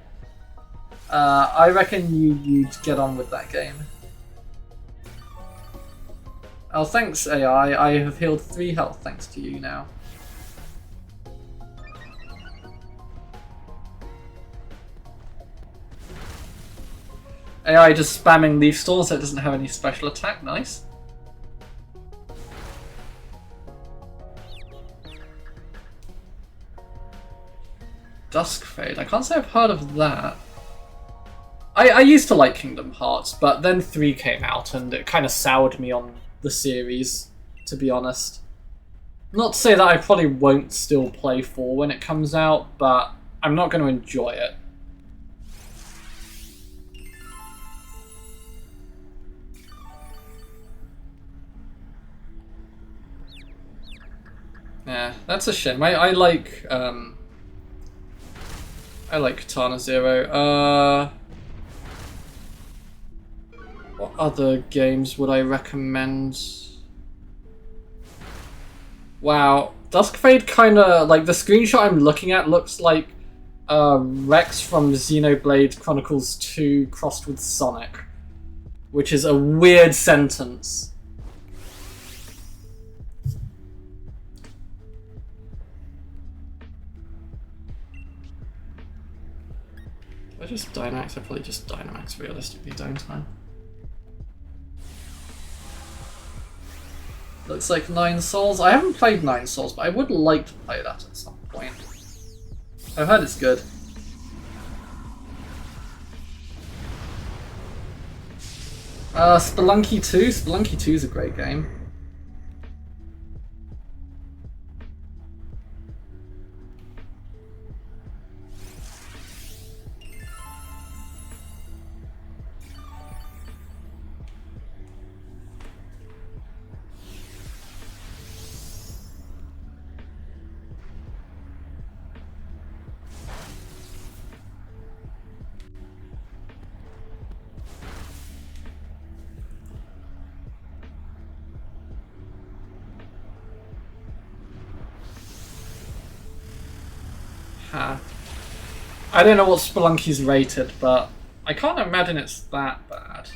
I reckon you'd get on with that game. Oh, thanks, AI. I have healed 3 health thanks to you now. AI just spamming Leaf Storm so it doesn't have any special attack. Nice. Dusk Fade. I can't say I've heard of that. I used to like Kingdom Hearts, but then 3 came out and it kind of soured me on the series, to be honest. Not to say that I probably won't still play 4 when it comes out, but I'm not going to enjoy it. Yeah, that's a shame. I like Katana Zero. What other games would I recommend? Wow, Duskfade kinda, like, the screenshot I'm looking at looks like Rex from Xenoblade Chronicles 2 crossed with Sonic, which is a weird sentence. Do I just dynamax? I probably just dynamax realistically, don't I? Looks like 9 Souls. I haven't played 9 Souls, but I would like to play that at some point. I've heard it's good. Spelunky 2? Spelunky 2 is a great game. I don't know what Spelunky's rated, but I can't imagine it's that bad.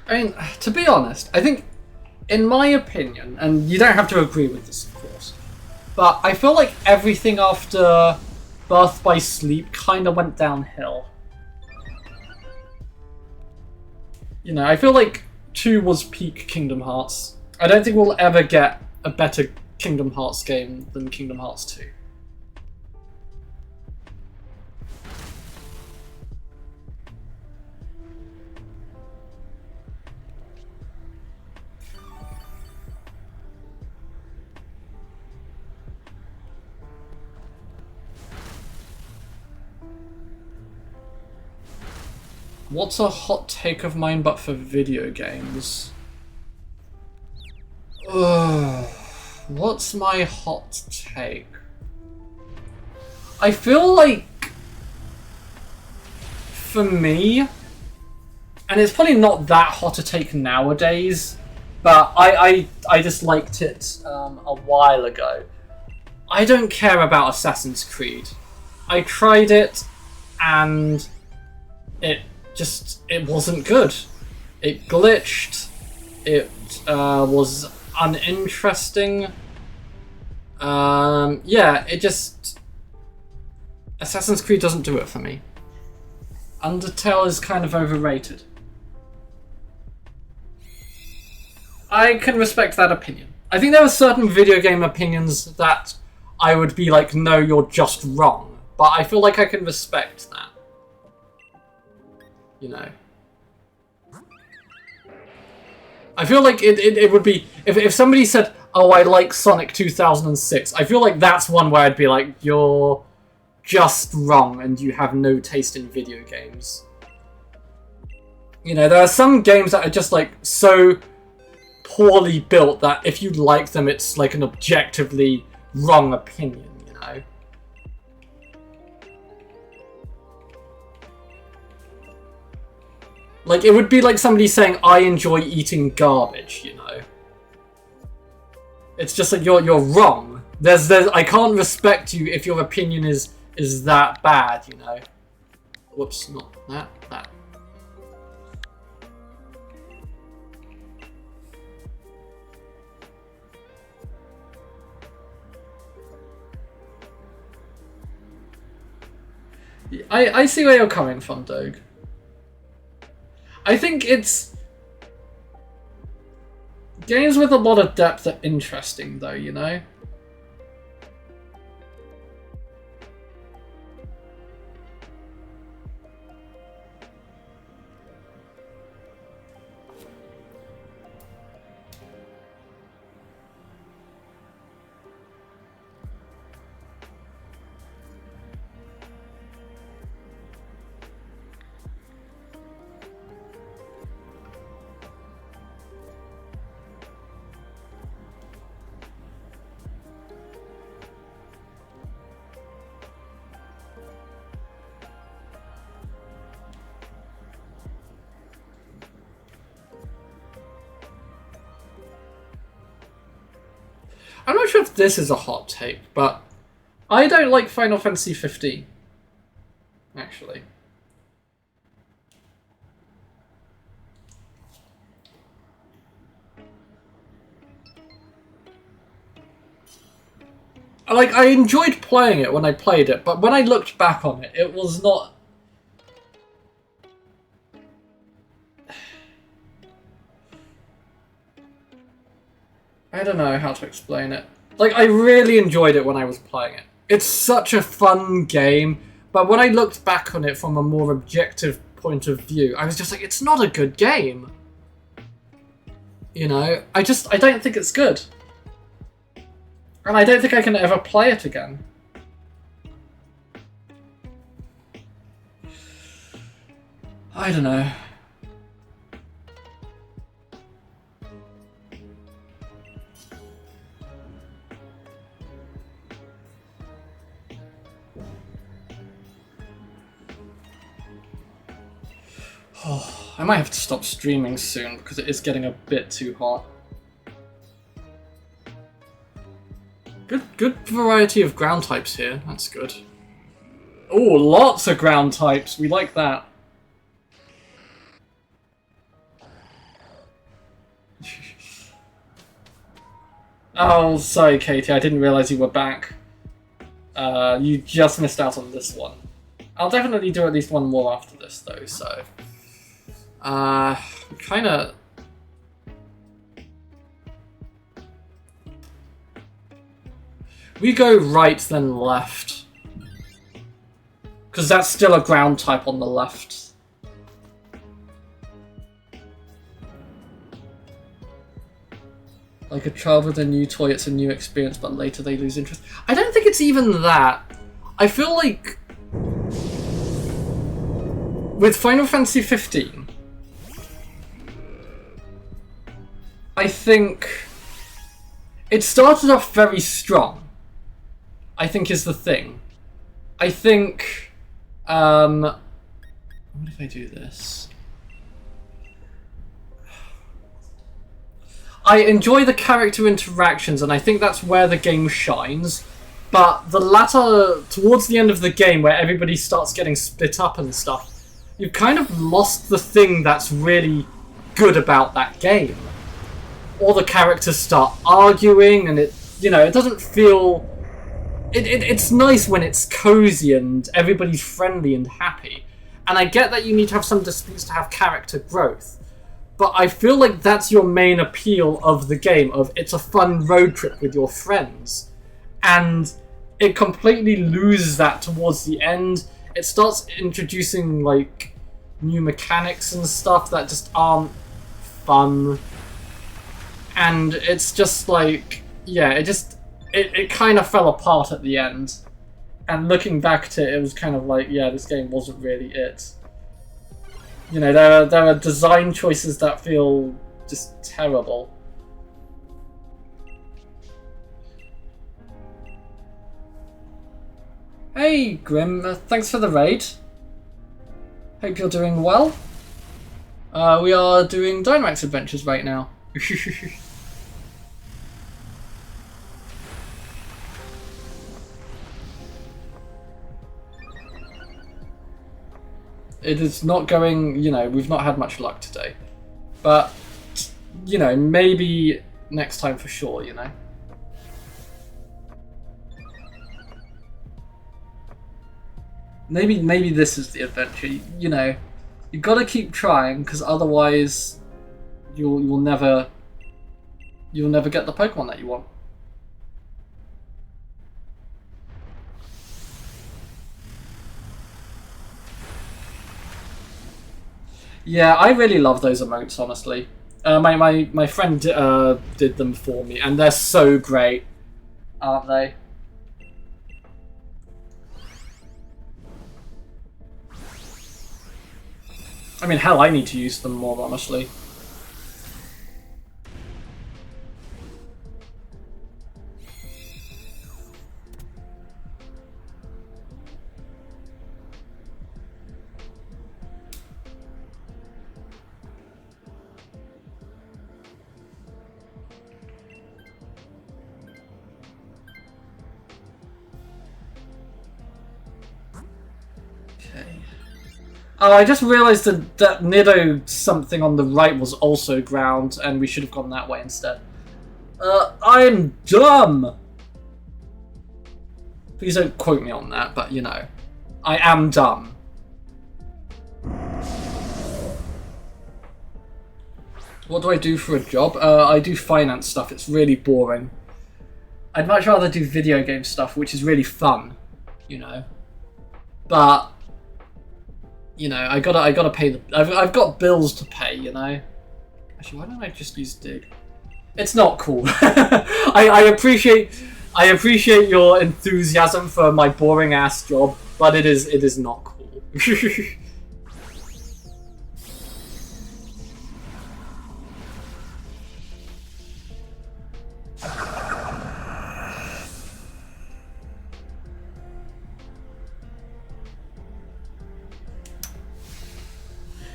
I mean, to be honest, I think, in my opinion, and you don't have to agree with this, of course, but I feel like everything after Birth by Sleep kind of went downhill. You know, I feel like 2 was peak Kingdom Hearts. I don't think we'll ever get a better Kingdom Hearts game than Kingdom Hearts 2. What's a hot take of mine but for video games? What's my hot take? I feel like, for me, and it's probably not that hot a take nowadays, but I just liked it a while ago. I don't care about Assassin's Creed. I tried it, and it wasn't good. It glitched. It was uninteresting. Yeah, it just... Assassin's Creed doesn't do it for me. Undertale is kind of overrated. I can respect that opinion. I think there are certain video game opinions that I would be like, no, you're just wrong. But I feel like I can respect that. You know. I feel like it would be... If somebody said, oh, I like Sonic 2006, I feel like that's one where I'd be like, you're just wrong and you have no taste in video games. You know, there are some games that are just like so poorly built that if you like them, it's like an objectively wrong opinion, you know? Like, it would be like somebody saying, I enjoy eating garbage, you know? It's just like, you're wrong. I can't respect you if your opinion is that bad, you know? Whoops, not that. I see where you're coming from, Doug. I think it's... Games with a lot of depth are interesting, though, you know? I'm not sure if this is a hot take, but I don't like Final Fantasy 15. Actually. Like, I enjoyed playing it when I played it, but when I looked back on it, it was not... I don't know how to explain it. Like, I really enjoyed it when I was playing it. It's such a fun game, but when I looked back on it from a more objective point of view, I was just like, it's not a good game. You know, I don't think it's good. And I don't think I can ever play it again. I don't know. Oh, I might have to stop streaming soon because it is getting a bit too hot. Good variety of ground types here. That's good. Oh, lots of ground types. We like that. Oh, sorry, Katie. I didn't realize you were back. You just missed out on this one. I'll definitely do at least one more after this, though, so... kinda... We go right, then left. Because that's still a ground type on the left. Like a child with a new toy, it's a new experience, but later they lose interest. I don't think it's even that. I feel like... With Final Fantasy 15... I think... It started off very strong. I think is the thing. I think... what if I do this? I enjoy the character interactions, and I think that's where the game shines. But the latter, towards the end of the game, where everybody starts getting split up and stuff, you've kind of lost the thing that's really good about that game. All the characters start arguing, and it, you know, it doesn't feel... It's nice when it's cozy and everybody's friendly and happy. And I get that you need to have some disputes to have character growth. But I feel like that's your main appeal of the game, of it's a fun road trip with your friends. And it completely loses that towards the end. It starts introducing, like, new mechanics and stuff that just aren't fun. And it's just like, yeah, it kind of fell apart at the end. And looking back to it, it was kind of like, yeah, this game wasn't really it. You know, there are design choices that feel just terrible. Hey, Grim, thanks for the raid. Hope you're doing well. We are doing Dynamax adventures right now. It is not going, you know, we've not had much luck today. But, you know, maybe next time for sure, you know. Maybe this is the adventure. You know, you gotta keep trying, because otherwise, you'll never get the Pokemon that you want. Yeah, I really love those emotes, honestly. My friend did them for me, and they're so great, aren't they? I mean, hell, I need to use them more, honestly. Oh, I just realised that Nido something on the right was also ground, and we should have gone that way instead. I'm dumb! Please don't quote me on that, but you know. I am dumb. What do I do for a job? I do finance stuff. It's really boring. I'd much rather do video game stuff, which is really fun, you know. But you know, I gotta pay the. I've got bills to pay, you know. Actually, why don't I just use dig? It's not cool. I appreciate your enthusiasm for my boring ass job, but it is not cool.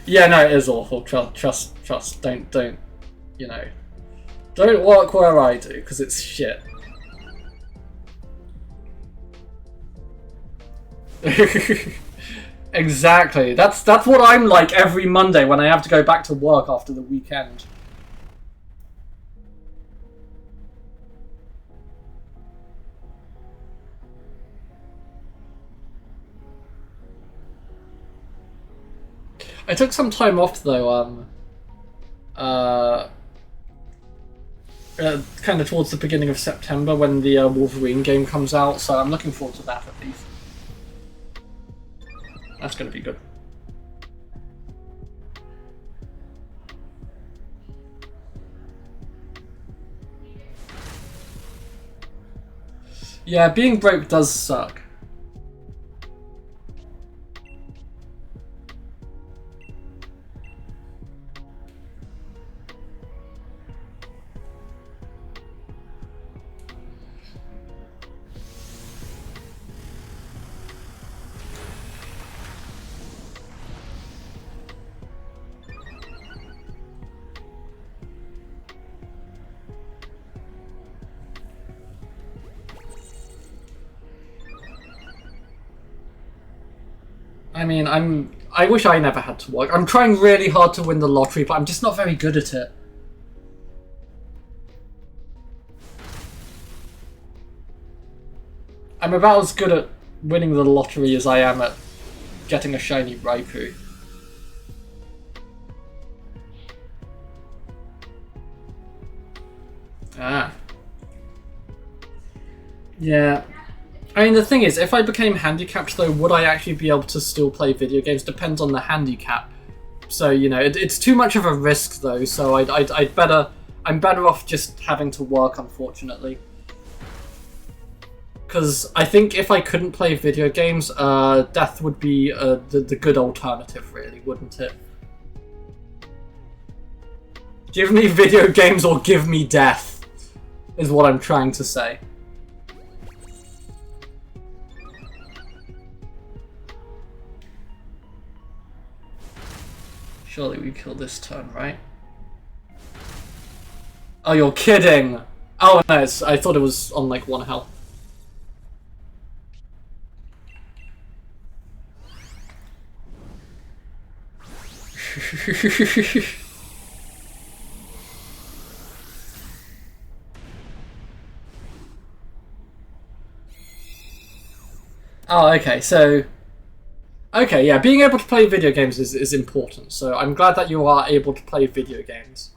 Yeah, no, it is awful. Trust. Don't, you know, don't work where I do, because it's shit. Exactly. That's what I'm like every Monday when I have to go back to work after the weekend. I took some time off though, kind of towards the beginning of September when the Wolverine game comes out, so I'm looking forward to that at least. That's going to be good. Yeah, being broke does suck. I mean, I wish I never had to work. I'm trying really hard to win the lottery, but I'm just not very good at it. I'm about as good at winning the lottery as I am at getting a shiny Raikou. Ah. Yeah. I mean, the thing is, if I became handicapped, though, would I actually be able to still play video games? Depends on the handicap. So, you know, it's too much of a risk, though, so I'm better off just having to work, unfortunately. Because I think if I couldn't play video games, death would be the good alternative, really, wouldn't it? Give me video games or give me death, is what I'm trying to say. Surely we kill this turn, right? Oh, you're kidding! Oh, no, I thought it was on, like, 1 health. Oh, okay, so Okay, yeah, being able to play video games is important, so I'm glad that you are able to play video games.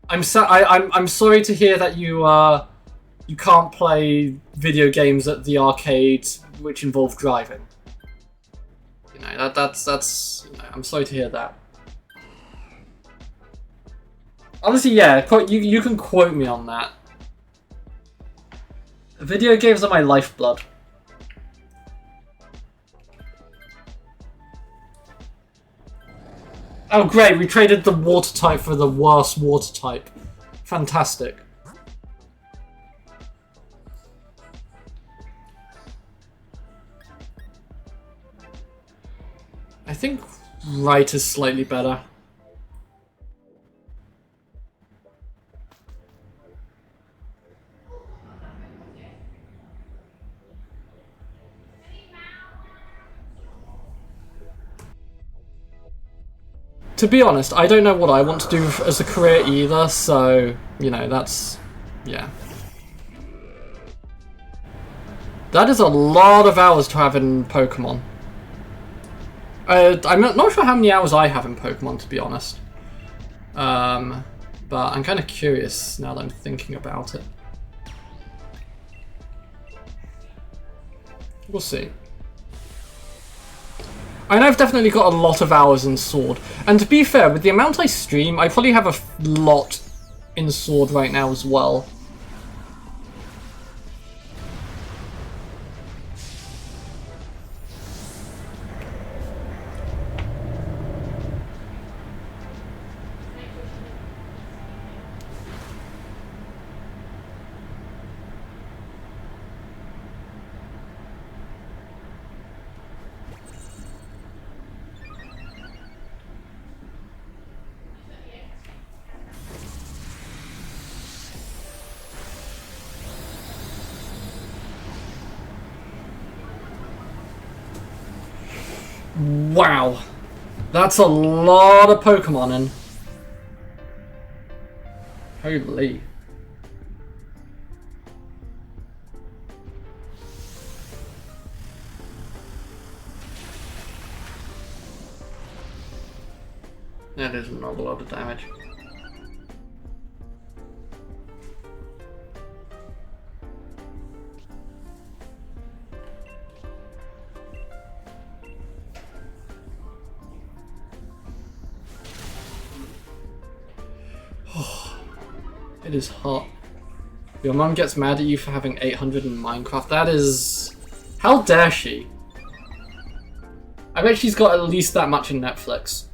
I'm sorry to hear that you can't play video games at the arcade which involve driving. You know, that's you know, I'm sorry to hear that. Honestly, yeah, you can quote me on that. Video games are my lifeblood. Oh great, we traded the water type for the worst water type. Fantastic. I think right is slightly better. To be honest, I don't know what I want to do as a career either, so, you know, that's... yeah. That is a lot of hours to have in Pokemon. I'm not sure how many hours I have in Pokemon, to be honest. But I'm kind of curious now that I'm thinking about it. We'll see. I know I've definitely got a lot of hours in Sword. And to be fair, with the amount I stream, I probably have a lot in Sword right now as well. Wow, that's a lot of Pokemon in. Holy. That is not a lot of damage. It is hot. Your mum gets mad at you for having 800 in Minecraft. That is... how dare she? I bet she's got at least that much in Netflix.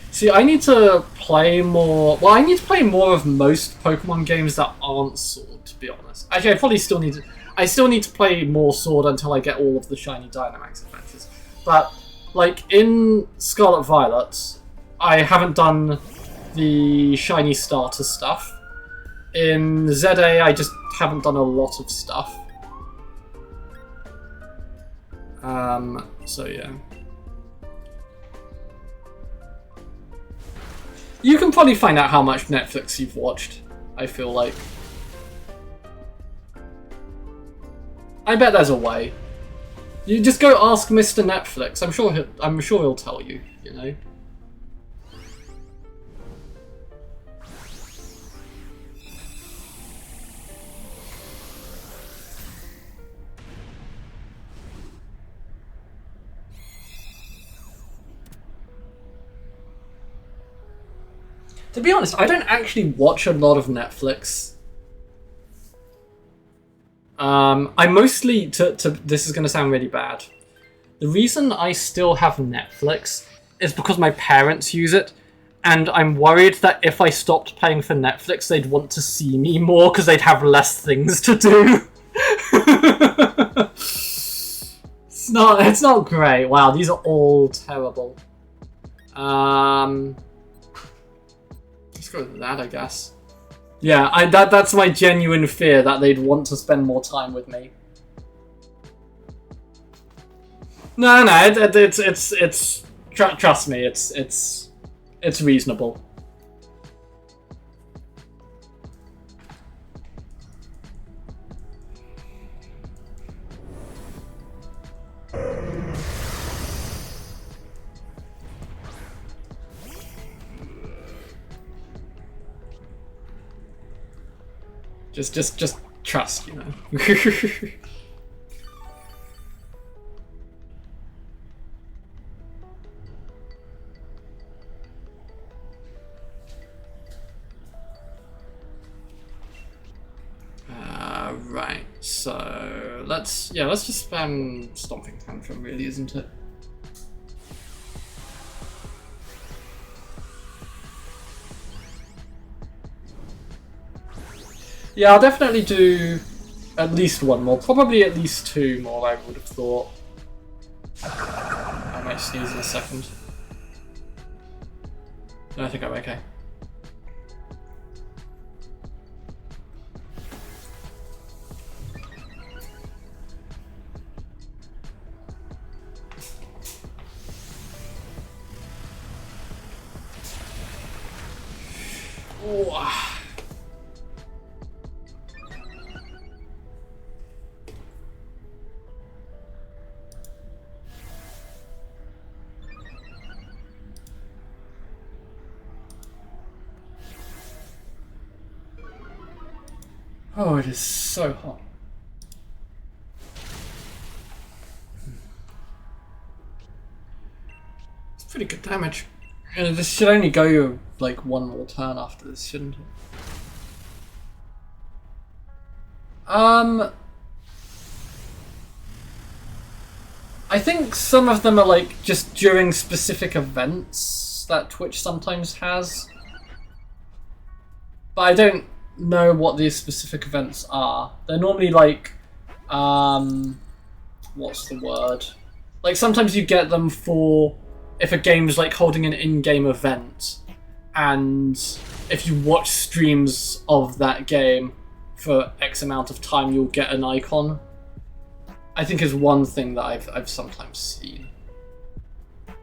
See, I need to play more... well, I need to play more of most Pokemon games that aren't Sword, to be honest. Actually, I probably still need to... I still need to play more Sword until I get all of the shiny Dynamax adventures. But, like, in Scarlet Violet, I haven't done the shiny starter stuff. In ZA, I just haven't done a lot of stuff. So yeah. You can probably find out how much Netflix you've watched, I feel like. I bet there's a way. You just go ask Mr. Netflix. I'm sure he'll tell you, you know. To be honest, I don't actually watch a lot of Netflix. I mostly, this is going to sound really bad. The reason I still have Netflix is because my parents use it, and I'm worried that if I stopped paying for Netflix, they'd want to see me more because they'd have less things to do. It's not great. Wow, these are all terrible. Let's go with that, I guess. Yeah, that's my genuine fear, that they'd want to spend more time with me. No, it's trust me, it's reasonable. Just trust, you know. Right, so let's just spam Stomping Tantrum, really, isn't it? Yeah, I'll definitely do at least one more, probably at least two more, I would have thought. I might sneeze in a second. No, I think I'm okay. Ooh. Oh, it is so hot. It's pretty good damage. And this should only go like one more turn after this, shouldn't it? I think some of them are like just during specific events that Twitch sometimes has. But I don't know what these specific events are. They're normally like, what's the word? Like sometimes you get them for if a game's like holding an in-game event, and if you watch streams of that game for X amount of time, you'll get an icon. I think is one thing that I've sometimes seen.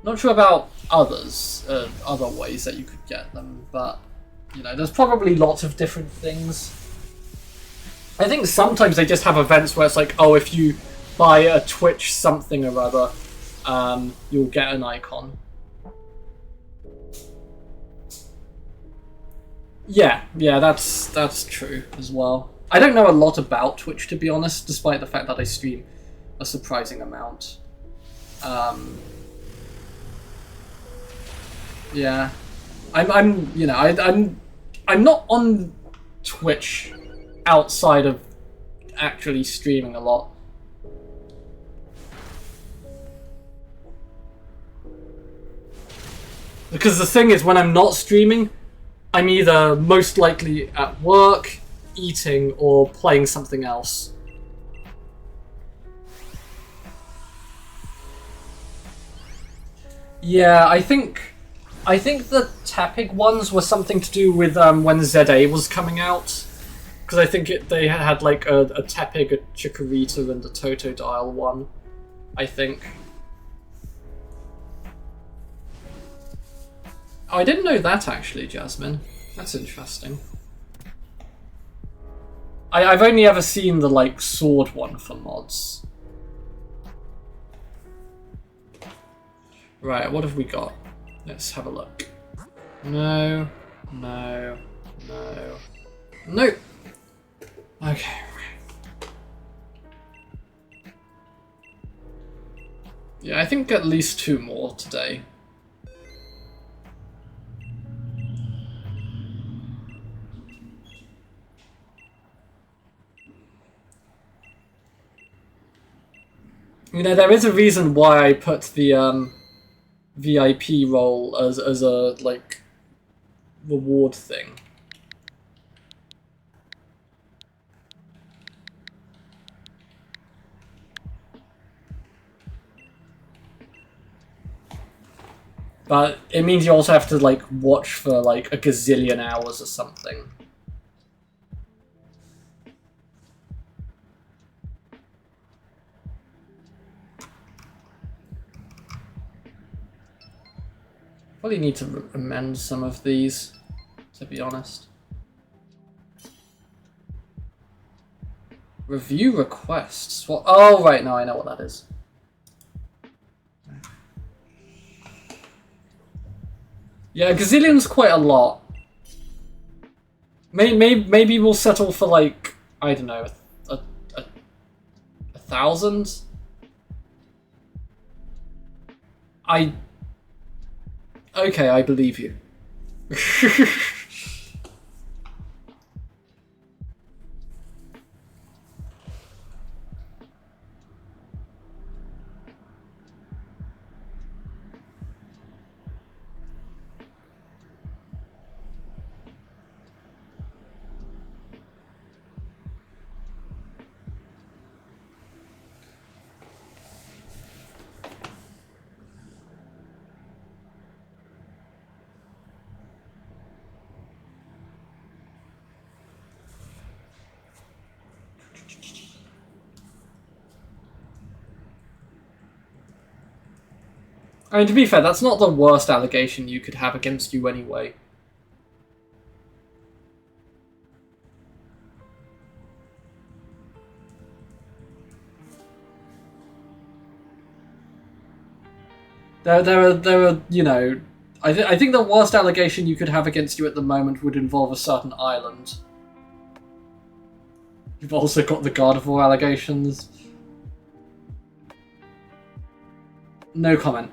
Not sure about others, other ways that you could get them, but you know, there's probably lots of different things. I think sometimes they just have events where it's like, oh, if you buy a Twitch something or other, you'll get an icon. Yeah, that's true as well. I don't know a lot about Twitch, to be honest, despite the fact that I stream a surprising amount. Yeah, I'm you know, I'm not on Twitch outside of actually streaming a lot. Because the thing is, when I'm not streaming, I'm either most likely at work, eating, or playing something else. Yeah, I think the Tepig ones were something to do with when ZA was coming out. Because I think they had like a Tepig, a Chikorita, and a Totodile one, I think. Oh, I didn't know that actually, Jasmine. That's interesting. I've only ever seen the like sword one for mods. Right, what have we got? Let's have a look. No. Okay. Yeah, I think at least two more today. You know, there is a reason why I put the VIP role as a like reward thing. But it means you also have to like watch for like a gazillion hours or something. Probably need to amend some of these, to be honest. Review requests. What? Oh, right, now I know what that is. Yeah, gazillion's quite a lot. Maybe we'll settle for like, I don't know, a 1,000. Okay, I believe you. I mean, to be fair, that's not the worst allegation you could have against you anyway. There are, you know, I think the worst allegation you could have against you at the moment would involve a certain island. You've also got the Gardevoir allegations. No comment.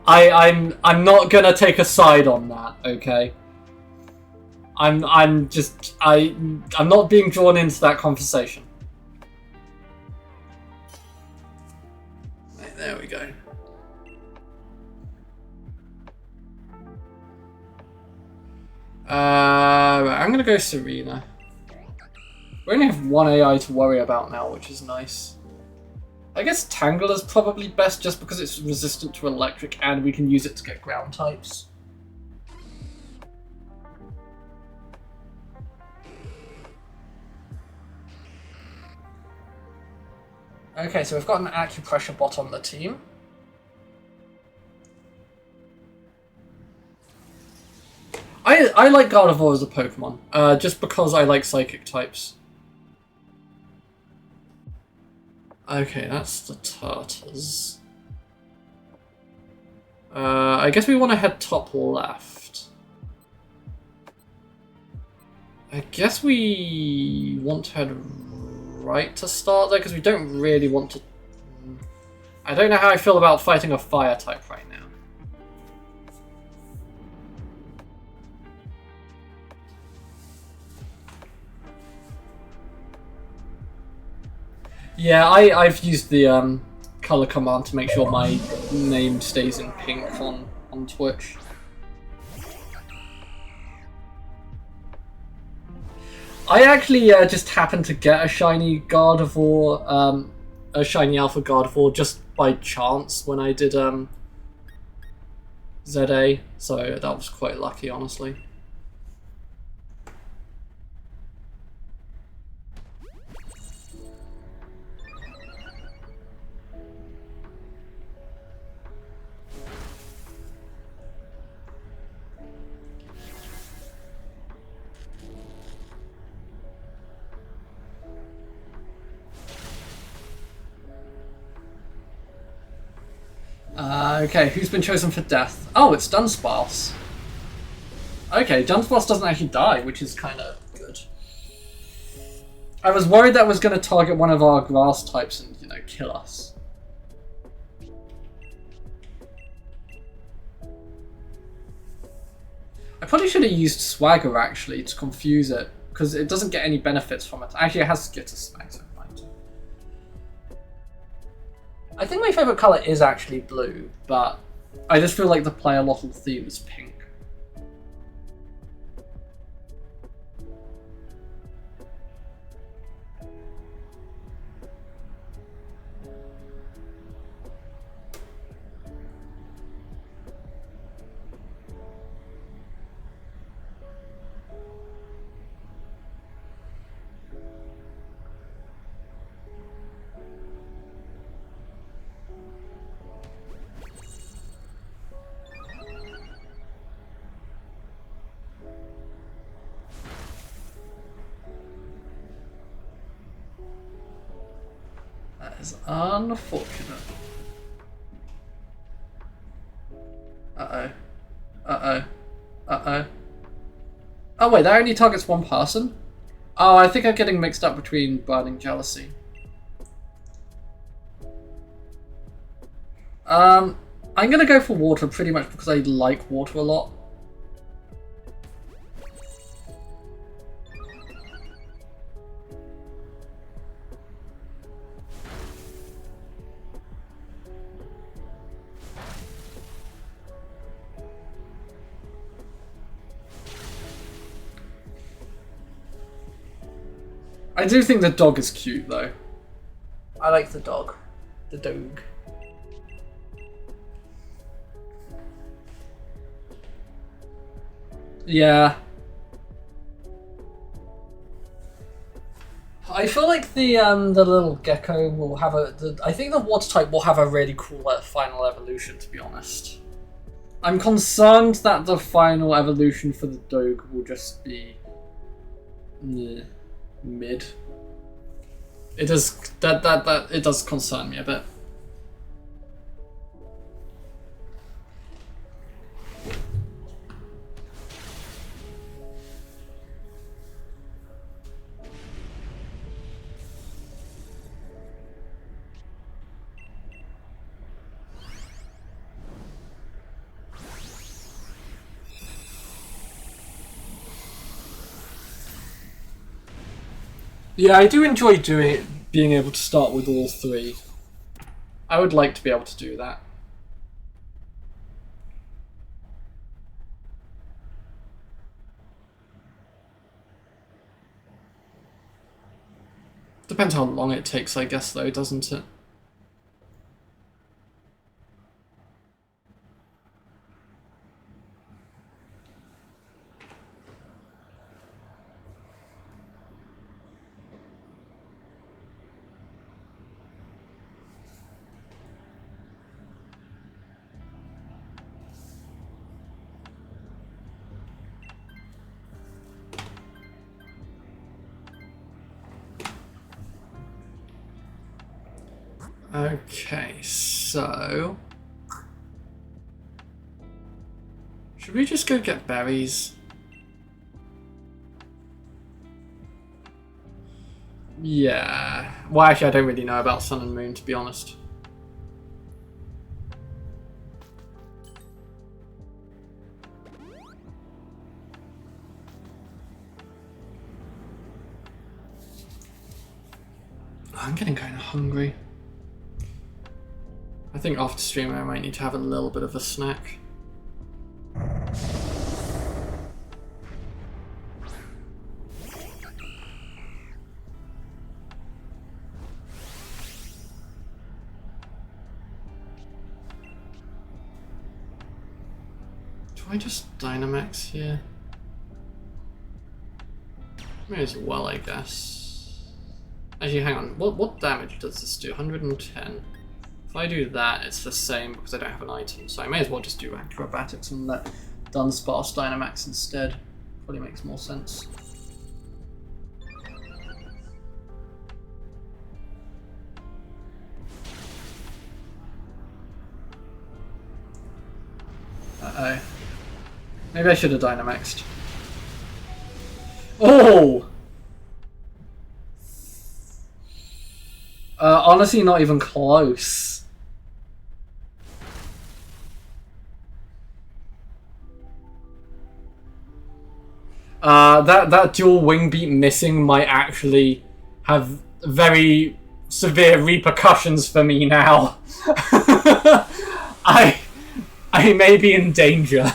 I'm not gonna take a side on that, okay? I'm not being drawn into that conversation. Right, there we go. Right, I'm gonna go Serena. We only have one AI to worry about now, which is nice. I guess Tangler's probably best just because it's resistant to electric and we can use it to get ground types. Okay, so we've got an acupressure bot on the team. I like Gardevoir as a Pokemon, just because I like psychic types. Okay, that's the Turtles. I guess we want to head top left. I guess we want to head right to start there, because we don't really want to... I don't know how I feel about fighting a fire type right now. Yeah, I've used the color command to make sure my name stays in pink on Twitch. I actually just happened to get a shiny Gardevoir, a shiny Alpha Gardevoir just by chance when I did ZA, so that was quite lucky, honestly. Okay, who's been chosen for death? Oh, it's Dunsparce. Okay, Dunsparce doesn't actually die, which is kind of good. I was worried that was going to target one of our grass types and, you know, kill us. I probably should have used Swagger, actually, to confuse it, because it doesn't get any benefits from it. Actually, it has Skitter Snag, so fine. I think my favourite colour is actually blue, but I just feel like the player lottle theme is pink. is unfortunate. Uh-oh. Uh-oh. Uh-oh. Oh wait, that only targets one person? Oh, I think I'm getting mixed up between Burning Jealousy. I'm gonna go for water pretty much because I like water a lot. I do think the dog is cute though. I like the dog. The dog. Yeah. I feel like the little gecko will have I think the water type will have a really cool final evolution, to be honest. I'm concerned that the final evolution for the dog will just be mid. It does it does concern me a bit. Yeah, I do enjoy being able to start with all three. I would like to be able to do that. Depends how long it takes, I guess, though, doesn't it? Okay, so... should we just go get berries? Yeah. Well, actually, I don't really know about Sun and Moon, to be honest. I'm getting kind of hungry. I think after stream I might need to have a little bit of a snack. Do I just dynamax here? May as well, I guess. Actually, hang on. What damage does this do? 110. If I do that, it's the same because I don't have an item, so I may as well just do acrobatics and let Dunsparce dynamax instead. Probably makes more sense. Uh-oh. Maybe I should have dynamaxed. Oh! Honestly, not even close. That dual wing beat missing might actually have very severe repercussions for me now. I may be in danger.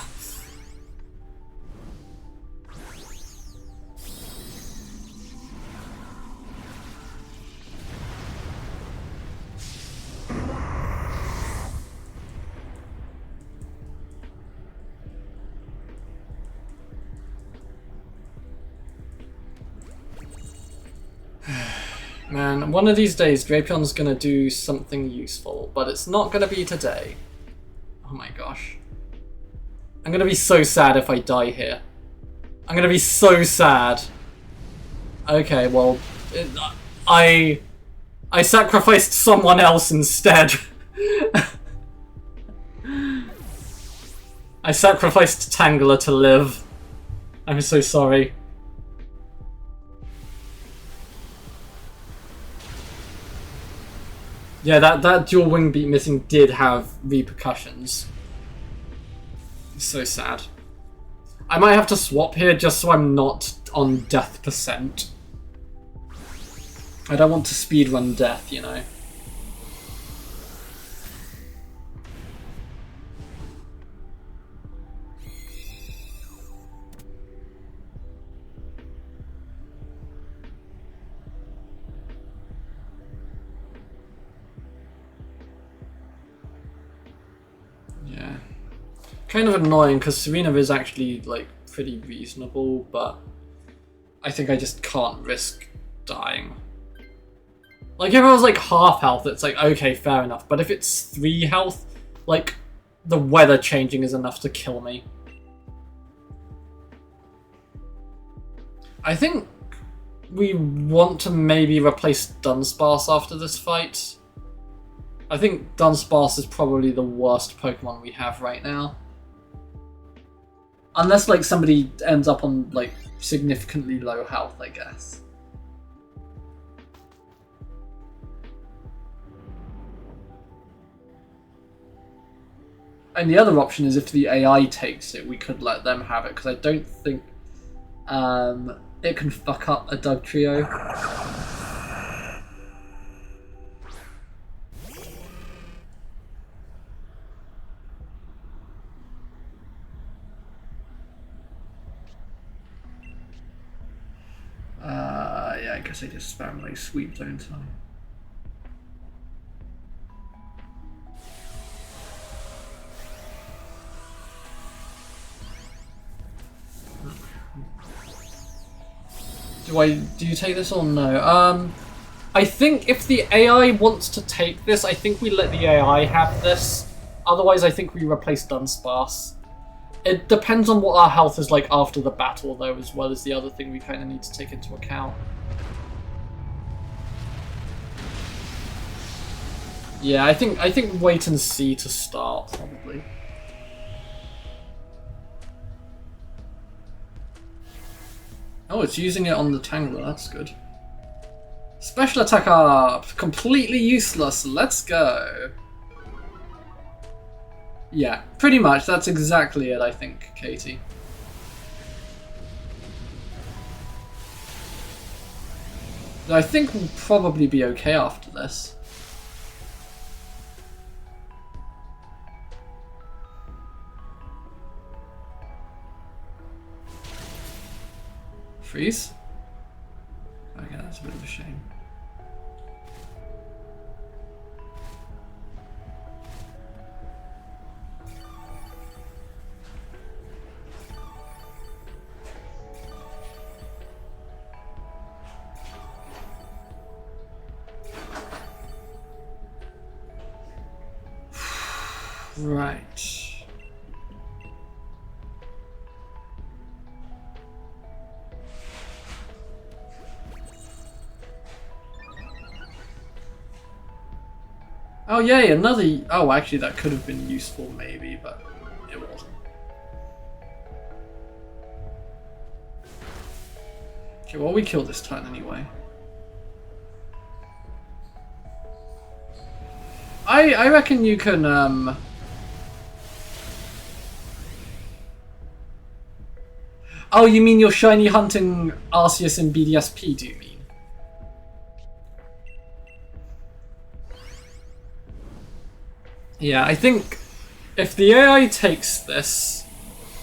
Man, one of these days Drapion's gonna do something useful, but it's not gonna be today. Oh my gosh. I'm gonna be so sad if I die here. I'm gonna be so sad. Okay, well, I I sacrificed someone else instead. I sacrificed Tangela to live. I'm so sorry. Yeah, that dual wing beat missing did have repercussions. So sad. I might have to swap here just so I'm not on death percent. I don't want to speedrun death, you know. Yeah. Kind of annoying because Serena is actually like pretty reasonable, but I think I just can't risk dying. Like, if it was like half health, it's like, okay, fair enough. But if it's 3 health, like, the weather changing is enough to kill me. I think we want to maybe replace Dunsparce after this fight. I think Dunsparce is probably the worst Pokemon we have right now. Unless, like, somebody ends up on, like, significantly low health, I guess. And the other option is if the AI takes it, we could let them have it, because I don't think it can fuck up a Dugtrio. Yeah, I guess I just spam like sweep, don't I? Do you take this or no? I think if the AI wants to take this, I think we let the AI have this. Otherwise, I think we replace Dunsparce. It depends on what our health is like after the battle, though, as well as the other thing we kind of need to take into account. Yeah, I think wait and see to start, probably. Oh, it's using it on the Tangler, that's good. Special attack up! Completely useless, let's go! Yeah, pretty much, that's exactly it, I think, Katie. I think we'll probably be okay after this. Freeze? Okay, that's a bit of a shame. Right. Oh yay, another... Oh, actually that could have been useful maybe, but it wasn't. Okay, well we killed this turn anyway. I reckon you can, Oh, you mean you're shiny hunting Arceus and BDSP, do you mean? Yeah, I think if the AI takes this,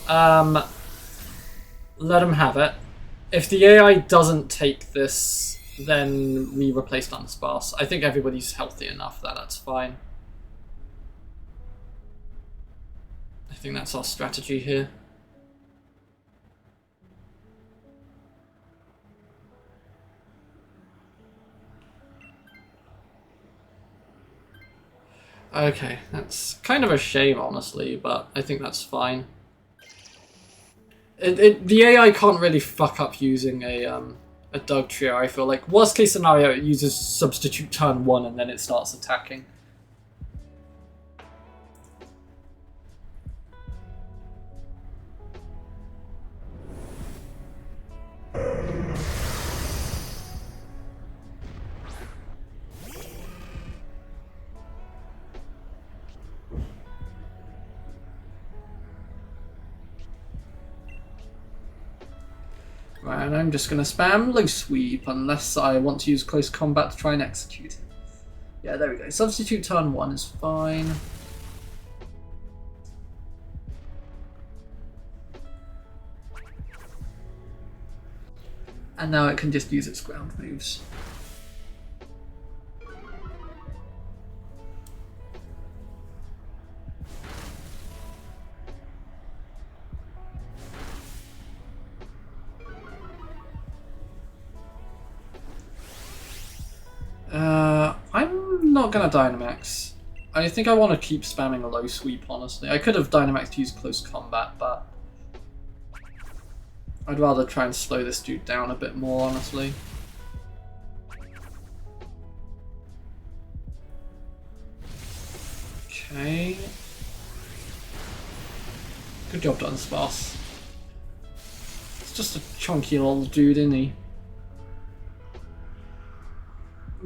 let him have it. If the AI doesn't take this, then we replace Dunsparce. I think everybody's healthy enough that that's fine. I think that's our strategy here. Okay, that's kind of a shame, honestly, but I think that's fine. The AI can't really fuck up using a a Doug Trio, I feel like. Worst case scenario, it uses substitute turn 1 and then it starts attacking. Right, and I'm just going to spam low sweep unless I want to use close combat to try and execute it. Yeah, there we go. Substitute turn 1 is fine. And now it can just use its ground moves. I'm not gonna Dynamax. I think I want to keep spamming a low sweep, honestly. I could have Dynamaxed to use close combat, but I'd rather try and slow this dude down a bit more, honestly. Okay. Good job done, Sparse. It's just a chunky little dude, isn't he?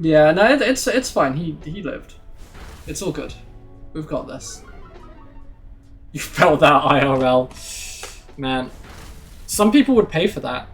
Yeah, no, it's fine. He lived. It's all good. We've got this. You felt that IRL. Man. Some people would pay for that.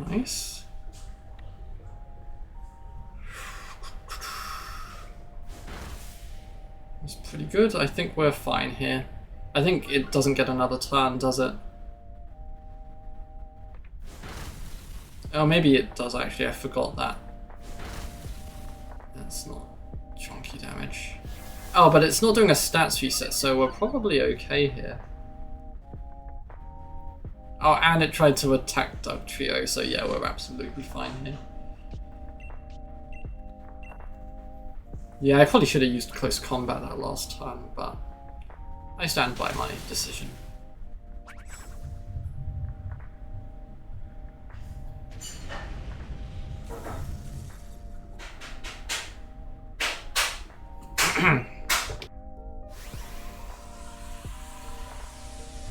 Nice. That's pretty good. I think we're fine here. I think it doesn't get another turn, does it? Oh, maybe it does actually. I forgot that. That's not chunky damage. Oh, but it's not doing a stats reset, so we're probably okay here. Oh, and it tried to attack Doug Trio, so yeah, we're absolutely fine here. Yeah, I probably should have used close combat that last turn, but I stand by my decision.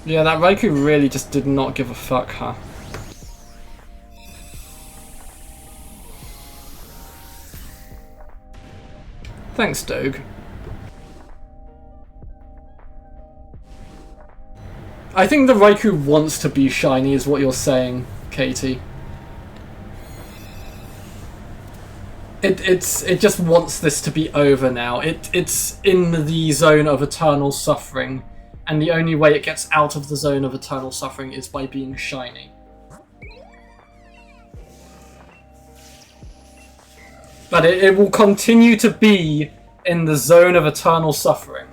Yeah, that Raikou really just did not give a fuck, huh? Thanks, Doge. I think the Raikou wants to be shiny is what you're saying, Katie. It just wants this to be over now. It's in the zone of eternal suffering, and the only way it gets out of the zone of eternal suffering is by being shiny. But it will continue to be in the zone of eternal suffering.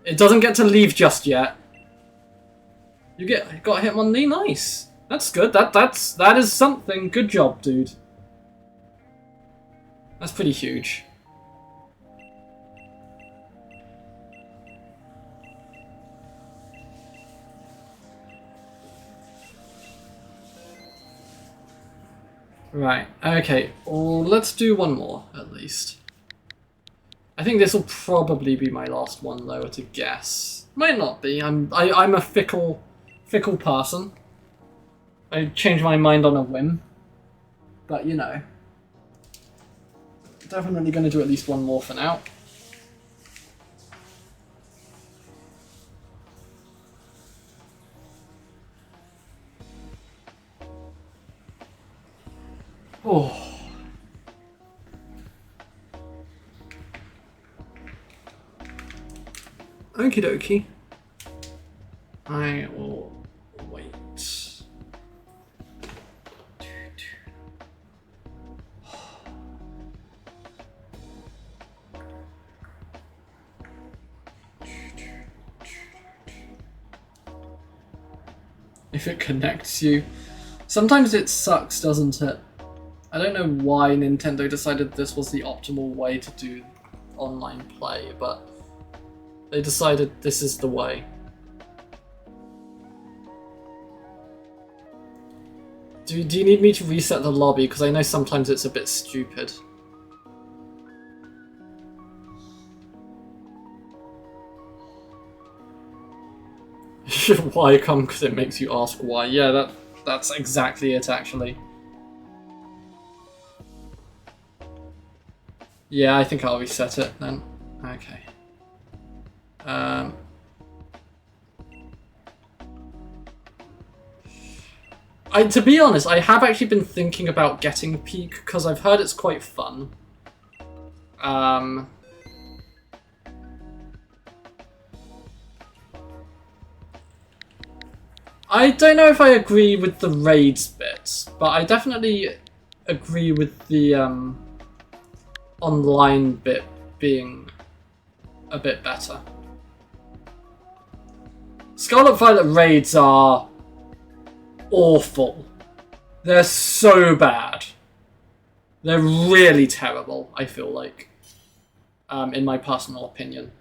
It doesn't get to leave just yet. You got Hitmonlee, nice. That's good. That is something. Good job, dude. That's pretty huge. Right, okay, well, let's do one more, at least. I think this will probably be my last one, though, to guess. Might not be, I'm a fickle person. I change my mind on a whim. But, you know. Definitely gonna do at least one more for now. Oh. Okie dokie. I will wait. if it connects you. Sometimes it sucks, doesn't it? I don't know why Nintendo decided this was the optimal way to do online play, but they decided this is the way. Do you need me to reset the lobby? Because I know sometimes it's a bit stupid. Why come? Because it makes you ask why. Yeah, that's exactly it, actually. Yeah, I think I'll reset it then. Okay. To be honest, I have actually been thinking about getting Peak because I've heard it's quite fun. I don't know if I agree with the raids bit, but I definitely agree with the online bit being a bit better. Scarlet Violet raids are awful. They're so bad. They're really terrible, I feel like. In my personal opinion.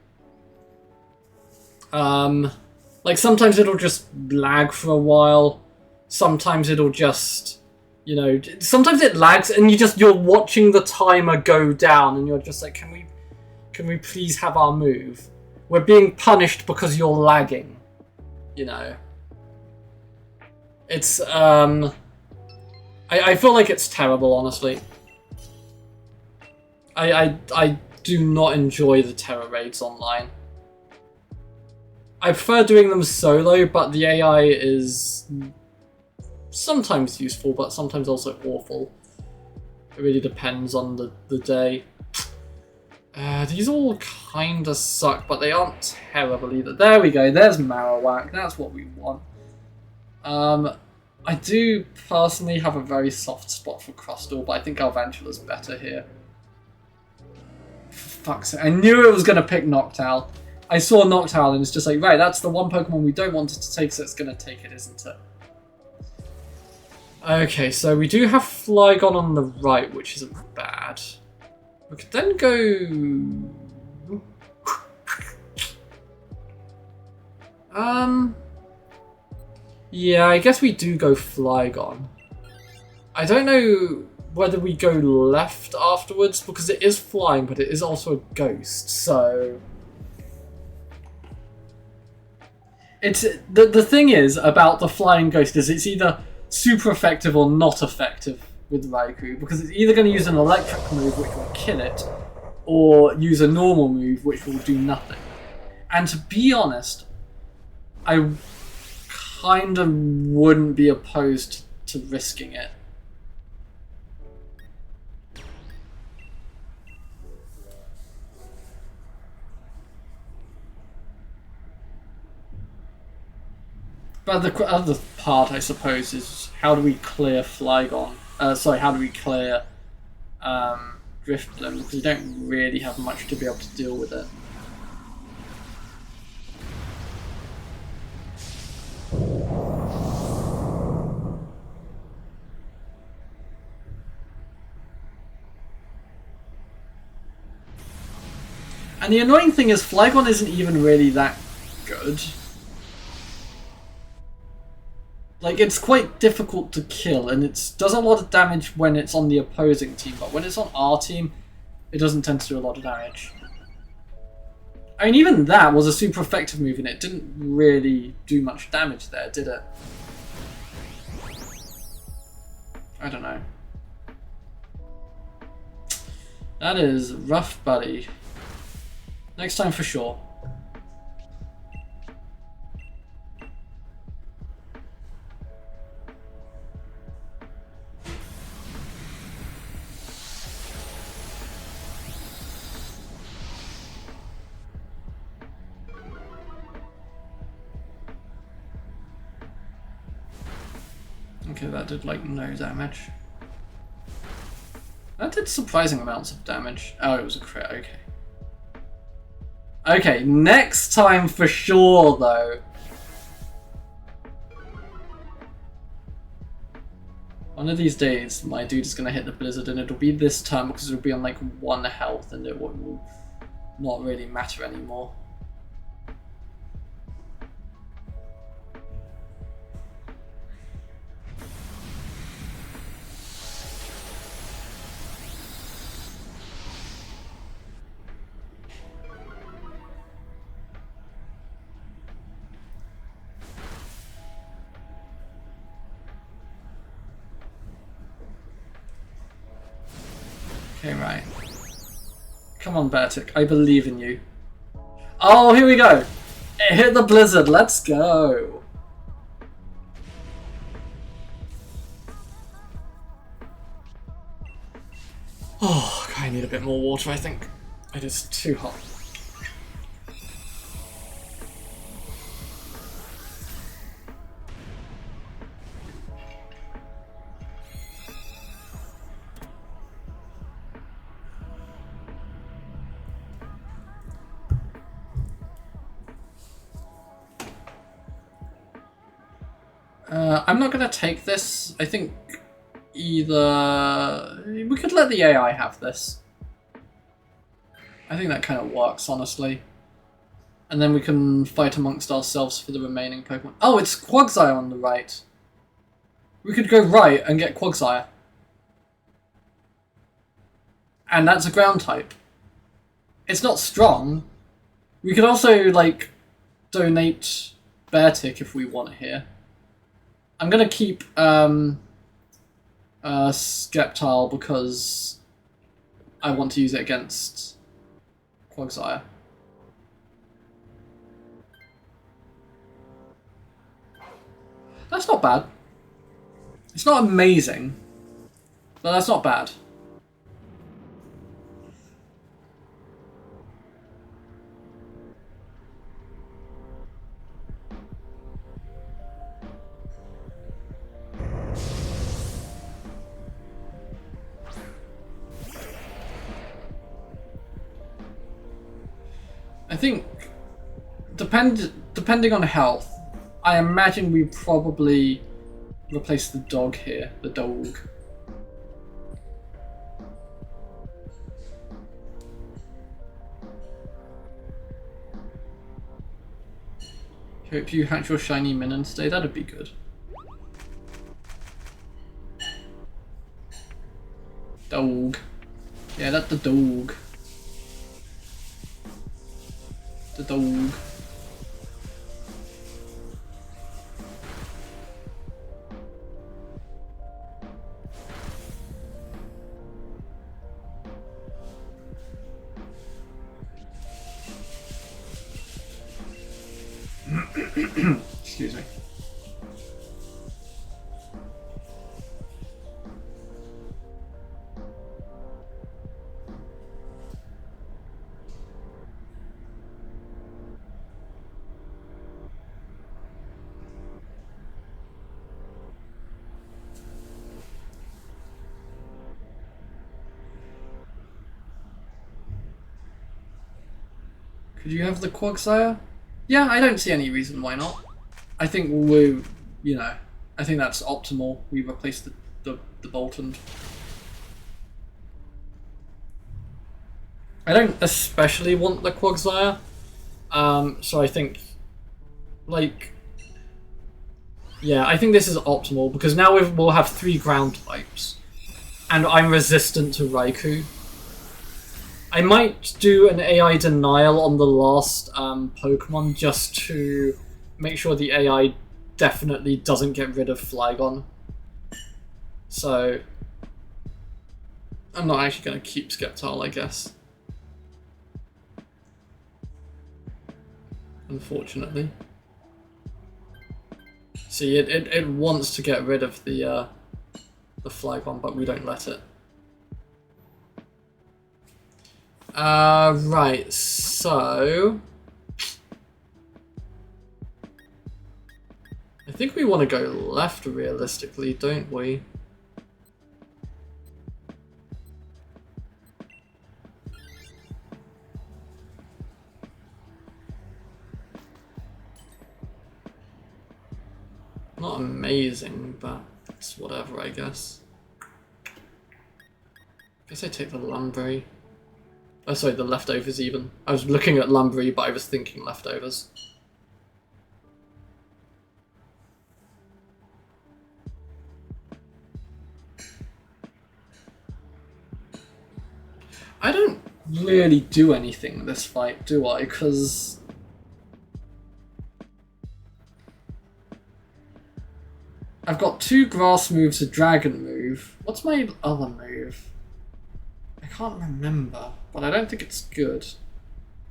Like, sometimes it'll just lag for a while. Sometimes it'll just, you know, sometimes it lags and you're watching the timer go down and you're just like, can we please have our move? We're being punished because you're lagging, you know. It's, I feel like it's terrible, honestly. I do not enjoy the terror raids online. I prefer doing them solo, but the AI is sometimes useful, but sometimes also awful. It really depends on the day. These all kinda suck, but they aren't terrible either. There we go, there's Marowak, that's what we want. I do personally have a very soft spot for Crustle, but I think Galvantula's better here. For fuck's sake, I knew it was going to pick Noctowl. I saw Noctowl and it's just like, right, that's the one Pokemon we don't want it to take, so it's going to take it, isn't it? Okay, so we do have Flygon on the right, which isn't bad. We could then go... Yeah, I guess we do go Flygon. I don't know whether we go left afterwards, because it is flying, but it is also a ghost, so... It's the thing is about the flying ghost is it's either super effective or not effective with Raikou, because it's either going to use an electric move which will kill it, or use a normal move which will do nothing. And to be honest, I kind of wouldn't be opposed to risking it. But the other part, I suppose, is how do we clear Flygon? Sorry, how do we clear Drifblim? Because we don't really have much to be able to deal with it. And the annoying thing is Flygon isn't even really that good. Like, it's quite difficult to kill, and it does a lot of damage when it's on the opposing team, but when it's on our team, it doesn't tend to do a lot of damage. I mean, even that was a super effective move, and it didn't really do much damage there, did it? I don't know. That is rough, buddy. Next time for sure. Okay, that did like no damage. That did surprising amounts of damage. Oh, it was a crit, okay. Okay, next time for sure though. One of these days, my dude is gonna hit the blizzard, and it'll be this turn because it'll be on like 1 health, and it will not really matter anymore. Okay, right. Come on, Bertic, I believe in you. Oh, here we go! It hit the blizzard, let's go! Oh, I need a bit more water, I think. It is too hot. I'm not gonna take this. I think either... We could let the AI have this. I think that kind of works, honestly. And then we can fight amongst ourselves for the remaining Pokemon. Oh, it's Quagsire on the right. We could go right and get Quagsire. And that's a ground type. It's not strong. We could also, like, donate Beartic if we want here. I'm gonna keep Sceptile because I want to use it against Quagsire. That's not bad. It's not amazing, but that's not bad. I think, depending on health, I imagine we probably replace the dog here, the dog. Hope you hatch your shiny minion today, that'd be good. Dog. Yeah, that's the dog. The dog. Excuse me. Could you have the Quagsire? Yeah, I don't see any reason why not. I think we, you know, I think that's optimal. We replace the Boltund. I don't especially want the Quagsire, so I think, like, yeah, I think this is optimal because now we'll have 3 ground types, and I'm resistant to Raikou. I might do an AI denial on the last Pokemon just to make sure the AI definitely doesn't get rid of Flygon. So I'm not actually going to keep Sceptile, I guess. Unfortunately. See, it wants to get rid of the Flygon, but we don't let it. Right, so I think we want to go left realistically, don't we? Not amazing, but It's whatever, I guess. I guess I take the Lumberry. Oh, sorry, the leftovers even. I was looking at Lumberry, but I was thinking leftovers. I don't really do anything in this fight, do I? Because I've got 2 grass moves, a dragon move. What's my other move? I can't remember, but I don't think it's good.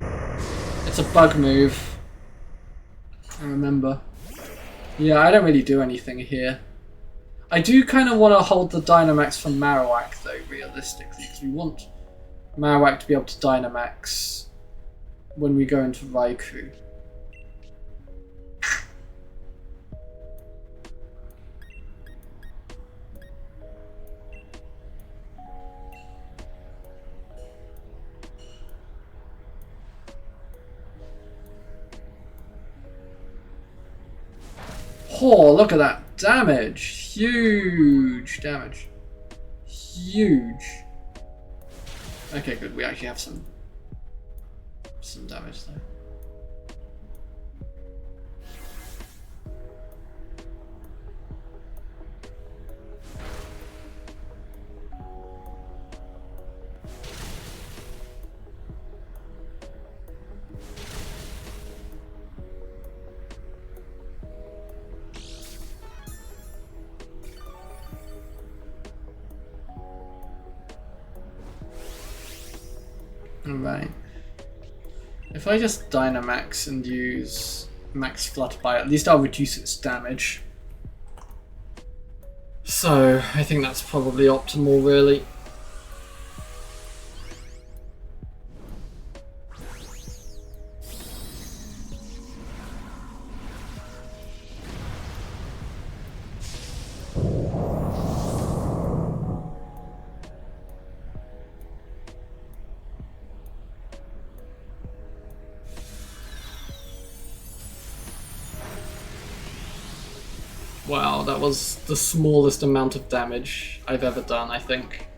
It's a bug move. I remember. Yeah, I don't really do anything here. I do kind of want to hold the Dynamax for Marowak, though, realistically, because we want Marowak to be able to Dynamax when we go into Raikou. Oh, look at that damage! Huge damage. Huge. Okay, good. We actually have some damage there. Alright. If I just Dynamax and use Max Flutterby, at least I'll reduce its damage. So, I think that's probably optimal, really. Wow, that was the smallest amount of damage I've ever done, I think.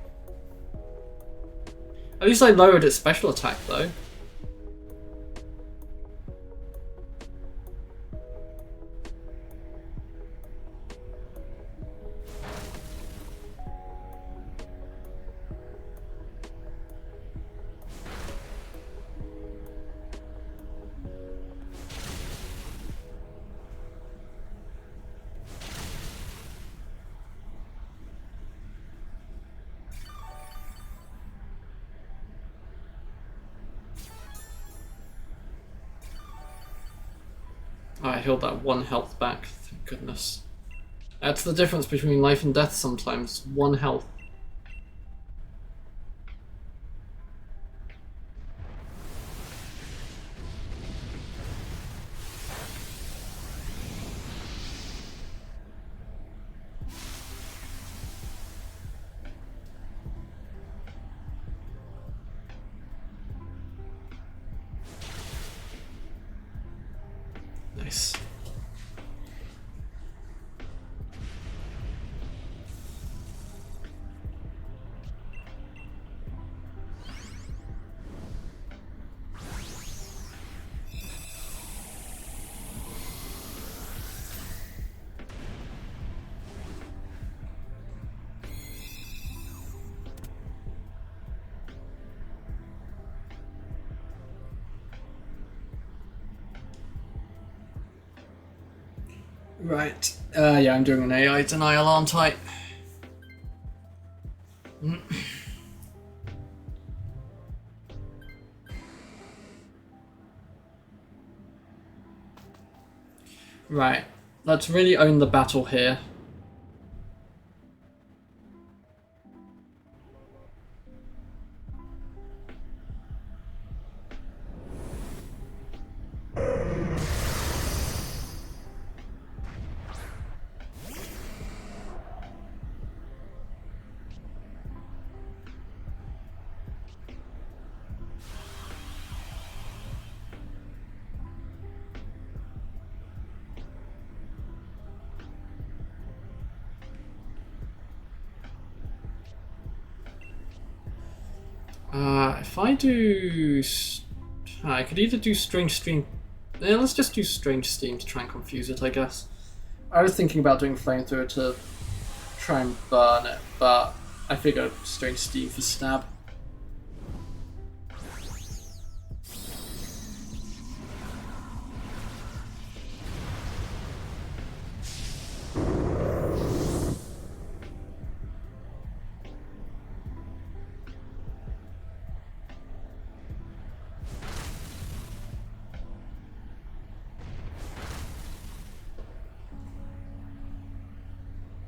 At least I lowered its special attack, though. Oh, I healed that 1 health back, thank goodness. That's the difference between life and death sometimes. 1 health. Nice. Right. Yeah, I'm doing an AI denial, aren't I? Right. Let's really own the battle here. If I do... I could either do Strange Steam... Yeah, let's just do Strange Steam to try and confuse it, I guess. I was thinking about doing Flamethrower to try and burn it, but I figured Strange Steam for stab.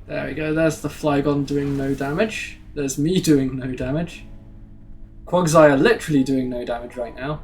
There we go, there's the Flygon doing no damage. There's me doing no damage. Quagsire literally doing no damage right now.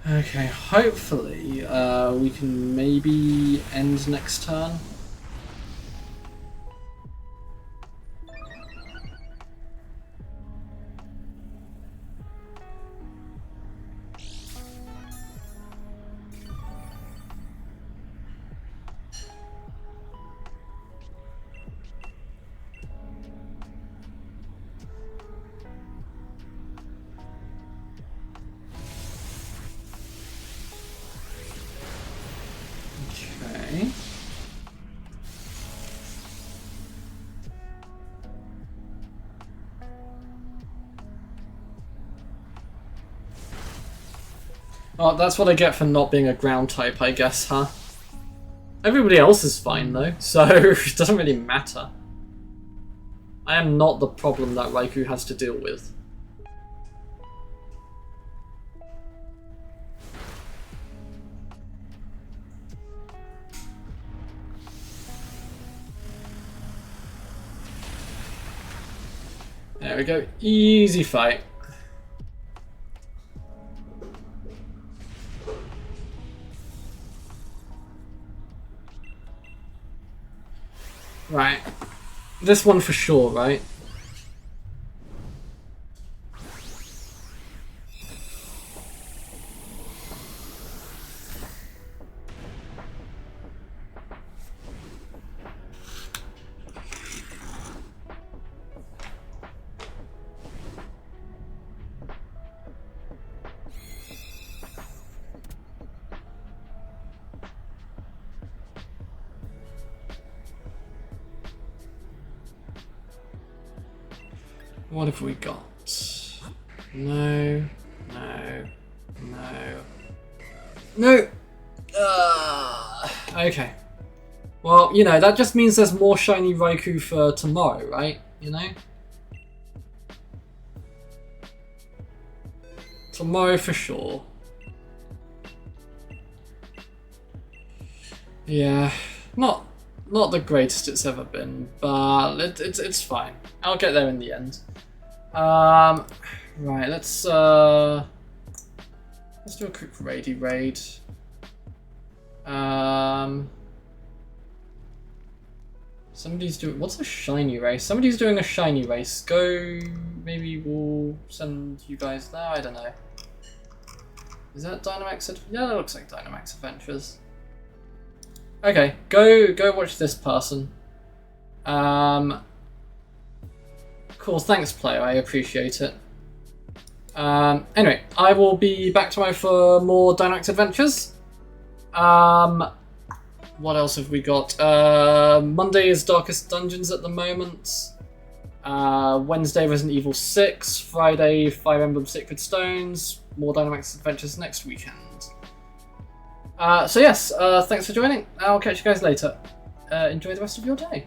Okay, hopefully we can maybe end next turn. Okay. Oh, that's what I get for not being a ground type, I guess, huh? Everybody else is fine, though, so it doesn't really matter. I am not the problem that Raikou has to deal with. There we go, easy fight. Right, this one for sure, right? What have we got? No, no, no, no. Okay. Well, you know, that just means there's more shiny Raikou for tomorrow, right? You know? Tomorrow for sure. Yeah, not the greatest it's ever been, but it's fine. I'll get there in the end. Right, let's do a quick raidy raid. Somebody's doing, what's a shiny race? Somebody's doing a shiny race. Go, maybe we'll send you guys there. I don't know. Is that Dynamax? Yeah, that looks like Dynamax Adventures. Okay, go watch this person. Cool, thanks player, I appreciate it. Anyway, I will be back tomorrow for more Dynamax Adventures. What else have we got? Monday is Darkest Dungeons at the moment. Wednesday Resident Evil 6. Friday Fire Emblem Sacred Stones. More Dynamax Adventures next weekend. So yes, thanks for joining. I'll catch you guys later. Enjoy the rest of your day.